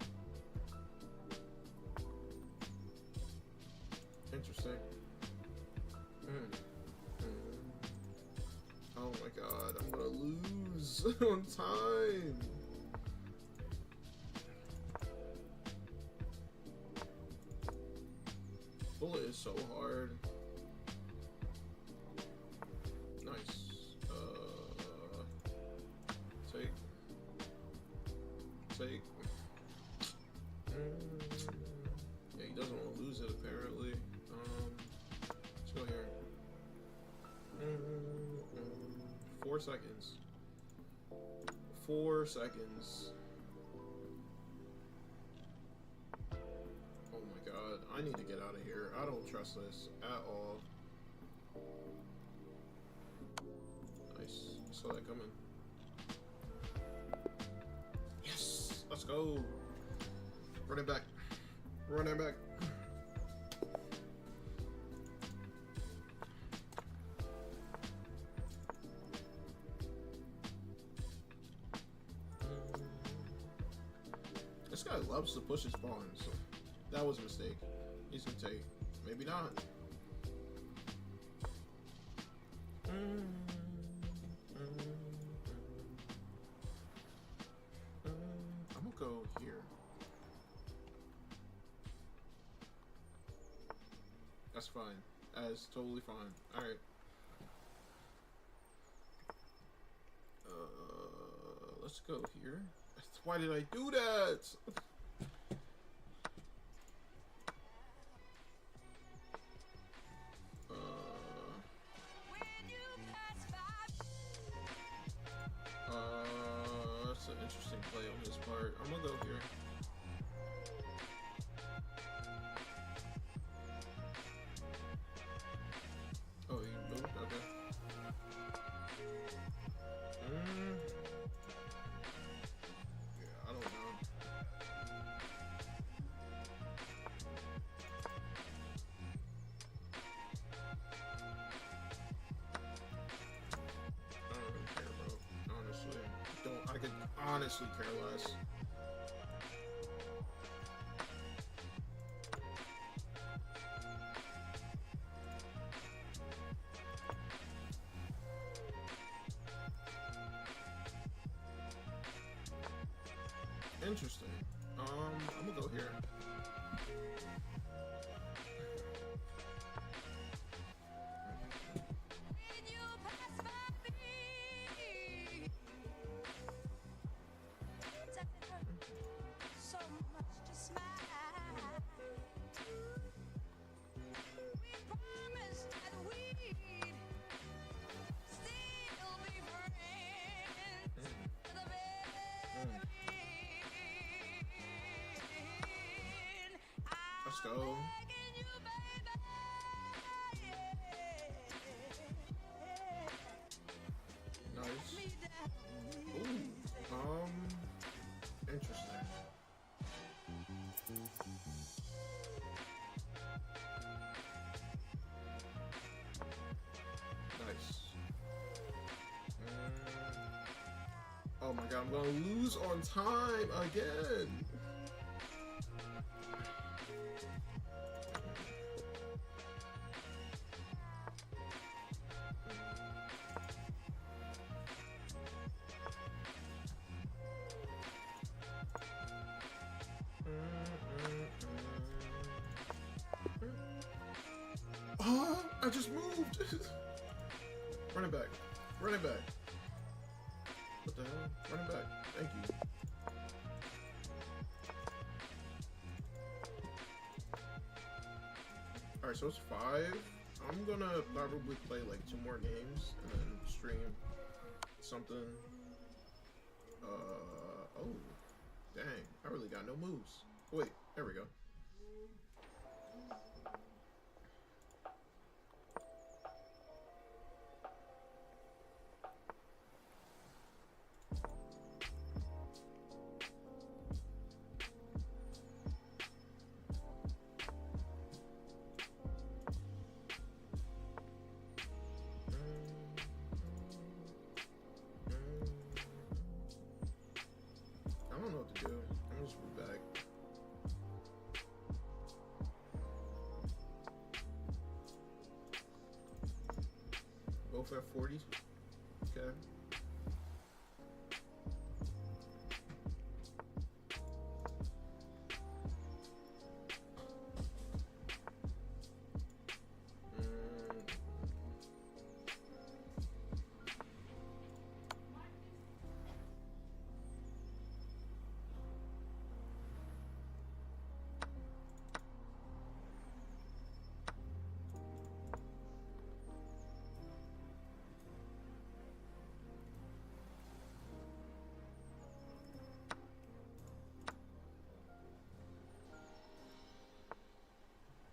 Interesting. Oh my god, I'm gonna lose on time. Bullet is so hard. Nice. Take. Yeah, he doesn't want to lose it apparently. Let's go here. 4 seconds. 4 seconds. Oh my god, I need to get out of here. I don't trust this at all. Nice. I saw that coming. Yes! Let's go! Run it back. Run it back. This guy loves to push his pawns. So that was a mistake. He's gonna take. Maybe not. I'm gonna go here. That's fine. That's totally fine. Alright. Let's go here. Why did I do that? That's an interesting play on his part. I'm gonna go here. Oh, he moved? Okay. Yeah, I don't know. I don't really care, bro. Honestly. I could honestly care less. Interesting. I'm gonna go here. Let's go. Nice. Ooh. Interesting. Nice. Oh my god, I'm gonna lose on time again. I just moved. Run it back. Run it back. What the hell? Run it back. Thank you. Alright, so it's 5. I'm gonna probably play like 2 more games and then stream something. Oh, dang, I really got no moves. Wait, there we go. I don't know what to do. I'm just move back. Both at 40. Okay.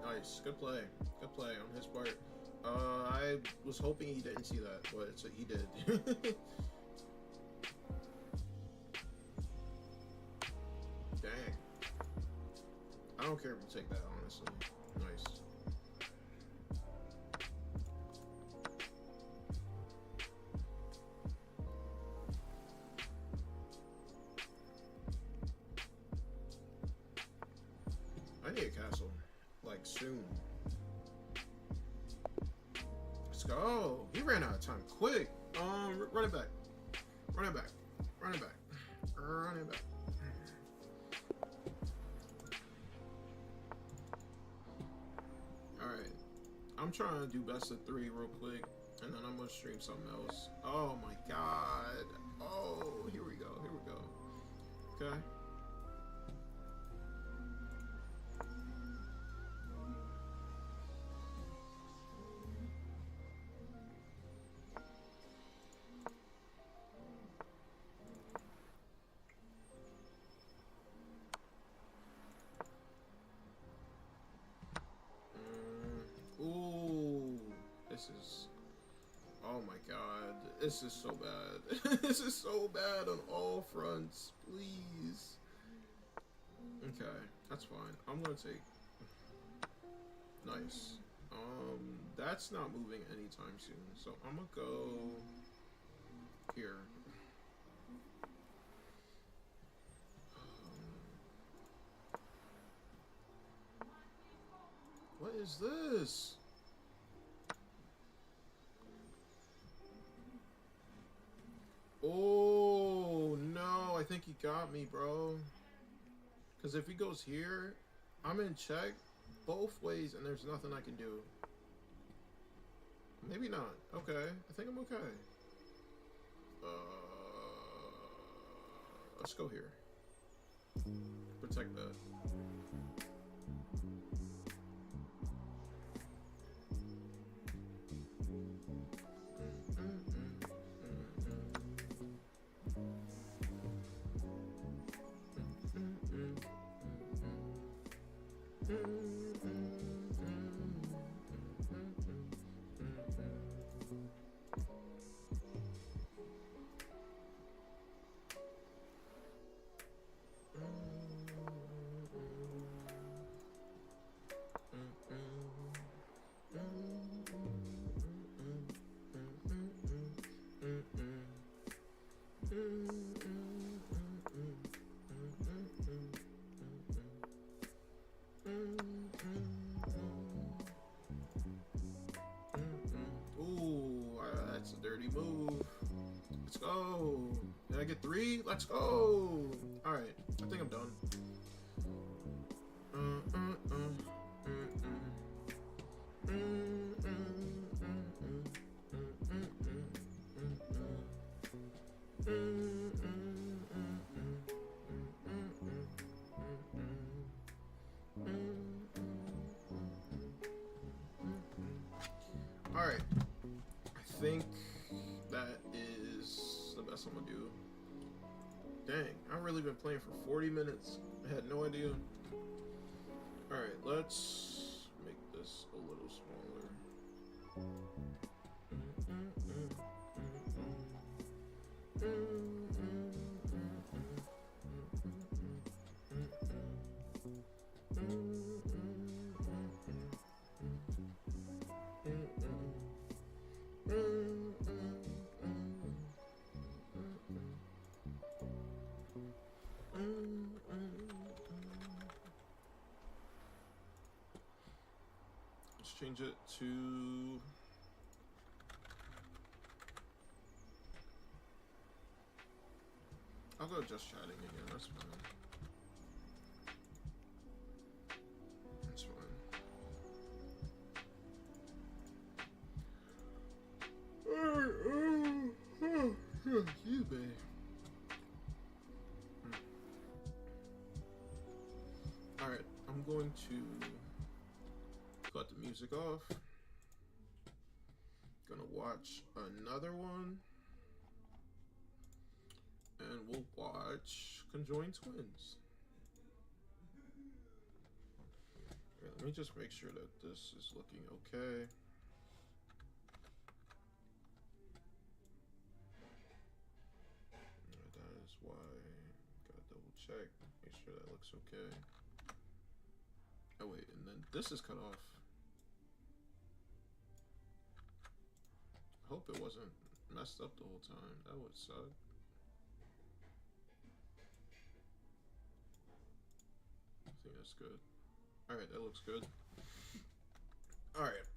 Nice, good play on his part. I was hoping he didn't see that, but he did. Dang. I don't care if you take that, honestly. Nice. I need a castle. Like, soon. Let's go. He ran out of time quick. Run it back. Run it back. Run it back. Run it back. Alright. I'm trying to do best of 3 real quick. And then I'm going to stream something else. Oh my god. Oh, here we go. Here we go. Okay. Ooh, this is, oh my god, this is so bad. This is so bad on all fronts, please. Okay, that's fine. I'm gonna take, nice. That's not moving anytime soon, so I'm gonna go here. What is this? Oh, no. I think he got me, bro. Because if he goes here, I'm in check both ways, and there's nothing I can do. Maybe not. Okay. I think I'm okay. Let's go here. Protect that. That's a dirty move. Let's go. Did I get 3? Let's go. All right. I think I'm done. Alright. I think that is the best I'm gonna do. Dang, I've really been playing for 40 minutes. I had no idea. Alright, let's make this a little smaller. Let's change it to I'll go just chatting again, that's fine. That's fine. Excuse me. Alright, I'm going to cut the music off. Gonna watch another one. And we'll watch Conjoined Twins. Okay, let me just make sure that this is looking okay. That is why I gotta double check, make sure that looks okay. Oh wait, and then this is cut off. I hope it wasn't messed up the whole time. That would suck. I think that's good. Alright, that looks good. Alright.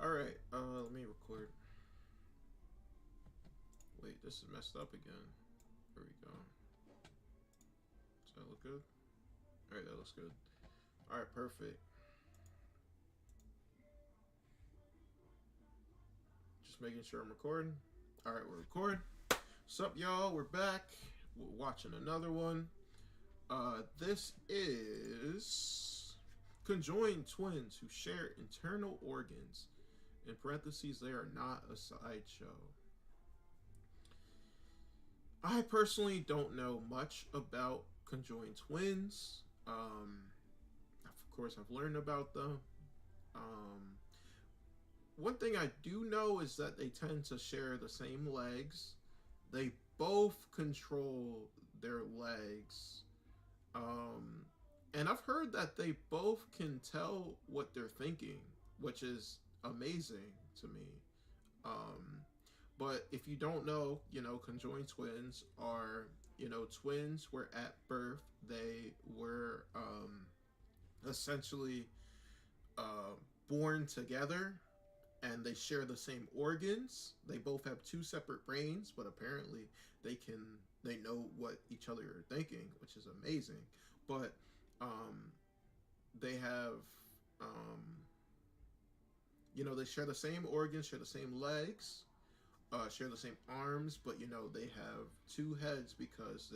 Alright, let me record. Wait, this is messed up again. There we go. Does that look good? Alright, that looks good. Alright, perfect. Just making sure I'm recording. Alright, we're recording. What's up, y'all? We're back. We're watching another one. This is Conjoined Twins who share internal organs. In parentheses, they are not a sideshow. I personally don't know much about Conjoined Twins. Of course, I've learned about them. One thing I do know is that they tend to share the same legs. They both control their legs. And I've heard that they both can tell what they're thinking, which is amazing to me. But if you don't know, you know, conjoined twins are, you know, twins where at birth they were essentially born together and they share the same organs. They both have two separate brains, but apparently they know what each other are thinking, which is amazing. But they have you know, they share the same organs, share the same legs, share the same arms, but you know, they have two heads because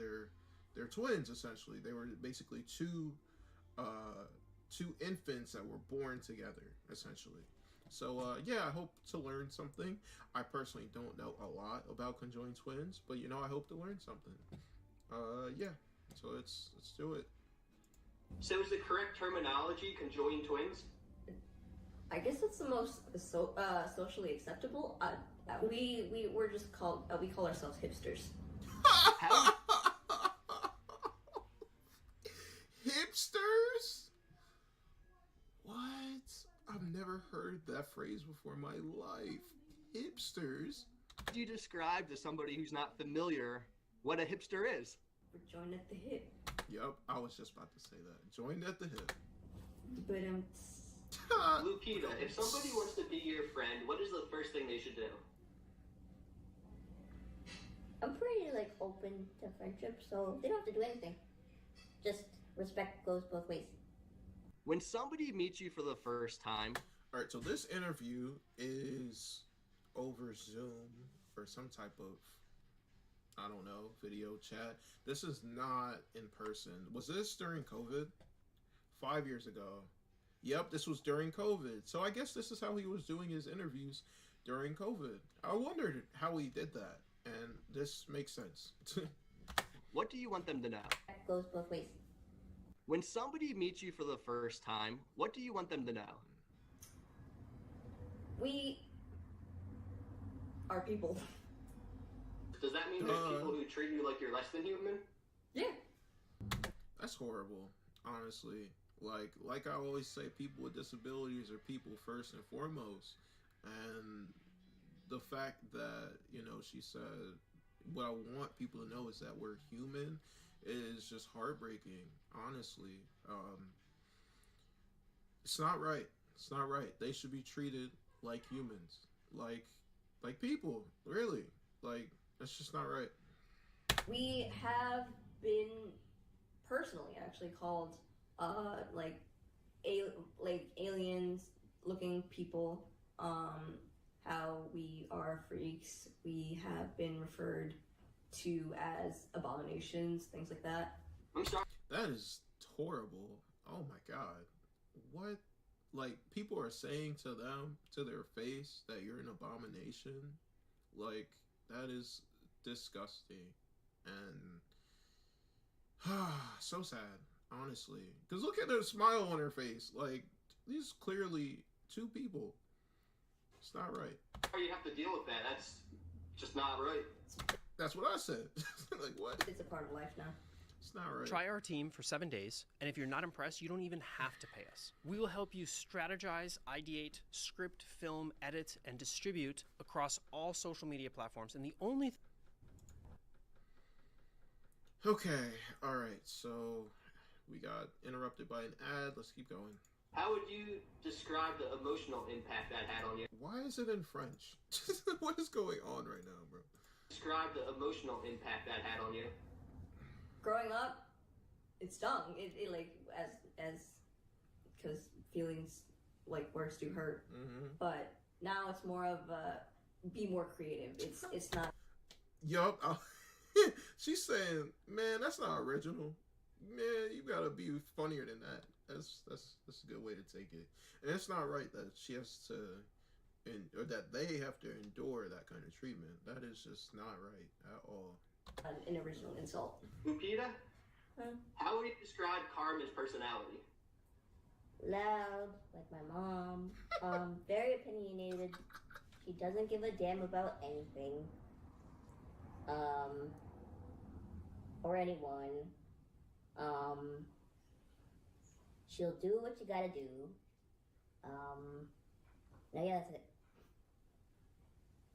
they're twins essentially. They were basically two infants that were born together essentially. So yeah, I hope to learn something. I personally don't know a lot about conjoined twins, but you know, I hope to learn something. Yeah, so let's do it. So is the correct terminology conjoined twins? I guess it's the most socially acceptable. We're just called we call ourselves hipsters. Hipsters? What? I've never heard that phrase before in my life. Hipsters? Could you describe to somebody who's not familiar what a hipster is? We're joined at the hip. Yep, I was just about to say that. Joined at the hip. But Lupita, if somebody wants to be your friend, what is the first thing they should do? I'm pretty open to friendship, so they don't have to do anything. Just respect goes both ways. When somebody meets you for the first time... Alright, so this interview is over Zoom or some type of I don't know, video chat. This is not in person. Was this during COVID? 5 years ago. Yep, this was during COVID. So I guess this is how he was doing his interviews during COVID. I wondered how he did that, and this makes sense. What do you want them to know? That goes both ways. When somebody meets you for the first time, what do you want them to know? We are people. Does that mean there's people who treat you like you're less than human? Yeah. That's horrible, honestly. Like I always say, people with disabilities are people first and foremost. And the fact that, you know, she said, what I want people to know is that we're human is just heartbreaking, honestly. It's not right. It's not right. They should be treated like humans. Like people, really. Like, that's just not right. We have been personally actually called aliens looking people, how we are freaks. We have been referred to as abominations, things like that. I'm sorry. That is horrible. Oh my god. What? Like, people are saying to them, to their face, that you're an abomination? Like, that is disgusting. And so sad, honestly. Because look at the smile on her face. Like, these clearly two people. It's not right. You have to deal with that. That's just not right. That's what I said. Like, what? It's a part of life now. It's not right. Try our team for 7 days, and if you're not impressed, you don't even have to pay us. We will help you strategize, ideate, script, film, edit, and distribute across all social media platforms. And the only Okay, alright, so we got interrupted by an ad. Let's keep going. How would you describe the emotional impact that had on you? Why is it in French? What is going on right now, bro? Describe the emotional impact that had on you. Growing up, it stung. It like as because feelings like words do hurt. Mm-hmm. But now it's more of be more creative. It's not. Yup. She's saying, man, that's not original. Man, you gotta be funnier than that. That's a good way to take it. And it's not right that she has to, or that they have to endure that kind of treatment. That is just not right at all. An original insult. Lupita, how would you describe Carmen's personality? Loud, like my mom. Very opinionated. She doesn't give a damn about anything. Or anyone. She'll do what you gotta do. Now, yeah, that's it.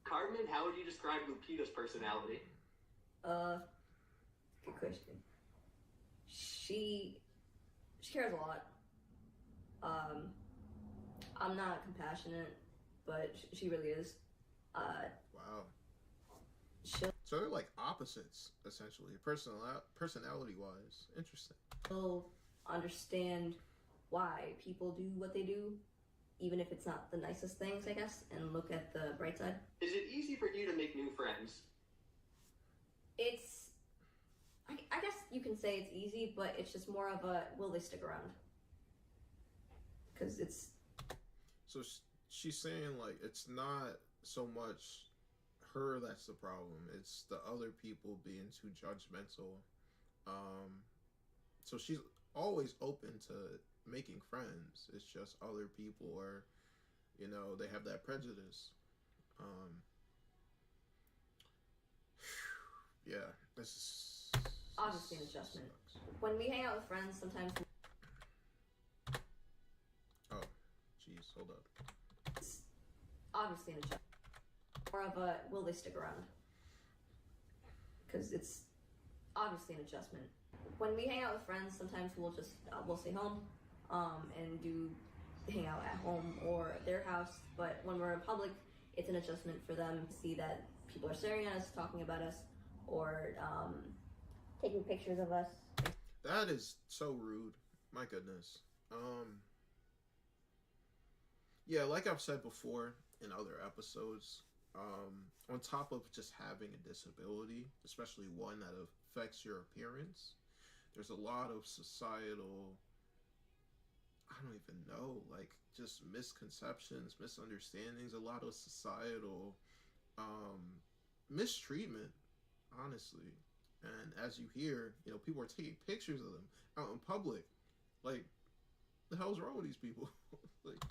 Carmen, how would you describe Lupita's personality? Good question. She cares a lot. I'm not compassionate, but she really is. Wow. So they're like opposites, essentially, personality-wise. Interesting. She'll understand why people do what they do, even if it's not the nicest things, I guess, and look at the bright side. Is it easy for you to make new friends? It's, I guess you can say it's easy, but it's just more of a, will they stick around? Because it's... So she's saying, like, it's not so much her that's the problem. It's the other people being too judgmental. So she's always open to making friends. It's just other people are, you know, they have that prejudice. Yeah, this obviously an adjustment. When we hang out with friends, sometimes... Oh, jeez, hold up. It's obviously an adjustment. More of a, will they stick around? Because it's obviously an adjustment. When we hang out with friends, sometimes we'll stay home and hang out at home or their house. But when we're in public, it's an adjustment for them to see that people are staring at us, talking about us, or taking pictures of us. That is so rude. My goodness. Yeah, like I've said before in other episodes, On top of just having a disability, especially one that affects your appearance, there's a lot of societal, I don't even know, like just misconceptions, misunderstandings, a lot of societal mistreatment, honestly. And as you hear, people are taking pictures of them out in public. Like, the hell's wrong with these people? Like,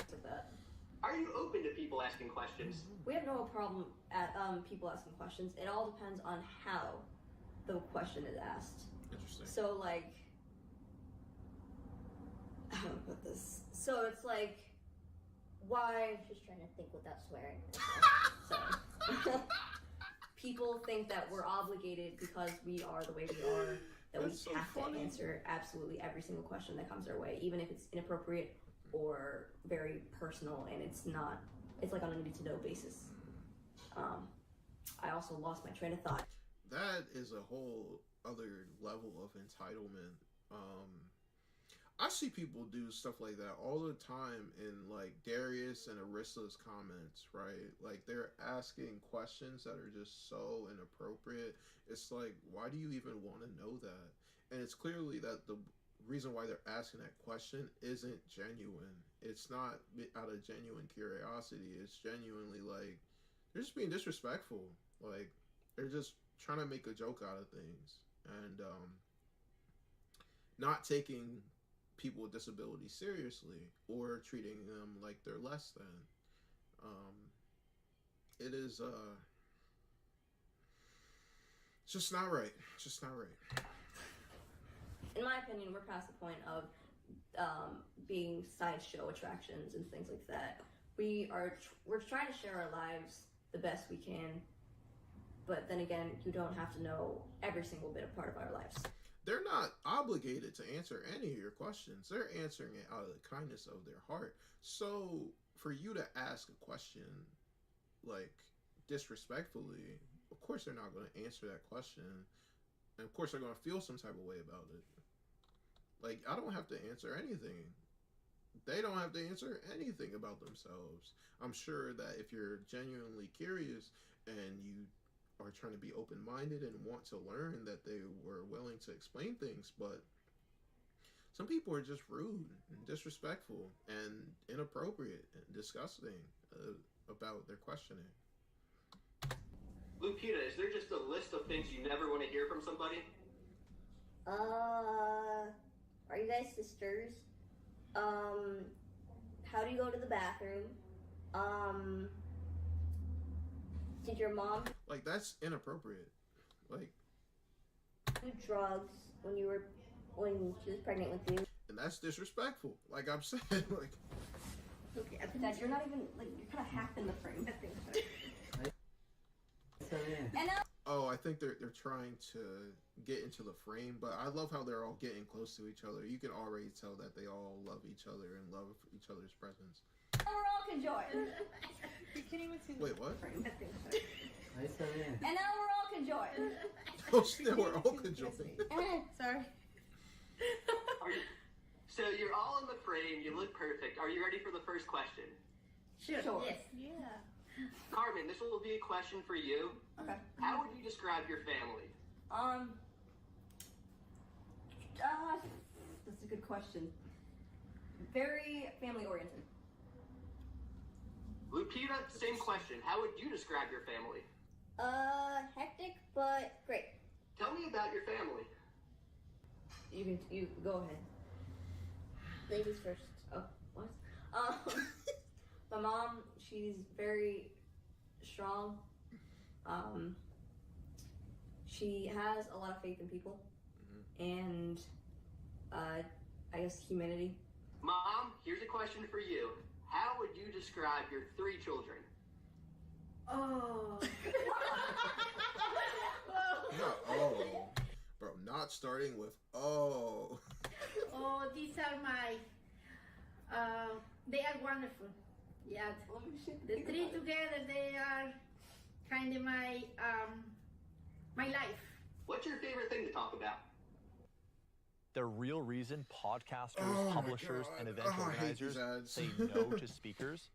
Are you open to people asking questions? We have no problem at people asking questions. It all depends on how the question is asked. Interesting. So like, how do I put this? So it's like, why? Just trying to think without swearing. So people think that we're obligated because we are the way we are, that we That's so have funny. to answer absolutely every single question that comes our way, even if it's inappropriate or very personal, and it's not. It's like on a need-to-know basis. I also lost my train of thought. That is a whole other level of entitlement. I see people do stuff like that all the time in like Darius and Arissa's comments, right? Like they're asking questions that are just so inappropriate. It's like, why do you even want to know that? And it's clearly that the reason why they're asking that question isn't genuine. It's not out of genuine curiosity. It's genuinely like they're just being disrespectful. Like they're just trying to make a joke out of things and not taking people with disabilities seriously or treating them like they're less than. It is it's just not right. It's just not right. In my opinion, we're past the point of being sideshow attractions and things like that. We're trying to share our lives the best we can, but then again, you don't have to know every single bit of part of our lives. They're not obligated to answer any of your questions. They're answering it out of the kindness of their heart. So for you to ask a question like disrespectfully, of course they're not going to answer that question. And of course they're going to feel some type of way about it. Like, I don't have to answer anything. They don't have to answer anything about themselves. I'm sure that if you're genuinely curious and you are trying to be open-minded and want to learn, that they were willing to explain things, but some people are just rude and disrespectful and inappropriate and disgusting about their questioning. Lupita, is there just a list of things you never want to hear from somebody? Are you guys sisters? How do you go to the bathroom? Did your mom Like, that's inappropriate. Like, do drugs when she was pregnant with you? and that's disrespectful. Like I'm saying, like. Okay, Dad, you're not even, like, you're kind of half in the frame. Oh, I think they're trying to get into the frame, but I love how they're all getting close to each other. You can already tell that they all love each other and love each other's presence. And we're all conjoined. You can't even see Wait, what? And now we're all conjoined. Oh, now we're all conjoined. Sorry. So you're all in the frame, you look perfect. Are you ready for the first question? Sure. Yes. Yeah. Carmen, this will be a question for you. Okay. How would you describe your family? That's a good question. Very family oriented. Lupita, same question. How would you describe your family? Hectic, but great. Tell me about your family. You go ahead. Ladies first. Oh, what? My mom, she's very strong. She has a lot of faith in people, and I guess humanity. Mom, here's a question for you. How would you describe your 3 children? Oh. Not oh. Bro, not starting with oh. Oh, these are my. They are wonderful. Yeah. The 3 together, they are kind of my my life. What's your favorite thing to talk about? The real reason podcasters, Oh my publishers, God. and event Oh, I hate these organizers ads. say no to speakers.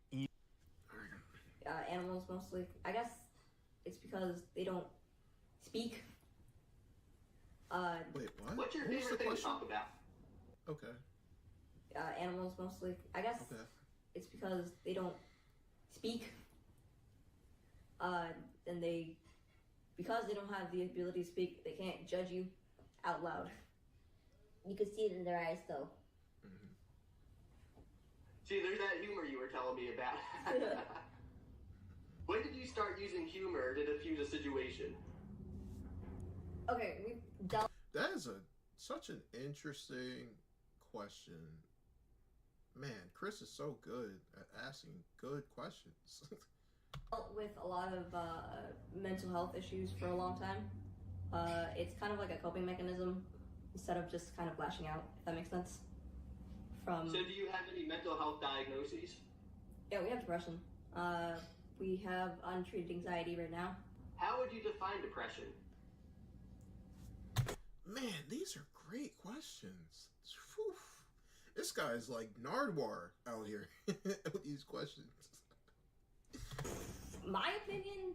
Animals mostly. I guess it's because they don't speak. Wait, what? What's your What was favorite the thing to question? talk about? Okay. Animals mostly. I guess it's because they don't speak. And because they don't have the ability to speak, they can't judge you out loud. You can see it in their eyes, though. See, there's that humor you were telling me about. When did you start using humor to diffuse a situation? Okay, we've dealt. That is such an interesting question. Man, Chris is so good at asking good questions. Dealt with a lot of mental health issues for a long time. It's kind of like a coping mechanism instead of just kind of lashing out, if that makes sense. So do you have any mental health diagnoses? Yeah, we have depression. We have untreated anxiety right now. How would you define depression? Man, these are great questions. Whew. This guy's like Nardwar out here with these questions. My opinion,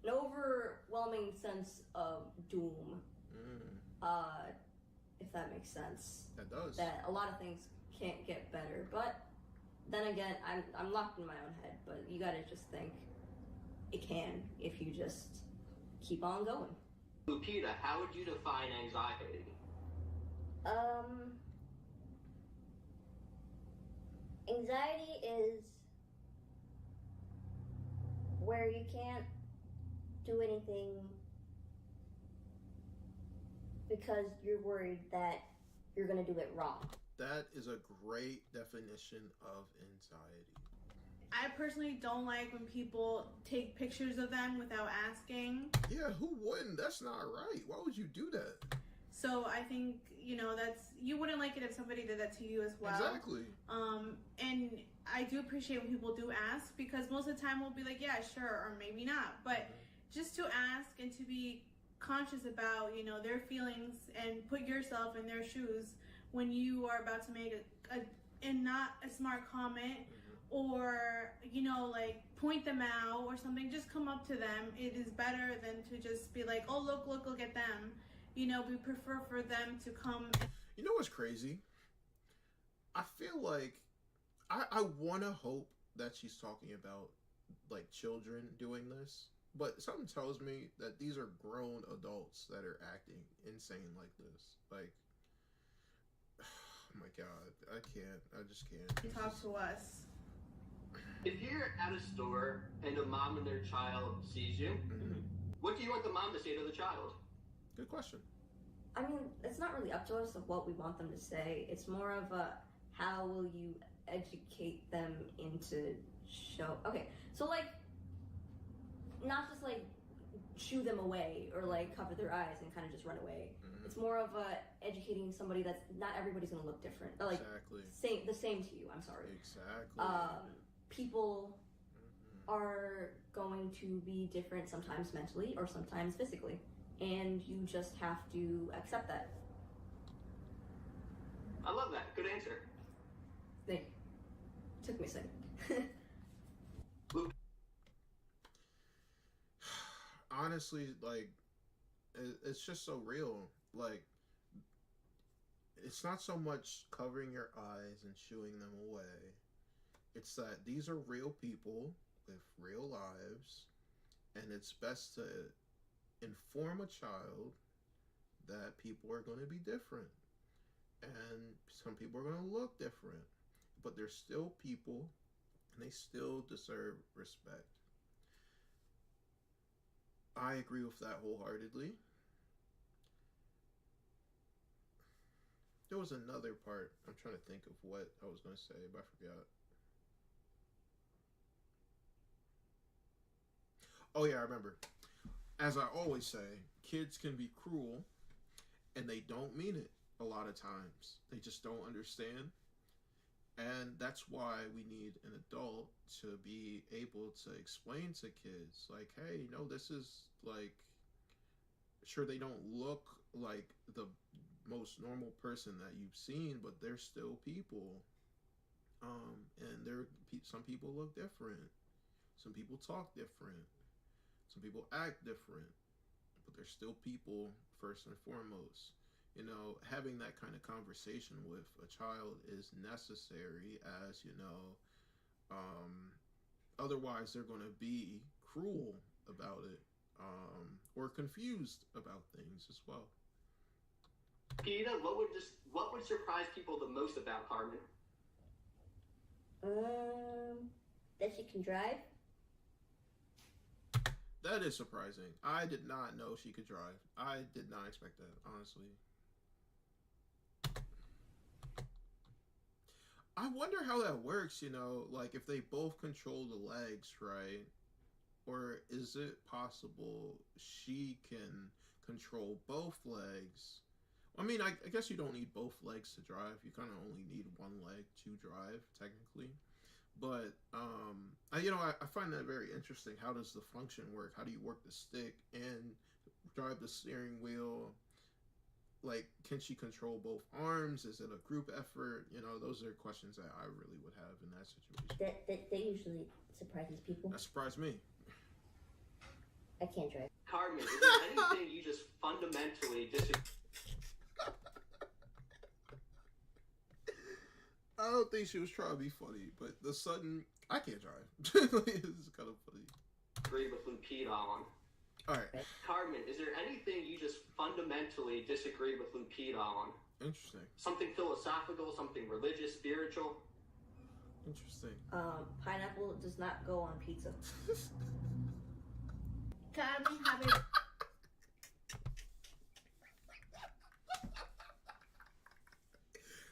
an overwhelming sense of doom. If that makes sense. That does. That a lot of things can't get better, but then again, I'm locked in my own head. But you gotta just think it can if you just keep on going. Lupita, how would you define anxiety? Anxiety is where you can't do anything because you're worried that you're going to do it wrong. That is a great definition of anxiety. I personally don't like when people take pictures of them without asking. Yeah, who wouldn't? That's not right. Why would you do that? So I think, you wouldn't like it if somebody did that to you as well. Exactly. And I do appreciate when people do ask, because most of the time we'll be like, yeah, sure, or maybe not. But just to ask and to be conscious about, their feelings and put yourself in their shoes when you are about to make a not a smart comment, or, point them out or something. Just come up to them. It is better than to just be like, oh, look at them. We prefer for them to come. You know what's crazy? I feel like I want to hope that she's talking about, like, children doing this. But something tells me that these are grown adults that are acting insane like this. Like, oh my God, I can't. I just can't. Talk to us. If you're at a store and a mom and their child sees you, what do you want the mom to say to the child? Good question. I mean, it's not really up to us of what we want them to say. It's more of a how will you educate them into show. Okay, so like, not just like shoo them away or like cover their eyes and kind of just run away. It's more of educating somebody that's not everybody's gonna look different. Like exactly. the same to you. I'm sorry. Exactly. People are going to be different sometimes mentally or sometimes physically, and you just have to accept that. I love that. Good answer. Thank you. Took me a second. Honestly, like, it's just so real. Like, it's not so much covering your eyes and shooing them away. It's that these are real people with real lives, and it's best to inform a child that people are going to be different, and some people are going to look different, but they're still people, and they still deserve respect. I agree with that wholeheartedly. There was another part. I'm trying to think of what I was going to say, but I forgot. Oh yeah, I remember. As I always say, kids can be cruel, and they don't mean it a lot of times. They just don't understand. And that's why we need an adult to be able to explain to kids, like, hey, this is, like, sure, they don't look like the most normal person that you've seen, but they're still people. And some people look different. Some people talk different. Some people act different. But they're still people first and foremost. You know, having that kind of conversation with a child is necessary, as you know, otherwise they're going to be cruel about it, or confused about things as well. Peter, what would surprise people the most about Carmen? That she can drive. That is surprising. I did not know she could drive. I did not expect that, honestly. I wonder how that works, you know, like if they both control the legs, right? Or is it possible she can control both legs? I mean, I guess you don't need both legs to drive. You kind of only need one leg to drive, technically. But, I find that very interesting. How does the function work? How do you work the stick and drive the steering wheel? Like, can she control both arms? Is it a group effort? You know, those are questions that I really would have in that situation. That usually surprises people. That surprised me. I can't drive. Carmen, is there anything you just fundamentally disagree? I don't think she was trying to be funny, but the sudden, I can't drive. It's kind of funny. Agree with Lupita on. All right. Carmen, is there anything you just fundamentally disagree with Lupita on? Interesting. Something philosophical, something religious, spiritual? Interesting. Pineapple does not go on pizza. Carmen have it.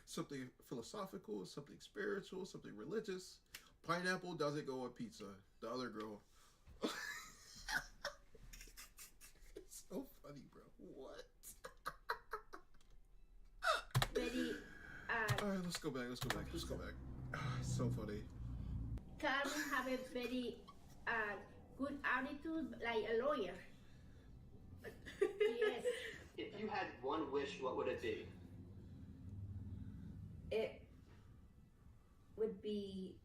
Something philosophical, something spiritual, something religious. Pineapple doesn't go on pizza. The other girl. It's so funny, bro. What? Very, All right, let's go back. It's so funny. Carmen have a very good attitude, like a lawyer. Yes. If you had one wish, what would it be? It would be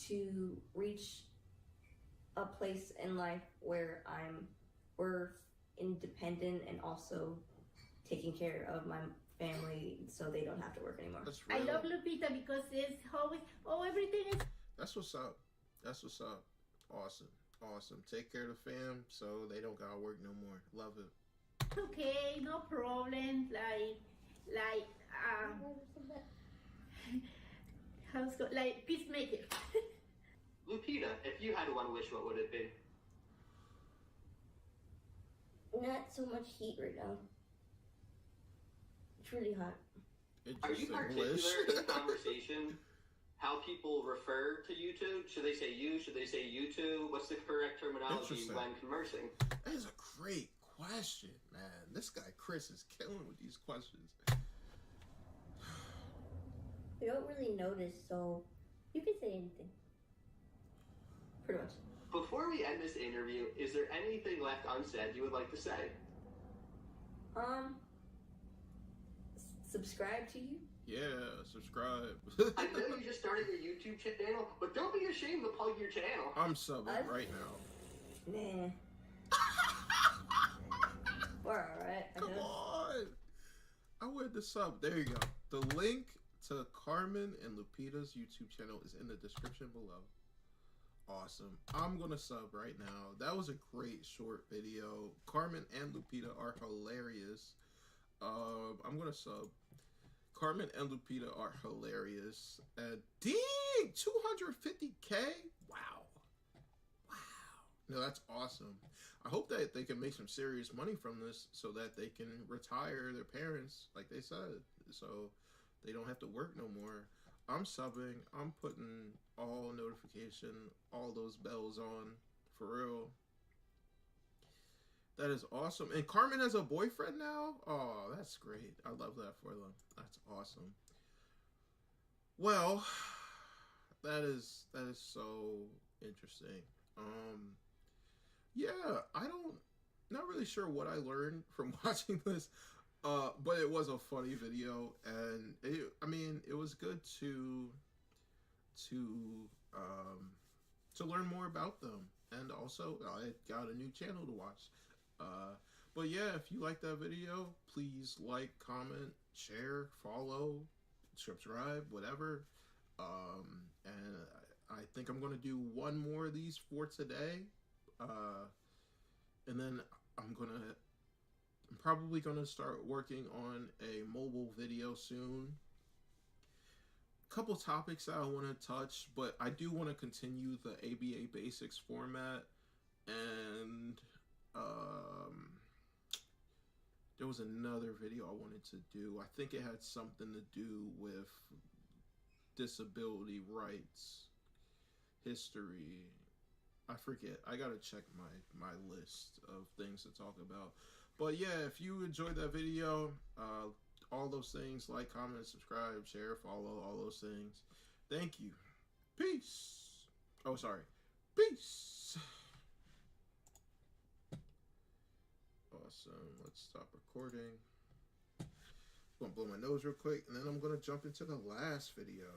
to reach a place in life where we're independent and also taking care of my family so they don't have to work anymore. That's real. I love Lupita because it's always, everything is. That's what's up. Awesome. Take care of the fam so they don't gotta work no more. Love it. Okay, no problem. Like peacemaker. Lupita, if you had one wish, what would it be? Not so much heat right now. It's really hot. Are you particular in conversation how people refer to you two? Should they say you? Should they say you two? What's the correct terminology when conversing? That is a great question, man. This guy Chris is killing with these questions. We don't really notice, so you can say anything. Pretty much. Before we end this interview, is there anything left unsaid you would like to say? Subscribe to you? Yeah, subscribe. I know you just started your YouTube channel, but don't be ashamed to plug your channel. I'm subbing right now. Nah. We're alright. Come on. I wanted to sub. There you go. The link to Carmen and Lupita's YouTube channel is in the description below. Awesome. I'm gonna sub right now. That was a great short video. Carmen and Lupita are hilarious. I'm gonna sub. Carmen and Lupita are hilarious. Dang, 250K? Wow. No, that's awesome. I hope that they can make some serious money from this so that they can retire their parents, like they said, so they don't have to work no more. I'm subbing. I'm putting all notification, all those bells on, for real. That is awesome. And Carmen has a boyfriend now? Oh, that's great. I love that for them. That's awesome. Well, that is so interesting. Yeah, not really sure what I learned from watching this, but it was a funny video, and it was good to to learn more about them. And also, I got a new channel to watch. But yeah, if you like that video, please like, comment, share, follow, subscribe, whatever. And I think I'm going to do one more of these for today. And then I'm probably going to start working on a mobile video soon. Couple topics that I want to touch, but I do want to continue the ABA Basics format. And there was another video I wanted to do. I think it had something to do with disability rights, history. I forget. I gotta check my list of things to talk about. But yeah, if you enjoyed that video, all those things, like, comment, subscribe, share, follow, all those things. Thank you. Peace. Oh, sorry. Peace. Awesome. Let's stop recording. I'm gonna blow my nose real quick, and then I'm gonna jump into the last video.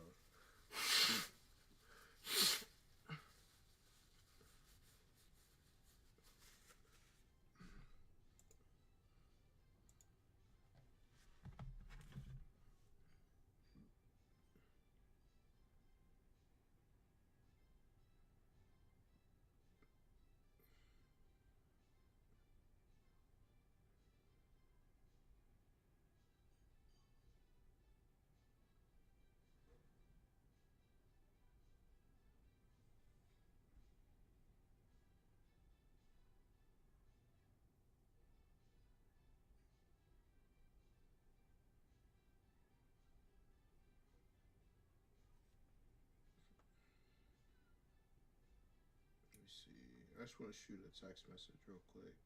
See, I just want to shoot a text message real quick.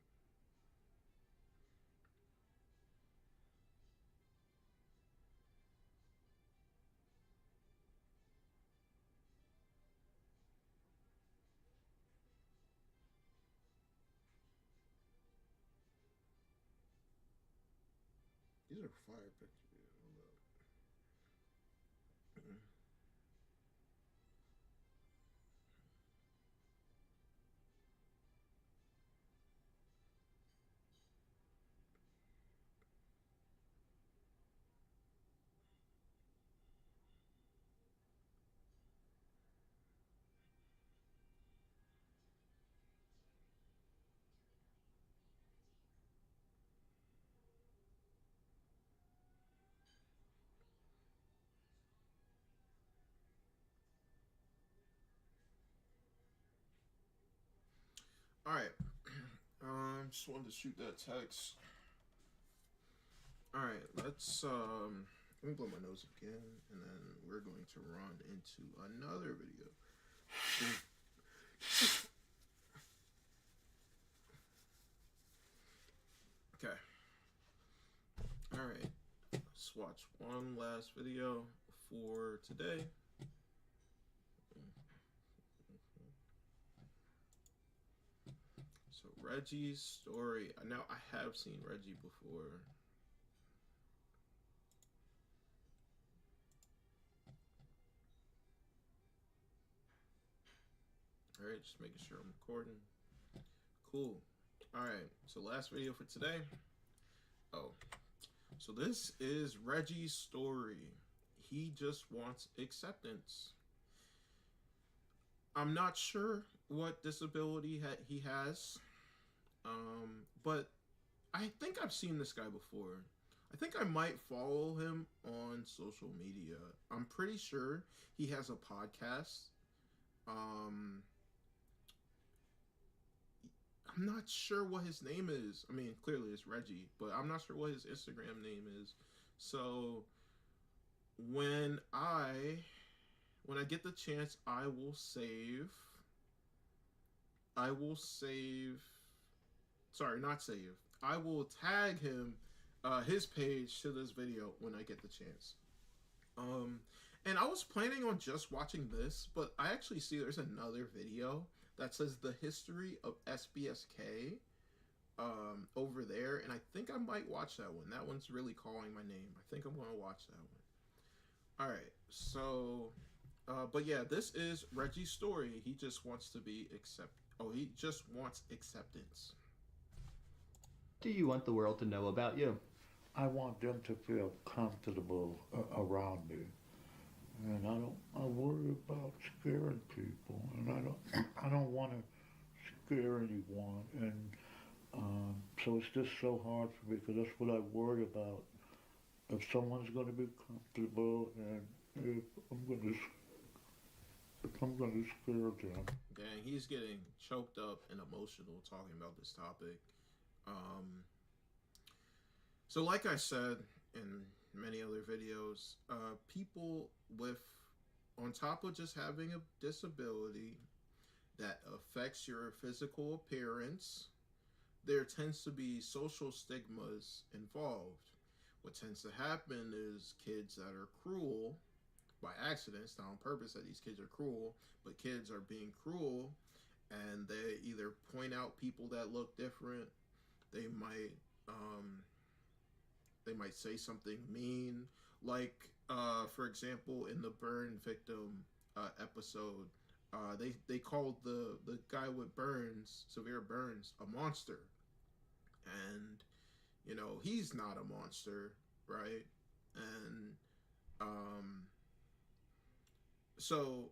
These are fire pictures. Hold up. All right. Just wanted to shoot that text. All right, let's let me blow my nose again, and then we're going to run into another video. Okay. All right. Let's watch one last video for today. So Reggie's story. Now I have seen Reggie before. All right, just making sure I'm recording. Cool. All right, so last video for today. Oh, so this is Reggie's story. He just wants acceptance. I'm not sure what disability he has, but I think I've seen this guy before. I think I might follow him on social media. I'm pretty sure he has a podcast. I'm not sure what his name is. I mean, clearly it's Reggie, but I'm not sure what his Instagram name is. So when I get the chance, I will save. Sorry, not save. I will tag him, his page to this video when I get the chance. And I was planning on just watching this, but I actually see there's another video that says the history of SBSK over there, and I think I might watch that one. That one's really calling my name. I think I'm going to watch that one. All right, so But yeah, this is Reggie's story. He just wants to be he just wants acceptance. Do you want the world to know about you? I want them to feel comfortable around me, and I worry about scaring people, and I don't want to scare anyone, and so it's just so hard for me because that's what I worry about. If someone's going to be comfortable, and if I'm going to scare them. Dang, he's getting choked up and emotional talking about this topic. So like I said in many other videos, people on top of just having a disability that affects your physical appearance, there tends to be social stigmas involved. What tends to happen is kids that are cruel by accident, it's not on purpose that these kids are cruel, but kids are being cruel, and they either point out people that look different, they might say something mean, like for example in the burn victim episode, they called the guy with severe burns, a monster, and you know he's not a monster, right? And so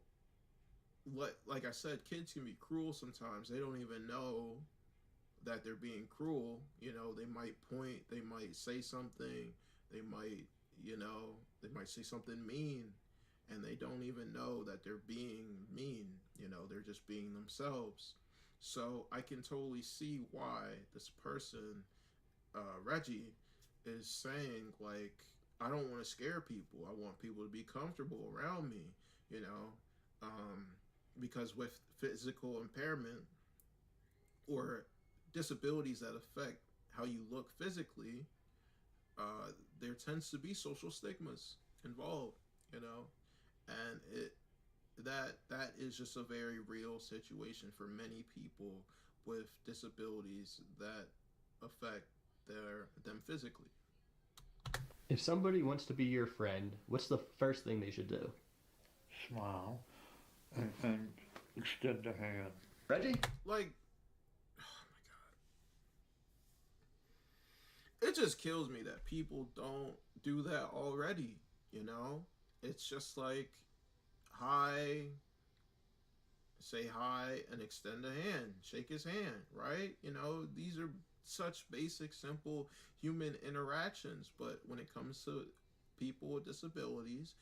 like I said, kids can be cruel sometimes. They don't even know that they're being cruel. You know, they might point, they might say something, they might say something mean, and they don't even know that they're being mean. You know, they're just being themselves. So I can totally see why this person, Reggie, is saying, like, I don't want to scare people. I want people to be comfortable around me, you know, because with physical impairment or disabilities that affect how you look physically, there tends to be social stigmas involved, you know, and that is just a very real situation for many people with disabilities that affect them physically. If somebody wants to be your friend, what's the first thing they should do? Smile and extend a hand. Reggie? Like, oh my God. It just kills me that people don't do that already, you know? It's just like, hi, say hi and extend a hand, shake his hand, right? You know, these are such basic, simple human interactions, but when it comes to people with disabilities,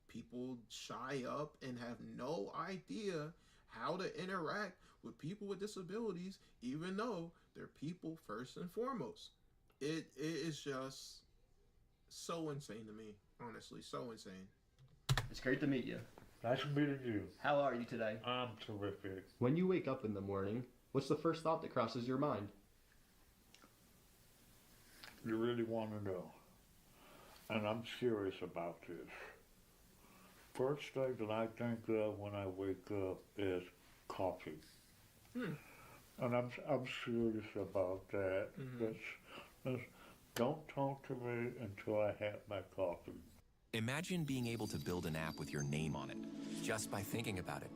people shy up and have no idea how to interact with people with disabilities, even though they're people first and foremost. It is just so insane to me, honestly, so insane. It's great to meet you. Nice meeting you. How are you today? I'm terrific. When you wake up in the morning, what's the first thought that crosses your mind? You really want to know, and I'm serious about this. First thing that I think of when I wake up is coffee. And I'm serious about that. Don't talk to me until I have my coffee. Imagine being able to build an app with your name on it, just by thinking about it.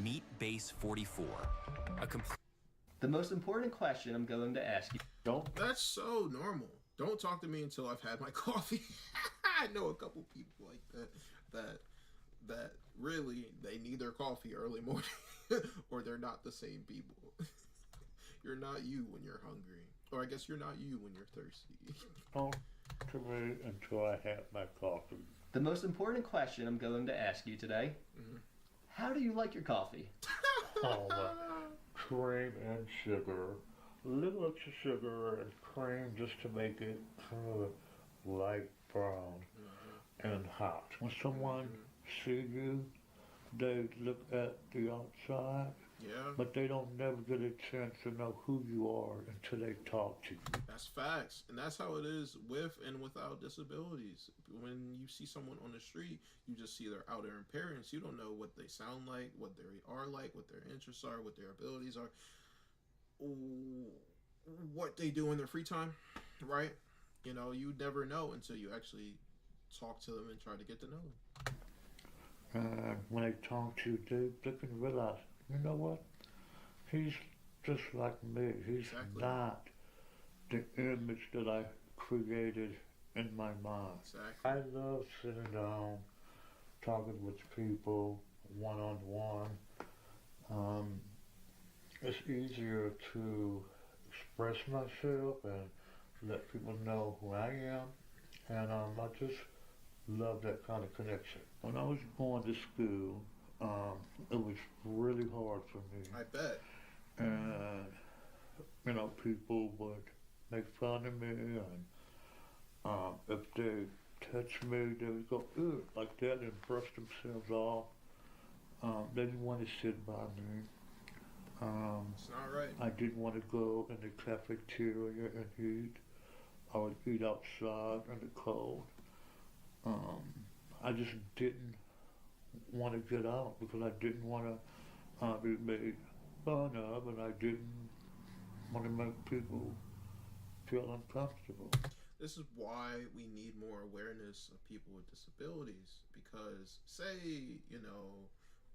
Meet Base 44, The most important question I'm going to ask you. That's so normal. Don't talk to me until I've had my coffee. I know a couple people like that really, they need their coffee early morning or they're not the same people. You're not you when you're hungry. Or I guess you're not you when you're thirsty. Don't to me until I have my coffee. The most important question I'm going to ask you today. How do you like your coffee? Cream and sugar. A little extra sugar and cream just to make it light brown and hot. When someone sees you, they look at the outside, but they don't never get a chance to know who you are until they talk to you. That's facts. And that's how it is with and without disabilities. When you see someone on the street, you just see their outer appearance. You don't know what they sound like, what they are like, what their interests are, what their abilities are, what they do in their free time, right? You know, you never know until you actually talk to them and try to get to know them. And when they talk to you, they can realize, you know what? He's just like me. He's not the image that I created in my mind. I love sitting down, talking with people one-on-one. It's easier to express myself and let people know who I am. And I just love that kind of connection. When I was going to school, it was really hard for me. I bet. And, you know, people would make fun of me, and if they touched me, they would go, ugh, like that, and brush themselves off. They didn't want to sit by me. It's not right. I didn't want to go in the cafeteria and eat. I would eat outside in the cold. I just didn't want to get out because I didn't want to be made fun of, and I didn't want to make people feel uncomfortable. This is why we need more awareness of people with disabilities, because say, you know,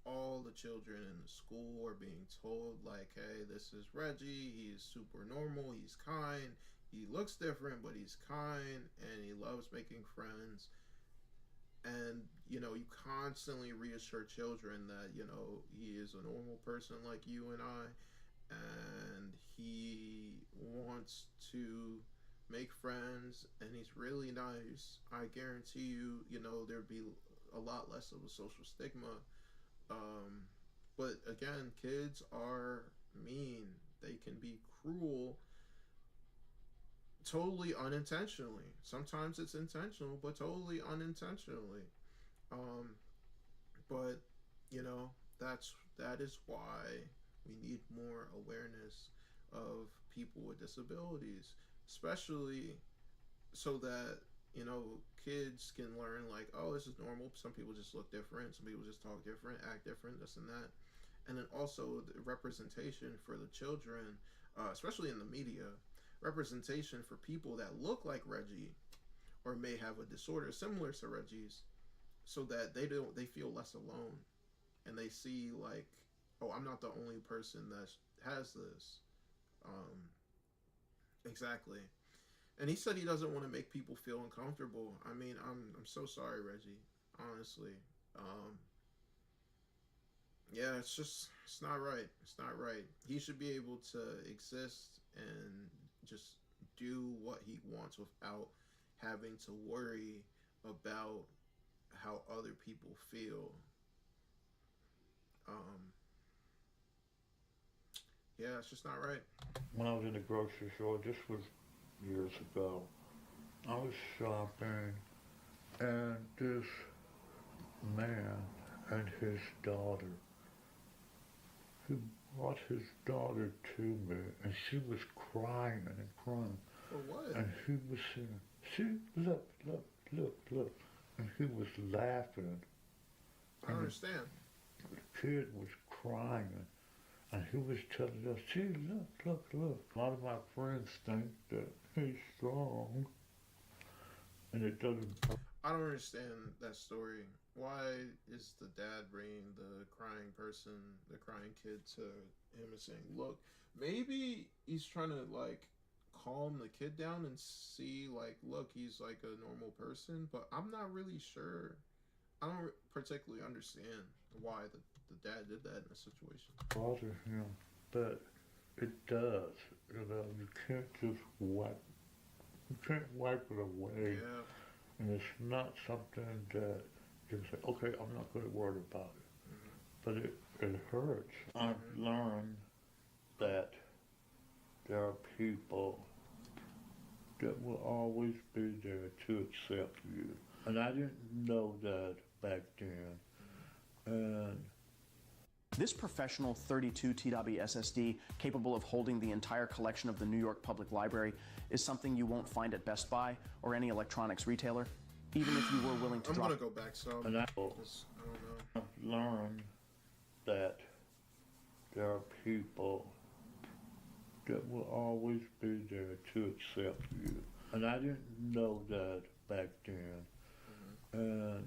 all the children in the school are being told like, hey, this is Reggie, he's super normal, he's kind, he looks different, but he's kind, and he loves making friends. And, you know, you constantly reassure children that, you know, he is a normal person like you and I, and he wants to make friends, and he's really nice. I guarantee you, you know, there'd be a lot less of a social stigma. But again, kids are mean. They can be cruel totally unintentionally. Sometimes it's intentional, but totally unintentionally. But you know, that is why we need more awareness of people with disabilities, especially so that, you know, kids can learn like, oh, this is normal. Some people just look different. Some people just talk different, act different, this and that. And then also the representation for the children, especially in the media, representation for people that look like Reggie or may have a disorder similar to Reggie's, so that they feel less alone, and they see like, oh, I'm not the only person that has this. Exactly. And he said he doesn't want to make people feel uncomfortable. I mean, I'm so sorry, Reggie. Honestly, yeah, it's not right. It's not right. He should be able to exist and just do what he wants without having to worry about how other people feel. Yeah, it's just not right. When I was in the grocery store, this was years ago, I was shopping, and this man and his daughter, he brought his daughter to me, and she was crying and crying. For what? And he was saying, see, look, look, look, look. And he was laughing. I don't understand. The kid was crying, and he was telling us, see, look, look, look. A lot of my friends think that he's strong, and it doesn't. I don't understand that story. Why is the dad bringing the crying kid to him and saying, look, maybe he's trying to like calm the kid down and see like, look, he's like a normal person, but I'm not really sure. I don't particularly understand why the dad did that in a situation. Bother him, but it does. You know, you can't just wipe it away. Yeah. And it's not something that you can say, okay, I'm not going to worry about it. But it hurts. I've learned that there are people that will always be there to accept you. And I didn't know that back then. And this professional 32 TW SSD, capable of holding the entire collection of the New York Public Library, is something you won't find at Best Buy or any electronics retailer, even if you were willing to drop. I'm gonna go back some. And I don't know. I've learned that there are people that will always be there to accept you. And I didn't know that back then. And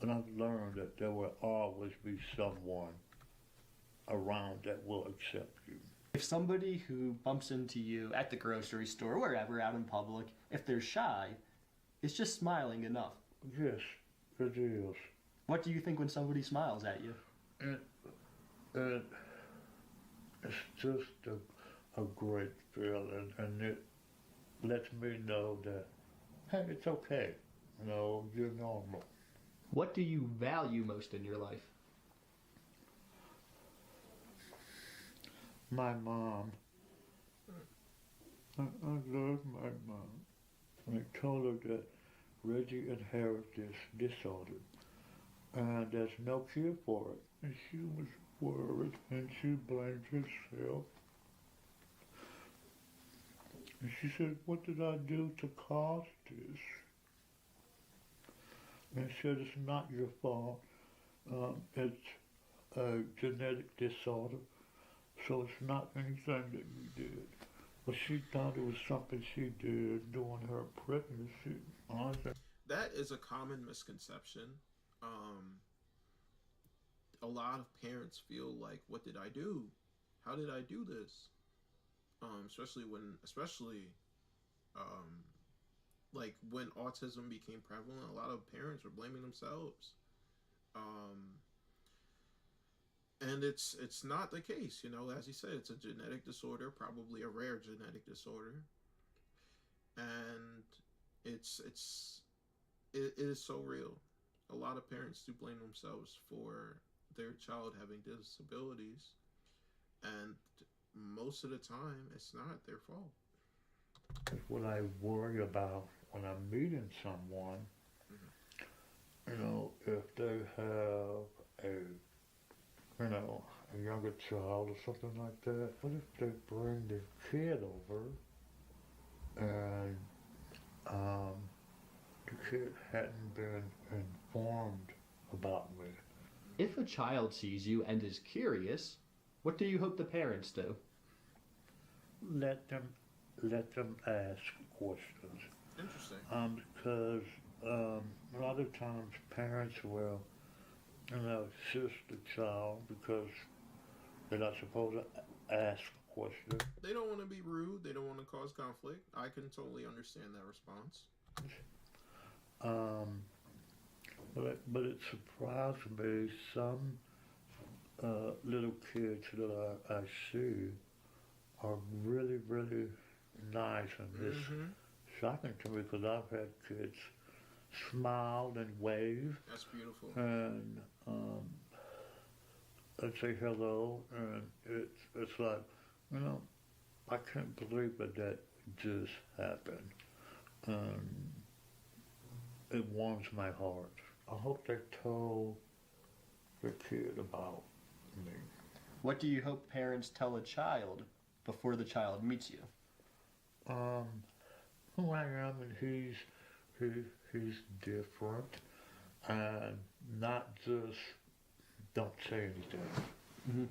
but I've learned that there will always be someone around that will accept you. If somebody who bumps into you at the grocery store, wherever, out in public, if they're shy, it's just smiling enough. Yes, it is. What do you think when somebody smiles at you? It's just a great feeling, and it lets me know that, hey, it's okay. You know, you're normal. What do you value most in your life? My mom. I love my mom. I told her that Reggie inherited this disorder, and there's no cure for it. And she was worried, and she blamed herself. And she said, what did I do to cause this? And I said, it's not your fault. It's a genetic disorder, so it's not anything that you did. But she thought it was something she did during her pregnancy. That is a common misconception. A lot of parents feel like, what did I do? How did I do this? Especially like when autism became prevalent, a lot of parents were blaming themselves. And it's not the case, you know. As you said, it's a genetic disorder, probably a rare genetic disorder, and it is so real. A lot of parents do blame themselves for their child having disabilities, and most of the time, it's not their fault. That's what I worry about when I'm meeting someone. You know, if they have a younger child or something like that, what if they bring their kid over and the kid hadn't been informed about me? If a child sees you and is curious, what do you hope the parents do? Let them ask questions. Interesting. Because a lot of times parents will, assist the child because they're not supposed to ask a question. They don't want to be rude. They don't want to cause conflict. I can totally understand that response. But it surprised me, some little kids that I see are really, really nice, and it's shocking to me because I've had kids smile and wave. That's beautiful. And say hello, and it's like, I can't believe that just happened. It warms my heart. I hope they told the kid about me. What do you hope parents tell a child before the child meets you? Who I am, and he's different, and not just don't say anything.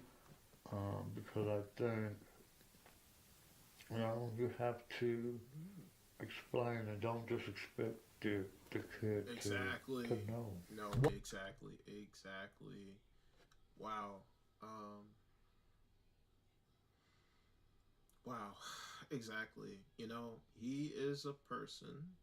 Because I think, you have to explain and don't just expect the kid to know. No, exactly. Wow. Wow. Exactly. He is a person.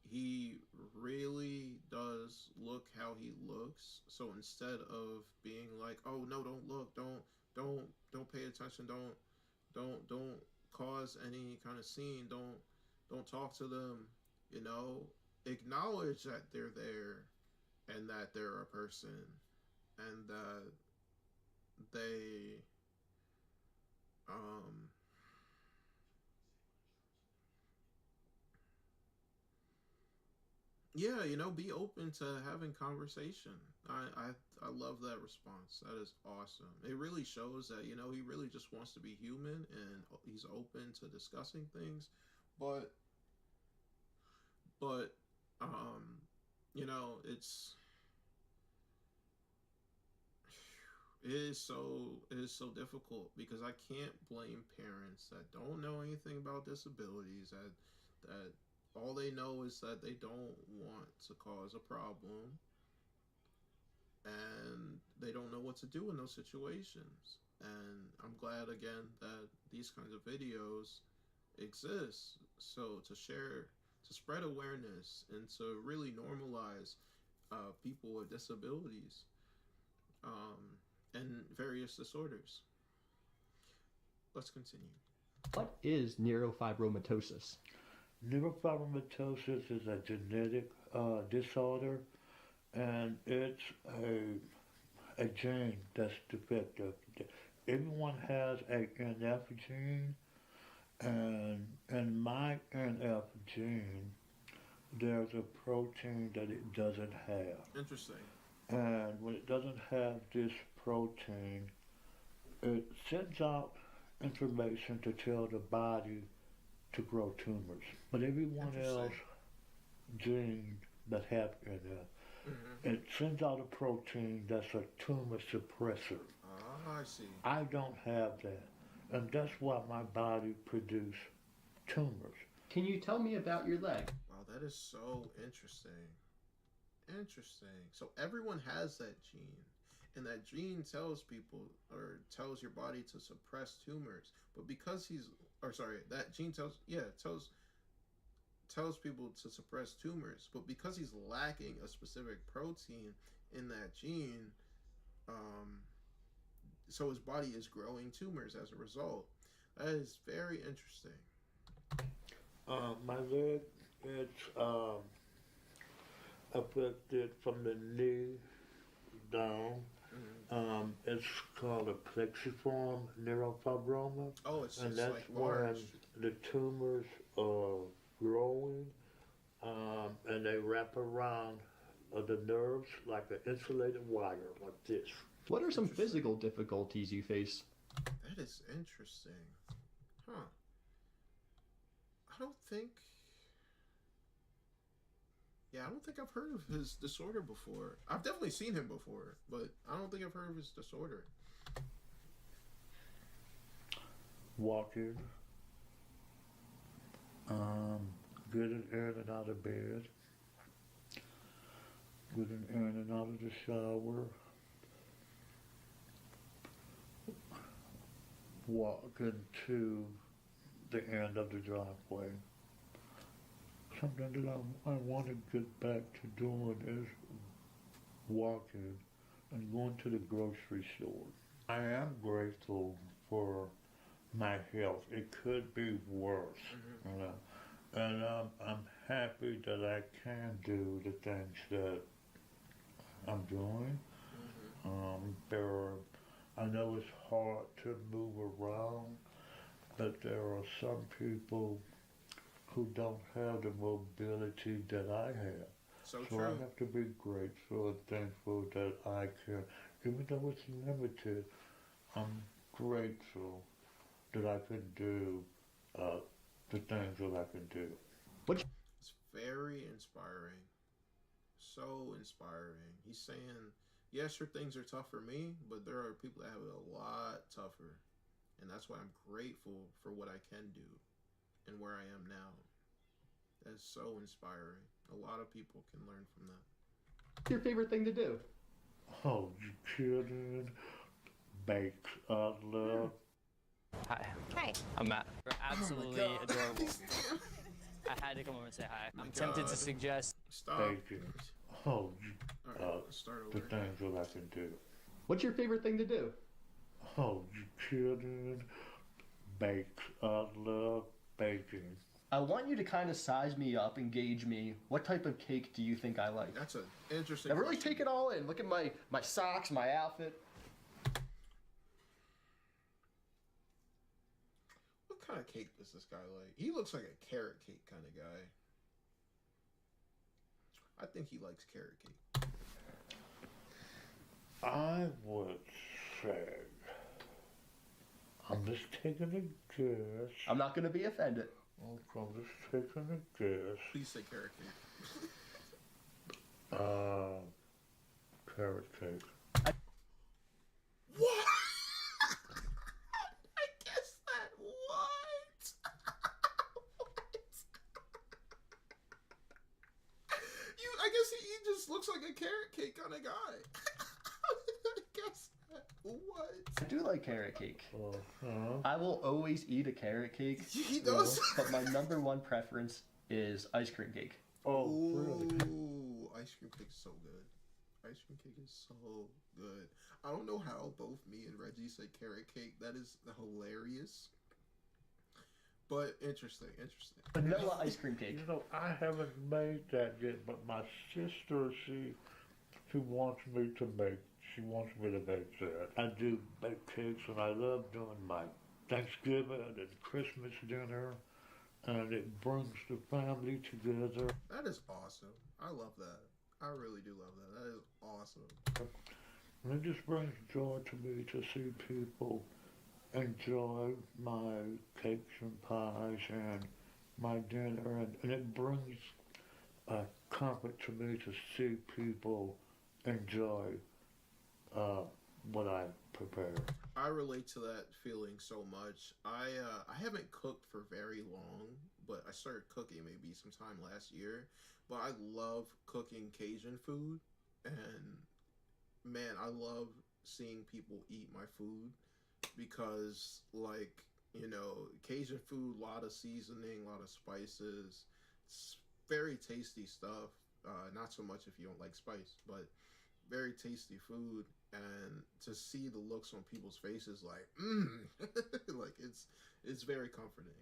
He really does look how he looks. So instead of being like, oh no, don't look, don't pay attention, don't cause any kind of scene, don't talk to them, acknowledge that they're there and that they're a person and that they be open to having conversation. I love that response. That is awesome. It really shows that, he really just wants to be human and he's open to discussing things. But it is so difficult because I can't blame parents that don't know anything about disabilities, that all they know is that they don't want to cause a problem, and they don't know what to do in those situations. And I'm glad again that these kinds of videos exist, so to share, to spread awareness, and to really normalize people with disabilities and various disorders. Let's continue. What is neurofibromatosis? Neurofibromatosis is a genetic disorder, and it's a gene that's defective. Everyone has a NF gene, and in my NF gene, there's a protein that it doesn't have. Interesting. And when it doesn't have this protein, it sends out information to tell the body to grow tumors. But everyone else genes that have NF, it sends out a protein that's a tumor suppressor. Ah, I see. I don't have that. And that's why my body produces tumors. Can you tell me about your leg? Wow, that is so interesting. Interesting. So everyone has that gene, and that gene tells people, or tells your body to suppress tumors. But because that gene tells people to suppress tumors. But because he's lacking a specific protein in that gene, so his body is growing tumors as a result. That is very interesting. My leg, it's affected from the knee down. It's called a plexiform neurofibroma. Oh, it's and just that's like when large. the tumors are growing, and they wrap around the nerves like an insulated wire, like this. What are some physical difficulties you face? That is interesting. Huh. I don't think I've heard of his disorder before. I've definitely seen him before, but I don't think I've heard of his disorder. Walking, getting in and out of bed, getting in and out of the shower, walking to the end of the driveway. Something that I want to get back to doing is walking and going to the grocery store. I am grateful for my health. It could be worse, you know. And I'm happy that I can do the things that I'm doing. I know it's hard to move around, but there are some people who don't have the mobility that I have. So I true. have to be grateful and thankful that I can, even though it's limited, I'm grateful that I can do the things that I can do. It's very inspiring. So inspiring. He's saying, yes, sure, things are tough for me, but there are people that have it a lot tougher. And that's why I'm grateful for what I can do and where I am now. That's so inspiring. A lot of people can learn from that. What's your favorite thing to do? Oh, you kidding? Bake, I love. Hi. Hi. I'm Matt. We're absolutely adorable. I had to come over and say hi. I'm tempted to suggest. Stop. Baking. Oh, start the over. things that I can do. What's your favorite thing to do? Oh, you kidding? Bake, I love baking. I want you to kind of size me up and gauge me. What type of cake do you think I like? That's an interesting Now really question. take it all in. Look at my socks, my outfit. What kind of cake does this guy like? He looks like a carrot cake kind of guy. I think he likes carrot cake. I would say, I'm just taking a guess. I'm not going to be offended. I'm just taking a guess. Please say carrot cake. Carrot cake. What? I guess that. What? I guess he just looks like a carrot cake kind of guy. What? I do like carrot cake. I will always eat a carrot cake. He does? But my number one preference is ice cream cake. Ooh, ice cream cake is so good. Ice cream cake is so good. I don't know how both me and Reggie say carrot cake. That is hilarious. But interesting. Vanilla ice cream cake. You know, I haven't made that yet, but my sister, she wants me to make. She wants me to make that. I do bake cakes, and I love doing my Thanksgiving and Christmas dinner, and it brings the family together. That is awesome. I love that. I really do love that. That is awesome. And it just brings joy to me to see people enjoy my cakes and pies and my dinner, and it brings comfort to me to see people enjoy what I prepare. I relate to that feeling so much. I haven't cooked for very long, but I started cooking maybe sometime last year. But I love cooking Cajun food, and man, I love seeing people eat my food because, like, you know, Cajun food, a lot of seasoning, a lot of spices. It's very tasty stuff. Not so much if you don't like spice, but very tasty food. And to see the looks on people's faces, like, like it's very comforting.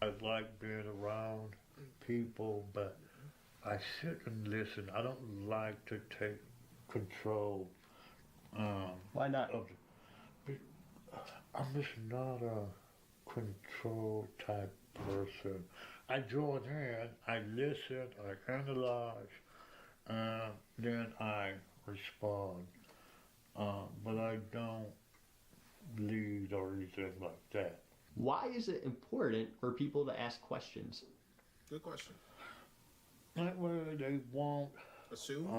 I like being around people, but I sit and listen. I don't like to take control. Why not? I'm just not a control type person. I join in, I listen, I analyze, then I respond. But I don't lead or anything like that. Why is it important for people to ask questions? Good question. That way they won't assume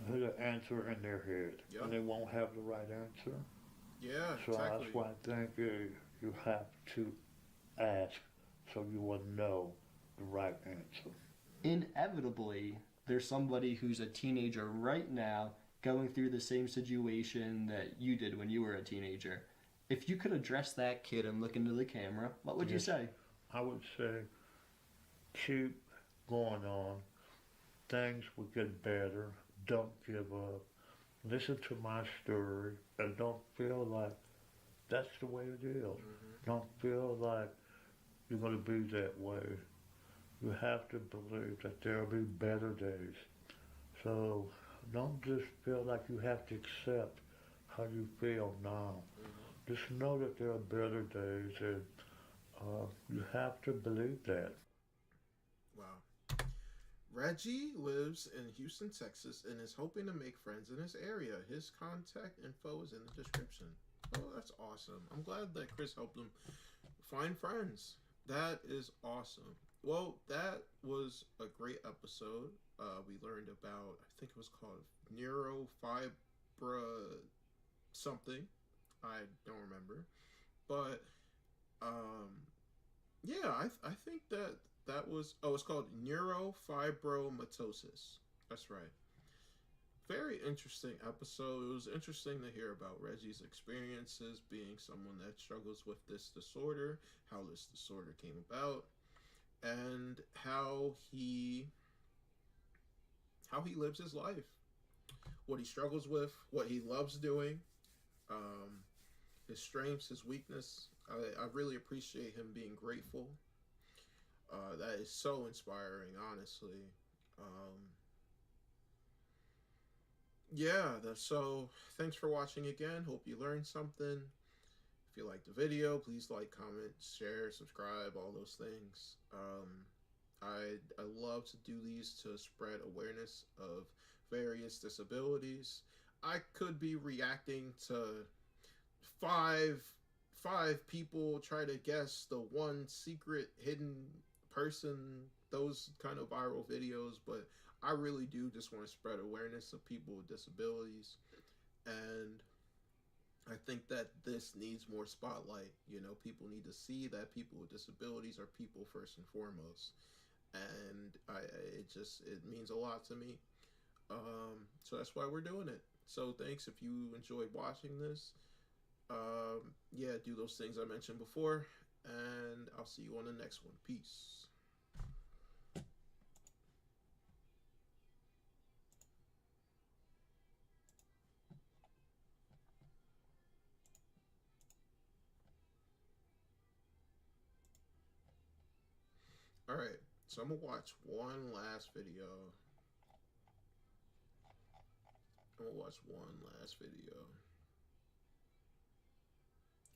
put an answer in their head, and they won't have the right answer. Yeah, so exactly. That's why I think you have to ask so you will know the right answer. Inevitably, there's somebody who's a teenager right now going through the same situation that you did when you were a teenager. If you could address that kid and look into the camera, what would you say? I would say, keep going on. Things will get better. Don't give up. Listen to my story and don't feel like that's the way it is. Don't feel like you're going to be that way. You have to believe that there will be better days. So don't just feel like you have to accept how you feel now. Just know that there are better days, and you have to believe that. Wow. Reggie lives in Houston, Texas, and is hoping to make friends in his area. His contact info is in the description. Oh, that's awesome. I'm glad that Chris helped him find friends. That is awesome. Well, that was a great episode. We learned about, I think it was called neurofibra something. I don't remember. But, yeah, I think that was, it's called neurofibromatosis. That's right. Very interesting episode. It was interesting to hear about Reggie's experiences being someone that struggles with this disorder, how this disorder came about, and how he lives his life, what he struggles with, what he loves doing, his strengths, his weakness. I really appreciate him being grateful. That is so inspiring, honestly. So thanks for watching again. Hope you learned something. If you liked the video, please like, comment, share, subscribe, all those things. I love to do these to spread awareness of various disabilities. I could be reacting to five people try to guess the one secret hidden person, those kind of viral videos, but I really do just want to spread awareness of people with disabilities, and I think that this needs more spotlight. You know, people need to see that people with disabilities are people first and foremost, and it means a lot to me. So that's why we're doing it. So thanks if you enjoyed watching this. Yeah, do those things I mentioned before, and I'll see you on the next one. Peace. Alright, so I'm gonna watch one last video. I'm gonna watch one last video.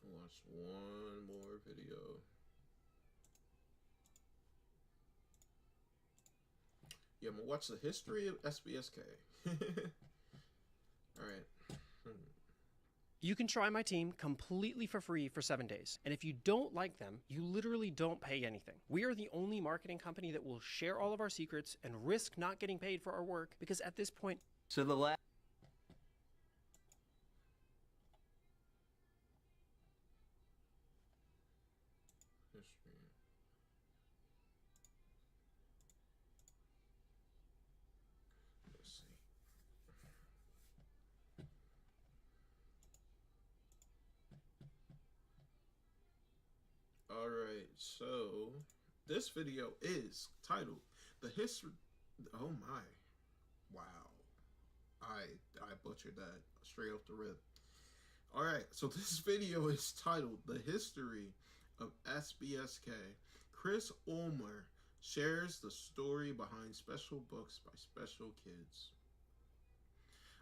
I'll watch one more video. Yeah, I'm gonna watch the history of SBSK. Alright. You can try my team completely for free for 7 days. And if you don't like them, you literally don't pay anything. We are the only marketing company that will share all of our secrets and risk not getting paid for our work, because at this point... So the last... Alright, so this video is titled The History. Oh my. Wow. I butchered that straight off the rip. Alright, so this video is titled The History of SBSK. Chris Ulmer shares the story behind special books by special kids.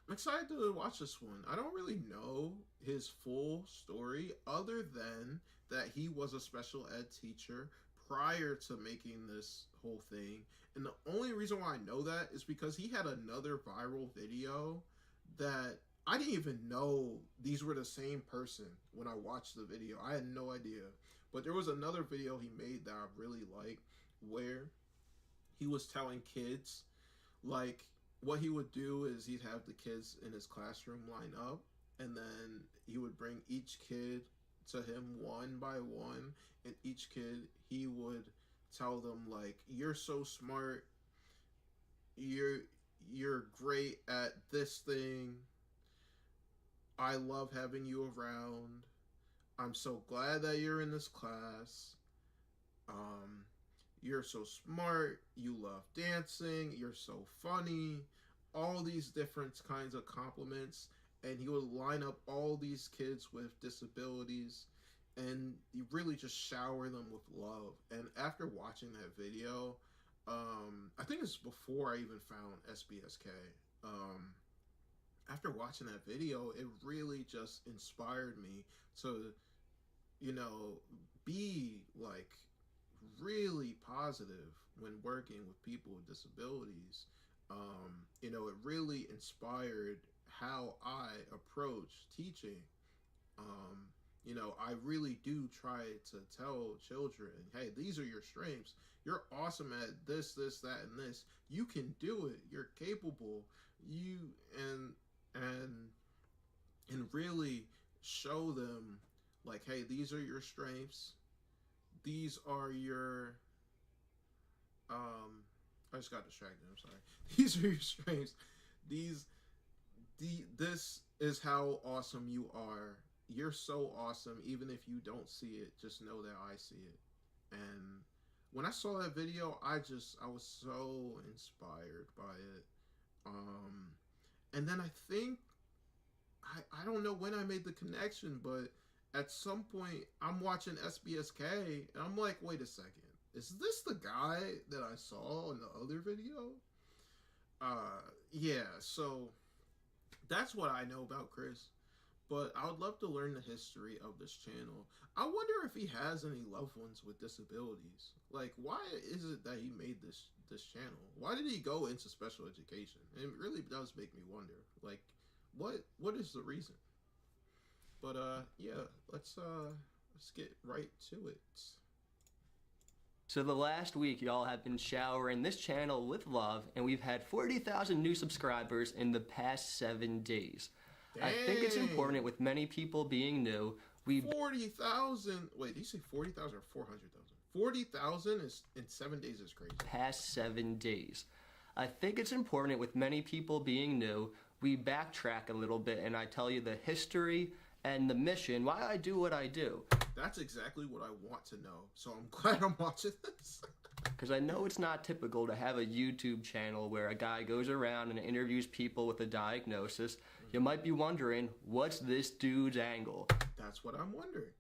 I'm excited to watch this one. I don't really know his full story other than that he was a special ed teacher prior to making this whole thing. And the only reason why I know that is because he had another viral video that I didn't even know these were the same person when I watched the video. I had no idea. But there was another video he made that I really liked where he was telling kids, like, what he would do is he'd have the kids in his classroom line up, and then he would bring each kid to him one by one, and each kid he would tell them, like, you're so smart, you're great at this thing, I love having you around, I'm so glad that you're in this class, you're so smart, you love dancing, you're so funny, all these different kinds of compliments. And he would line up all these kids with disabilities and he really just shower them with love. And after watching that video, I think it's before I even found SBSK. After watching that video, it really just inspired me to, you know, be like really positive when working with people with disabilities. You know, it really inspired how I approach teaching. You know, I really do try to tell children, hey, these are your strengths. You're awesome at this, this, that, and this. You can do it. You're capable. You and really show them, like, hey, these are your strengths. These are your I just got distracted, I'm sorry. These are your strengths. This is how awesome you are. You're so awesome. Even if you don't see it, just know that I see it. And when I saw that video, I was so inspired by it. And then I think, I don't know when I made the connection, but at some point I'm watching SBSK and I'm like, wait a second. Is this the guy that I saw in the other video? Yeah, so that's what I know about Chris. But I would love to learn the history of this channel. I wonder if he has any loved ones with disabilities. Like, why is it that he made this channel? Why did he go into special education? And it really does make me wonder. Like, what is the reason? But yeah, let's get right to it. So the last week, y'all have been showering this channel with love, and we've had 40,000 new subscribers in the past 7 days. Dang. I think it's important with many people being new. 40,000. Wait, did you say 40,000 or 400,000? 40,000 is in 7 days is crazy. Past 7 days. I think it's important with many people being new, we backtrack a little bit and I tell you the history and the mission, why I do what I do. That's exactly what I want to know, so I'm glad I'm watching this. Because I know it's not typical to have a YouTube channel where a guy goes around and interviews people with a diagnosis. You might be wondering, what's this dude's angle? That's what I'm wondering.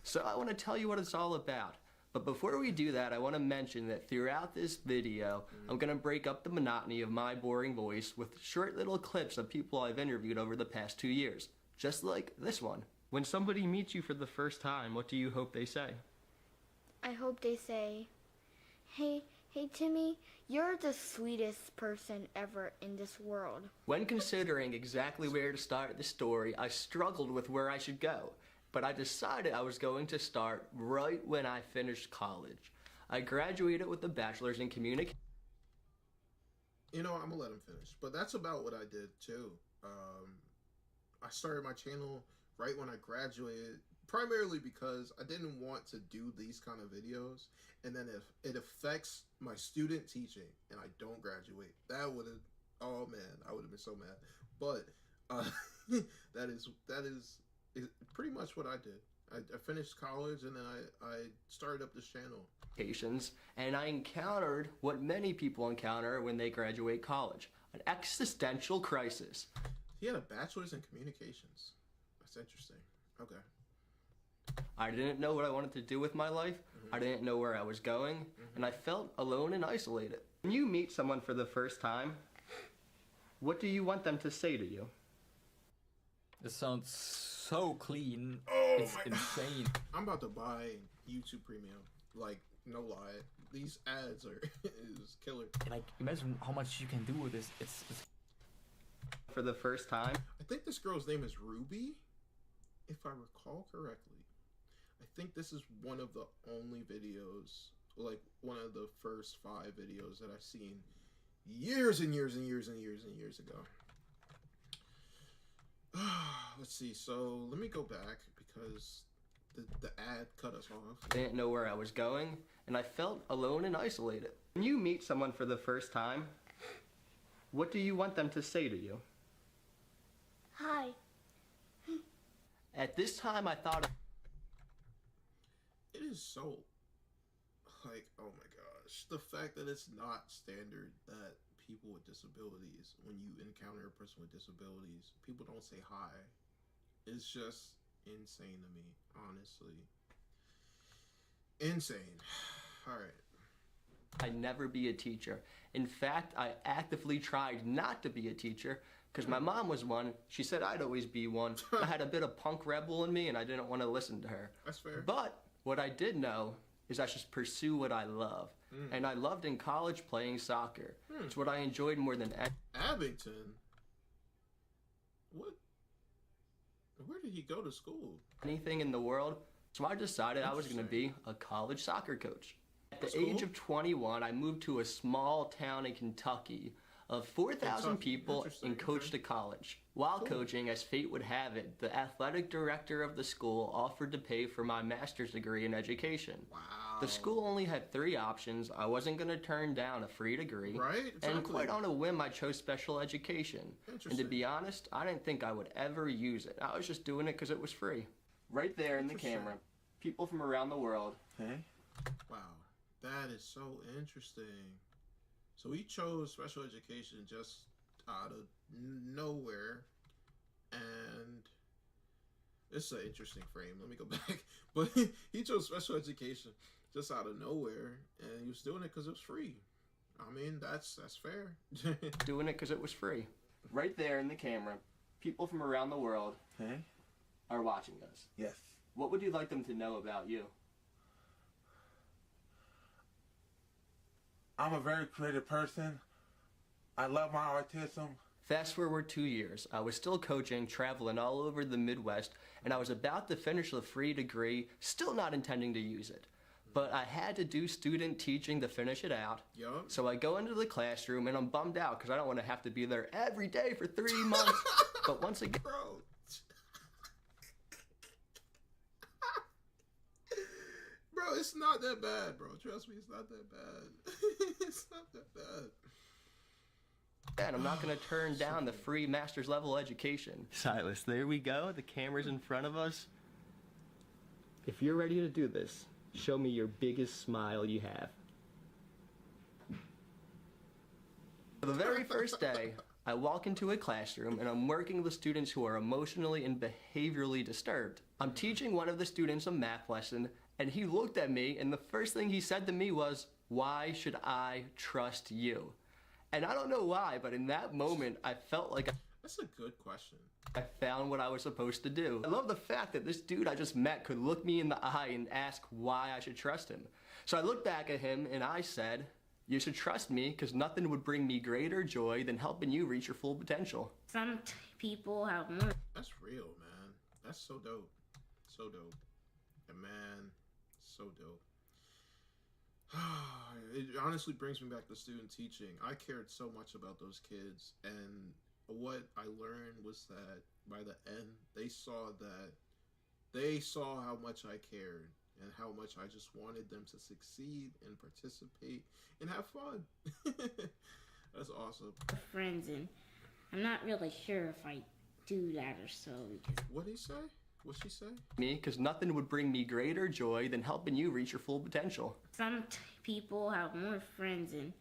So I want to tell you what it's all about. But before we do that, I want to mention that throughout this video, I'm going to break up the monotony of my boring voice with short little clips of people I've interviewed over the past 2 years. Just like this one. When somebody meets you for the first time, what do you hope they say? I hope they say, hey Timmy, you're the sweetest person ever in this world. When considering exactly where to start the story, I struggled with where I should go. But I decided I was going to start right when I finished college. I graduated with a bachelor's in communication. You know, I'm gonna let him finish. But that's about what I did too. I started my channel right when I graduated, primarily because I didn't want to do these kind of videos, and then if it affects my student teaching and I don't graduate, that would have, oh man, I would have been so mad. But that is pretty much what I did. I finished college and then I started up this channel. And I encountered what many people encounter when they graduate college, an existential crisis. He had a bachelor's in communications. That's interesting. Okay. I didn't know what I wanted to do with my life. I didn't know where I was going, and I felt alone and isolated. When you meet someone for the first time, what do you want them to say to you? It sounds so clean. Oh, it's insane. I'm about to buy YouTube Premium. Like, no lie. These ads are is killer. Like, imagine how much you can do with this. It's for the first time. I think this girl's name is Ruby, if I recall correctly. I think this is one of the only videos, like one of the first 5 videos that I've seen years and years and years and years and years ago. Let's see, so let me go back because the ad cut us off. I didn't know where I was going, and I felt alone and isolated. When you meet someone for the first time, what do you want them to say to you? Hi. At this time, I thought... It is so, like, oh my gosh. The fact that it's not standard that people with disabilities, when you encounter a person with disabilities, people don't say hi. It's just insane to me, honestly. Insane. All right. I'd never be a teacher. In fact, I actively tried not to be a teacher because my mom was one. She said I'd always be one. I had a bit of punk rebel in me and I didn't want to listen to her. That's fair. But what I did know is I should pursue what I love. And I loved in college playing soccer. It's what I enjoyed more than Abington? What? Where did he go to school? Anything in the world. So I decided I was going to be a college soccer coach. At the age of 21, I moved to a small town in Kentucky of 4,000 people and coached a college. While coaching, as fate would have it, the athletic director of the school offered to pay for my master's degree in education. Wow. The school only had 3 options. I wasn't going to turn down a free degree. Right? Exactly. And quite on a whim, I chose special education. And to be honest, I didn't think I would ever use it. I was just doing it because it was free. Right there in the camera. People from around the world. Hey. Wow. That is so interesting. So he chose special education just out of nowhere, and it's an interesting frame. Let me go back. But he chose special education just out of nowhere, and he was doing it because it was free. I mean, that's fair. Doing it because it was free. Right there in the camera, people from around the world are watching us. Yes. What would you like them to know about you? I'm a very creative person. I love my autism. Fast forward 2 years. I was still coaching, traveling all over the Midwest, and I was about to finish the free degree, still not intending to use it. But I had to do student teaching to finish it out. Yup. So I go into the classroom, and I'm bummed out because I don't want to have to be there every day for 3 months. But once again... Bro. Bro, it's not that bad, bro. Trust me, it's not that bad. It's not that bad. And I'm not going to turn down the free master's level education. Silas, there we go. The camera's in front of us. If you're ready to do this, show me your biggest smile you have. For the very first day, I walk into a classroom and I'm working with students who are emotionally and behaviorally disturbed. I'm teaching one of the students a math lesson, and he looked at me and the first thing he said to me was, "Why should I trust you?" And I don't know why, but in that moment, I felt like That's a good question. I found what I was supposed to do. I love the fact that this dude I just met could look me in the eye and ask why I should trust him. So I looked back at him and I said, "You should trust me because nothing would bring me greater joy than helping you reach your full potential." Some people have more. That's real, man. That's so dope. So dope. And man, so dope. It honestly brings me back to student teaching. I cared so much about those kids, and what I learned was that by the end, they saw how much I cared and how much I just wanted them to succeed and participate and have fun. That's awesome. Friends, and I'm not really sure if I do that or so. What did he say? What'd she say? Me, because nothing would bring me greater joy than helping you reach your full potential. Some people have more friends, and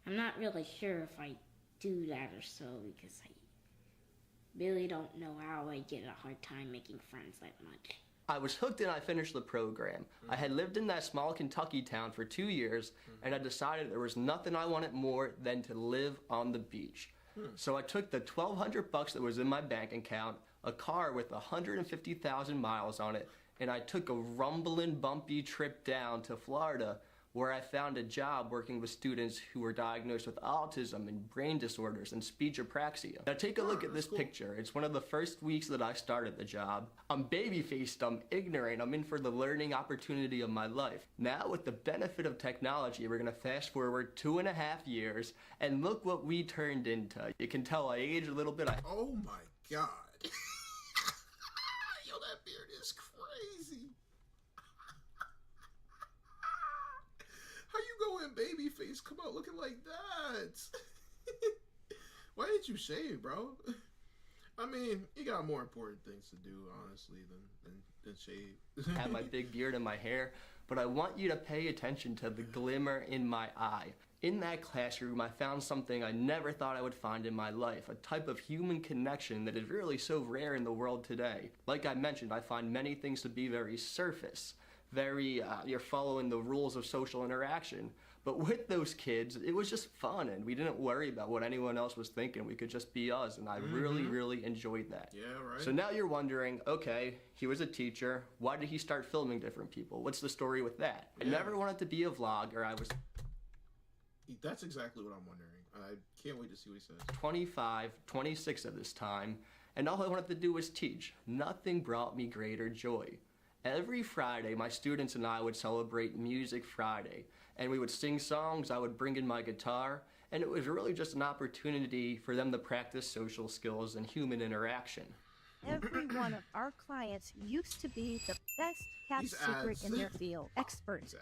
I'm not really sure if I do that or so because I really don't know how I get a hard time making friends that much. I was hooked and I finished the program. I had lived in that small Kentucky town for 2 years, and I decided there was nothing I wanted more than to live on the beach. So I took the $1,200 that was in my bank account, a car with 150,000 miles on it, and I took a rumbling, bumpy trip down to Florida, where I found a job working with students who were diagnosed with autism and brain disorders and speech apraxia. Now take a look at this picture. It's one of the first weeks that I started the job. I'm baby-faced, I'm ignorant, I'm in for the learning opportunity of my life. Now with the benefit of technology, we're gonna fast forward 2.5 years, and look what we turned into. You can tell I aged a little bit. Oh my God. Yo, that beard is crazy. How you go in babyface, come out looking like that? Why did you shave, bro? I mean, you got more important things to do, honestly, than shave. I have my big beard and my hair, but I want you to pay attention to the glimmer in my eye. In that classroom, I found something I never thought I would find in my life, a type of human connection that is really so rare in the world today. Like I mentioned, I find many things to be very surface, very, you're following the rules of social interaction. But with those kids, it was just fun, and we didn't worry about what anyone else was thinking. We could just be us, and I really, really enjoyed that. Yeah, right. So now you're wondering, okay, he was a teacher. Why did he start filming different people? What's the story with that? I never wanted to be a vlogger. I was... That's exactly what I'm wondering. I can't wait to see what he says. 25, 26 at this time, and all I wanted to do was teach. Nothing brought me greater joy. Every Friday, my students and I would celebrate Music Friday, and we would sing songs, I would bring in my guitar, and it was really just an opportunity for them to practice social skills and human interaction. Every one of our clients used to be the best kept secret in their field, experts.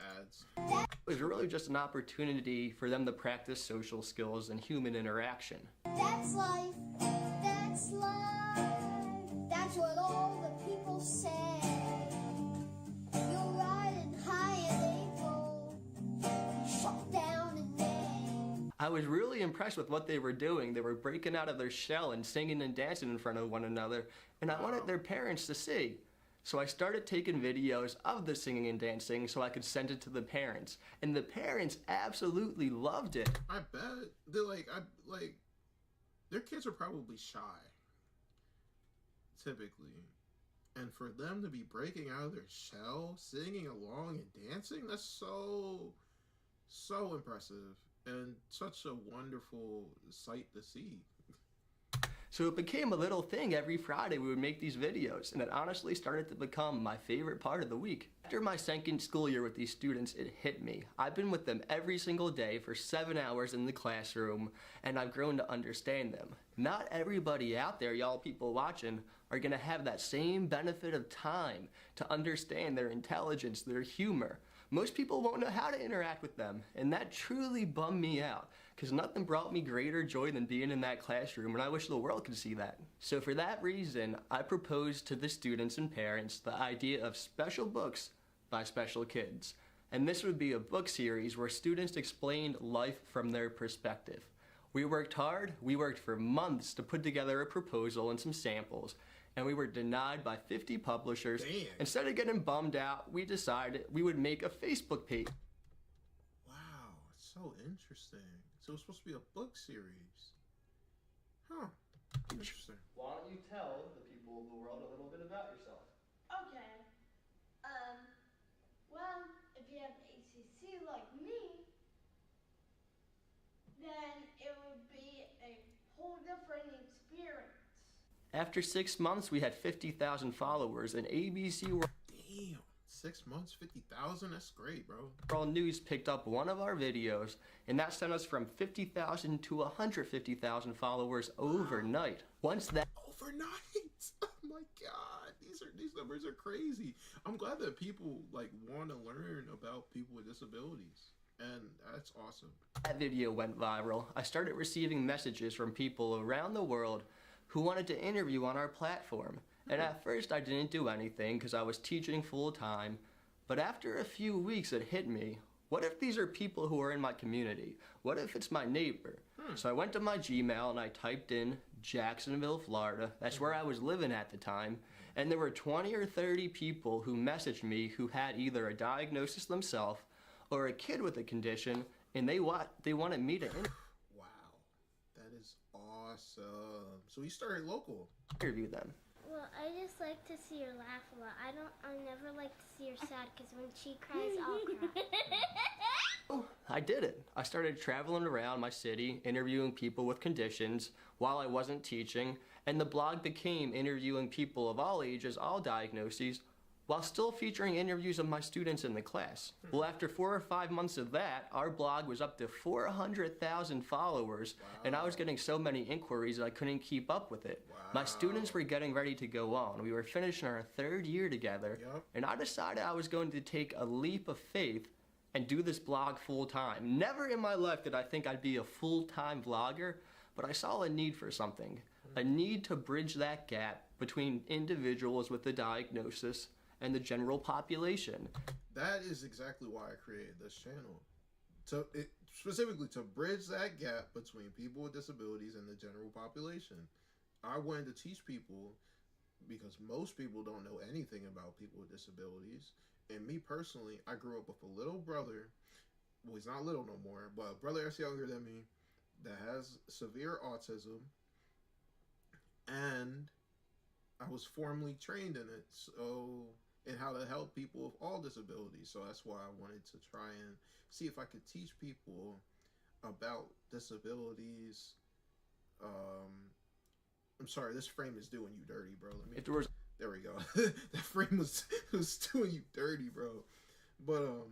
It was really just an opportunity for them to practice social skills and human interaction. That's life, that's life, that's what all the people say. You're riding high and they go, shut down and they. I was really impressed with what they were doing. They were breaking out of their shell and singing and dancing in front of one another, and I wanted their parents to see. So I started taking videos of the singing and dancing so I could send it to the parents, and the parents absolutely loved it. I bet they're their kids are probably shy, typically, and for them to be breaking out of their shell, singing along and dancing, that's so impressive and such a wonderful sight to see. So it became a little thing. Every Friday we would make these videos, and it honestly started to become my favorite part of the week. After my second school year with these students, it hit me. I've been with them every single day for 7 hours in the classroom, and I've grown to understand them. Not everybody out there, y'all people watching, are gonna have that same benefit of time to understand their intelligence, their humor. Most people won't know how to interact with them, and that truly bummed me out. because nothing brought me greater joy than being in that classroom, and I wish the world could see that. So for that reason, I proposed to the students and parents the idea of special books by special kids. And this would be a book series where students explained life from their perspective. We worked hard, we worked for months to put together a proposal and some samples, and we were denied by 50 publishers. Damn. Instead of getting bummed out, we decided we would make a Facebook page. Wow, it's so interesting. So it's supposed to be a book series. Huh. Interesting. Why don't you tell the people of the world a little bit about yourself? Okay. Well, if you have ACC like me, then it would be a whole different experience. After 6 months, we had 50,000 followers, and ABC Damn. 6 months, 50,000? That's great, bro. World News picked up one of our videos, and that sent us from 50,000 to 150,000 followers overnight. Once that Overnight? Oh my god. These numbers are crazy. I'm glad that people like want to learn about people with disabilities. And that's awesome. That video went viral. I started receiving messages from people around the world who wanted to interview on our platform. And at first I didn't do anything because I was teaching full time. But after a few weeks it hit me. What if these are people who are in my community? What if it's my neighbor? So I went to my Gmail and I typed in Jacksonville, Florida. That's where I was living at the time. And there were 20 or 30 people who messaged me who had either a diagnosis themselves or a kid with a condition, and they wanted me to Wow, that is awesome. So you started local. Interview them. Well, I just like to see her laugh a lot. I never like to see her sad because when she cries, I'll cry. Oh, I did it. I started traveling around my city, interviewing people with conditions while I wasn't teaching, and the blog became interviewing people of all ages, all diagnoses, while still featuring interviews of my students in the class. Well, after 4 or 5 months of that, our blog was up to 400,000 followers, and I was getting so many inquiries that I couldn't keep up with it. My students were getting ready to go on. We were finishing our 3rd year together, and I decided I was going to take a leap of faith and do this blog full time. Never in my life did I think I'd be a full-time vlogger, but I saw a need for something. A need to bridge that gap between individuals with a diagnosis and the general population. That is exactly why I created this channel. Specifically to bridge that gap between people with disabilities and the general population. I wanted to teach people because most people don't know anything about people with disabilities. And me personally, I grew up with a little brother. Well, he's not little no more, but a brother that's younger than me that has severe autism. And I was formally trained in it. And how to help people with all disabilities. So that's why I wanted to try and see if I could teach people about disabilities. I'm sorry, this frame is doing you dirty, bro. There we go. That frame was doing you dirty, bro. But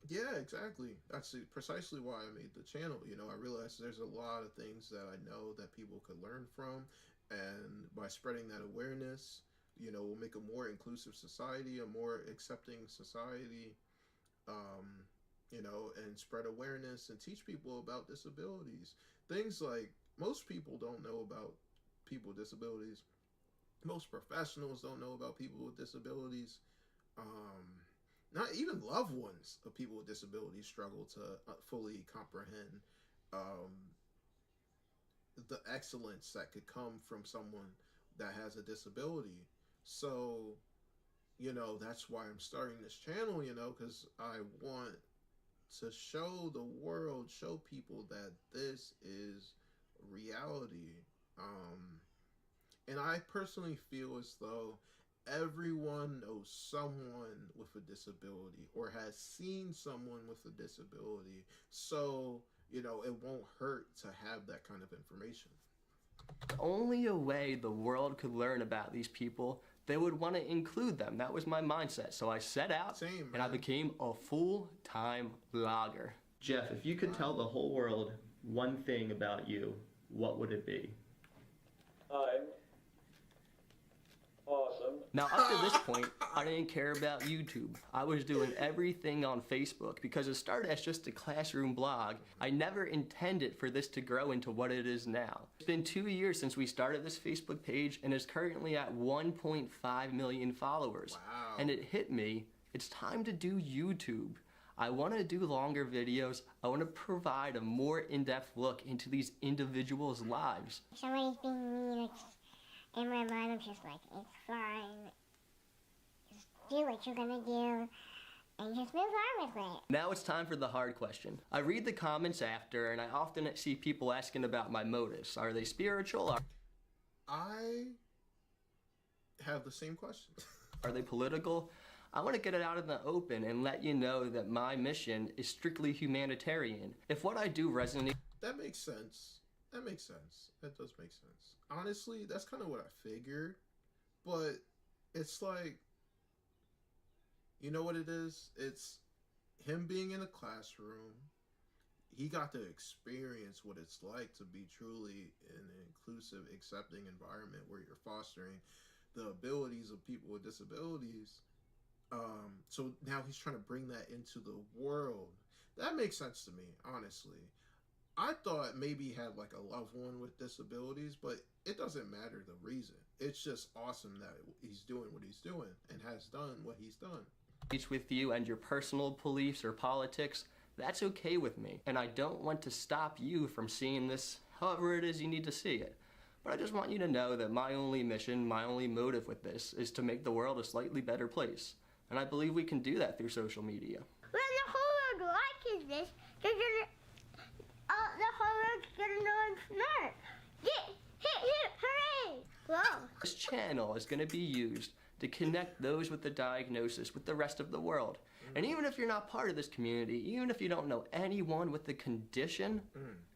yeah, exactly. That's precisely why I made the channel. You know, I realized there's a lot of things that I know that people could learn from, and by spreading that awareness, you know, we'll make a more inclusive society, a more accepting society, you know, and spread awareness and teach people about disabilities. Things like most people don't know about people with disabilities. Most professionals don't know about people with disabilities. Not even loved ones of people with disabilities struggle to fully comprehend the excellence that could come from someone that has a disability. So, you know, that's why I'm starting this channel, you know, because I want to show the world, show people that this is reality. And I personally feel as though everyone knows someone with a disability or has seen someone with a disability. So, you know, it won't hurt to have that kind of information. Only a way the world could learn about these people, they would want to include them. That was my mindset. So I set out and I became a full-time vlogger. Jeff, if you could tell the whole world one thing about you, what would it be? Awesome. Now, up to this point, I didn't care about YouTube. I was doing everything on Facebook because it started as just a classroom blog. I never intended for this to grow into what it is now. It's been 2 years since we started this Facebook page and is currently at 1.5 million followers. Wow. And it hit me, it's time to do YouTube. I want to do longer videos. I want to provide a more in-depth look into these individuals' lives. Somebody's being mean, in my mind I'm just like, it's fine. Just do what you're gonna do and just move on with it. Now it's time for the hard question. I read the comments after and I often see people asking about my motives. Are they spiritual? I have the same question. Are they political? I want to get it out in the open and let you know that my mission is strictly humanitarian. If what I do resonates... That makes sense. That makes sense. That does make sense. Honestly, that's kind of what I figured. But it's like, you know what it is? It's him being in a classroom. He got to experience what it's like to be truly in an inclusive, accepting environment where you're fostering the abilities of people with disabilities. So now he's trying to bring that into the world. That makes sense to me, honestly. I thought maybe he had like a loved one with disabilities, but it doesn't matter the reason. It's just awesome that he's doing what he's doing and has done what he's done. Each with you and your personal beliefs or politics, that's okay with me. And I don't want to stop you from seeing this however it is you need to see it. But I just want you to know that my only mission, my only motive with this is to make the world a slightly better place. And I believe we can do that through social media. When the whole world watches this, they're gonna, the whole world's gonna know I'm smart. Hip, hip, hooray! Whoa. This channel is going to be used to connect those with the diagnosis with the rest of the world. And even if you're not part of this community, even if you don't know anyone with the condition,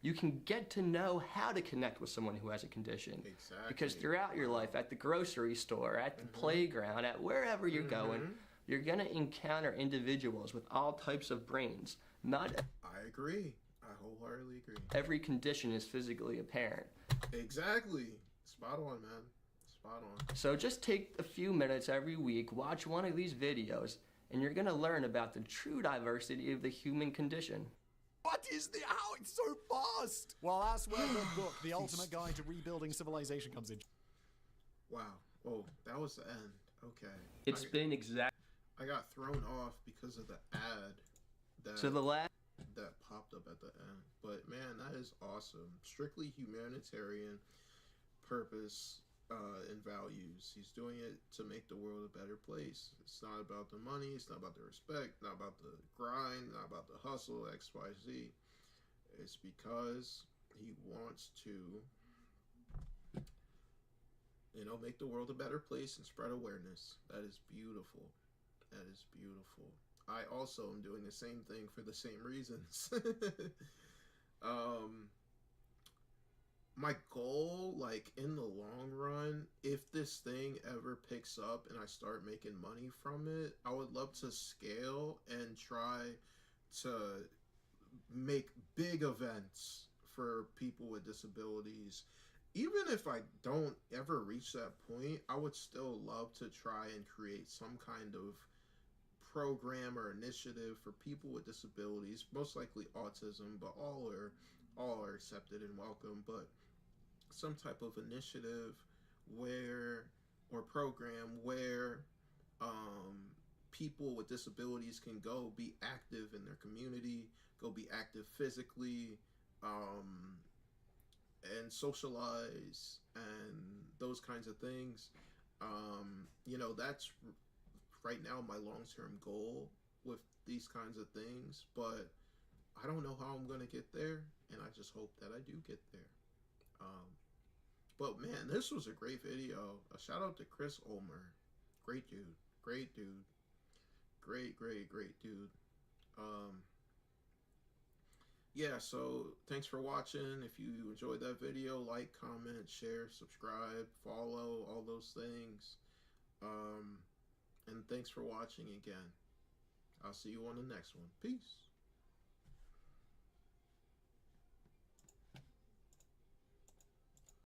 you can get to know how to connect with someone who has a condition. Exactly. Because throughout your life, at the grocery store, at the playground, at wherever you're going, you're going to encounter individuals with all types of brains. Not I agree. I wholeheartedly agree. every condition is physically apparent. Exactly. Spot on, man. Spot on. So just take a few minutes every week, watch one of these videos, and you're going to learn about the true diversity of the human condition. What is the... How? It's so fast! Well, that's where the book, The Ultimate Guide to Rebuilding Civilization, comes in. Wow. Oh, that was the end. Okay. It's been exact... I got thrown off because of the ad that, So the last... that popped up at the end. But man, that is awesome. Strictly humanitarian purpose and values. He's doing it to make the world a better place. It's not about the money, it's not about the respect, not about the grind, not about the hustle, XYZ. It's because he wants to, you know, make the world a better place and spread awareness. That is beautiful. That is beautiful. I also am doing the same thing for the same reasons. My goal, like in the long run, if this thing ever picks up and I start making money from it, I would love to scale and try to make big events for people with disabilities. Even if I don't ever reach that point, I would still love to try and create some kind of program or initiative for people with disabilities, most likely autism, but all are accepted and welcome. But some type of initiative where, or program where people with disabilities can go be active in their community, go be active physically, and socialize and those kinds of things. You know, that's right now my long-term goal with these kinds of things, but I don't know how I'm gonna get there, and I just hope that I do get there. But man, this was a great video. A shout out to Chris Ulmer. Great dude. Great dude. Great dude. Yeah, so thanks for watching. If you enjoyed that video, like, comment, share, subscribe, follow, all those things. And thanks for watching again. I'll see you on the next one. Peace.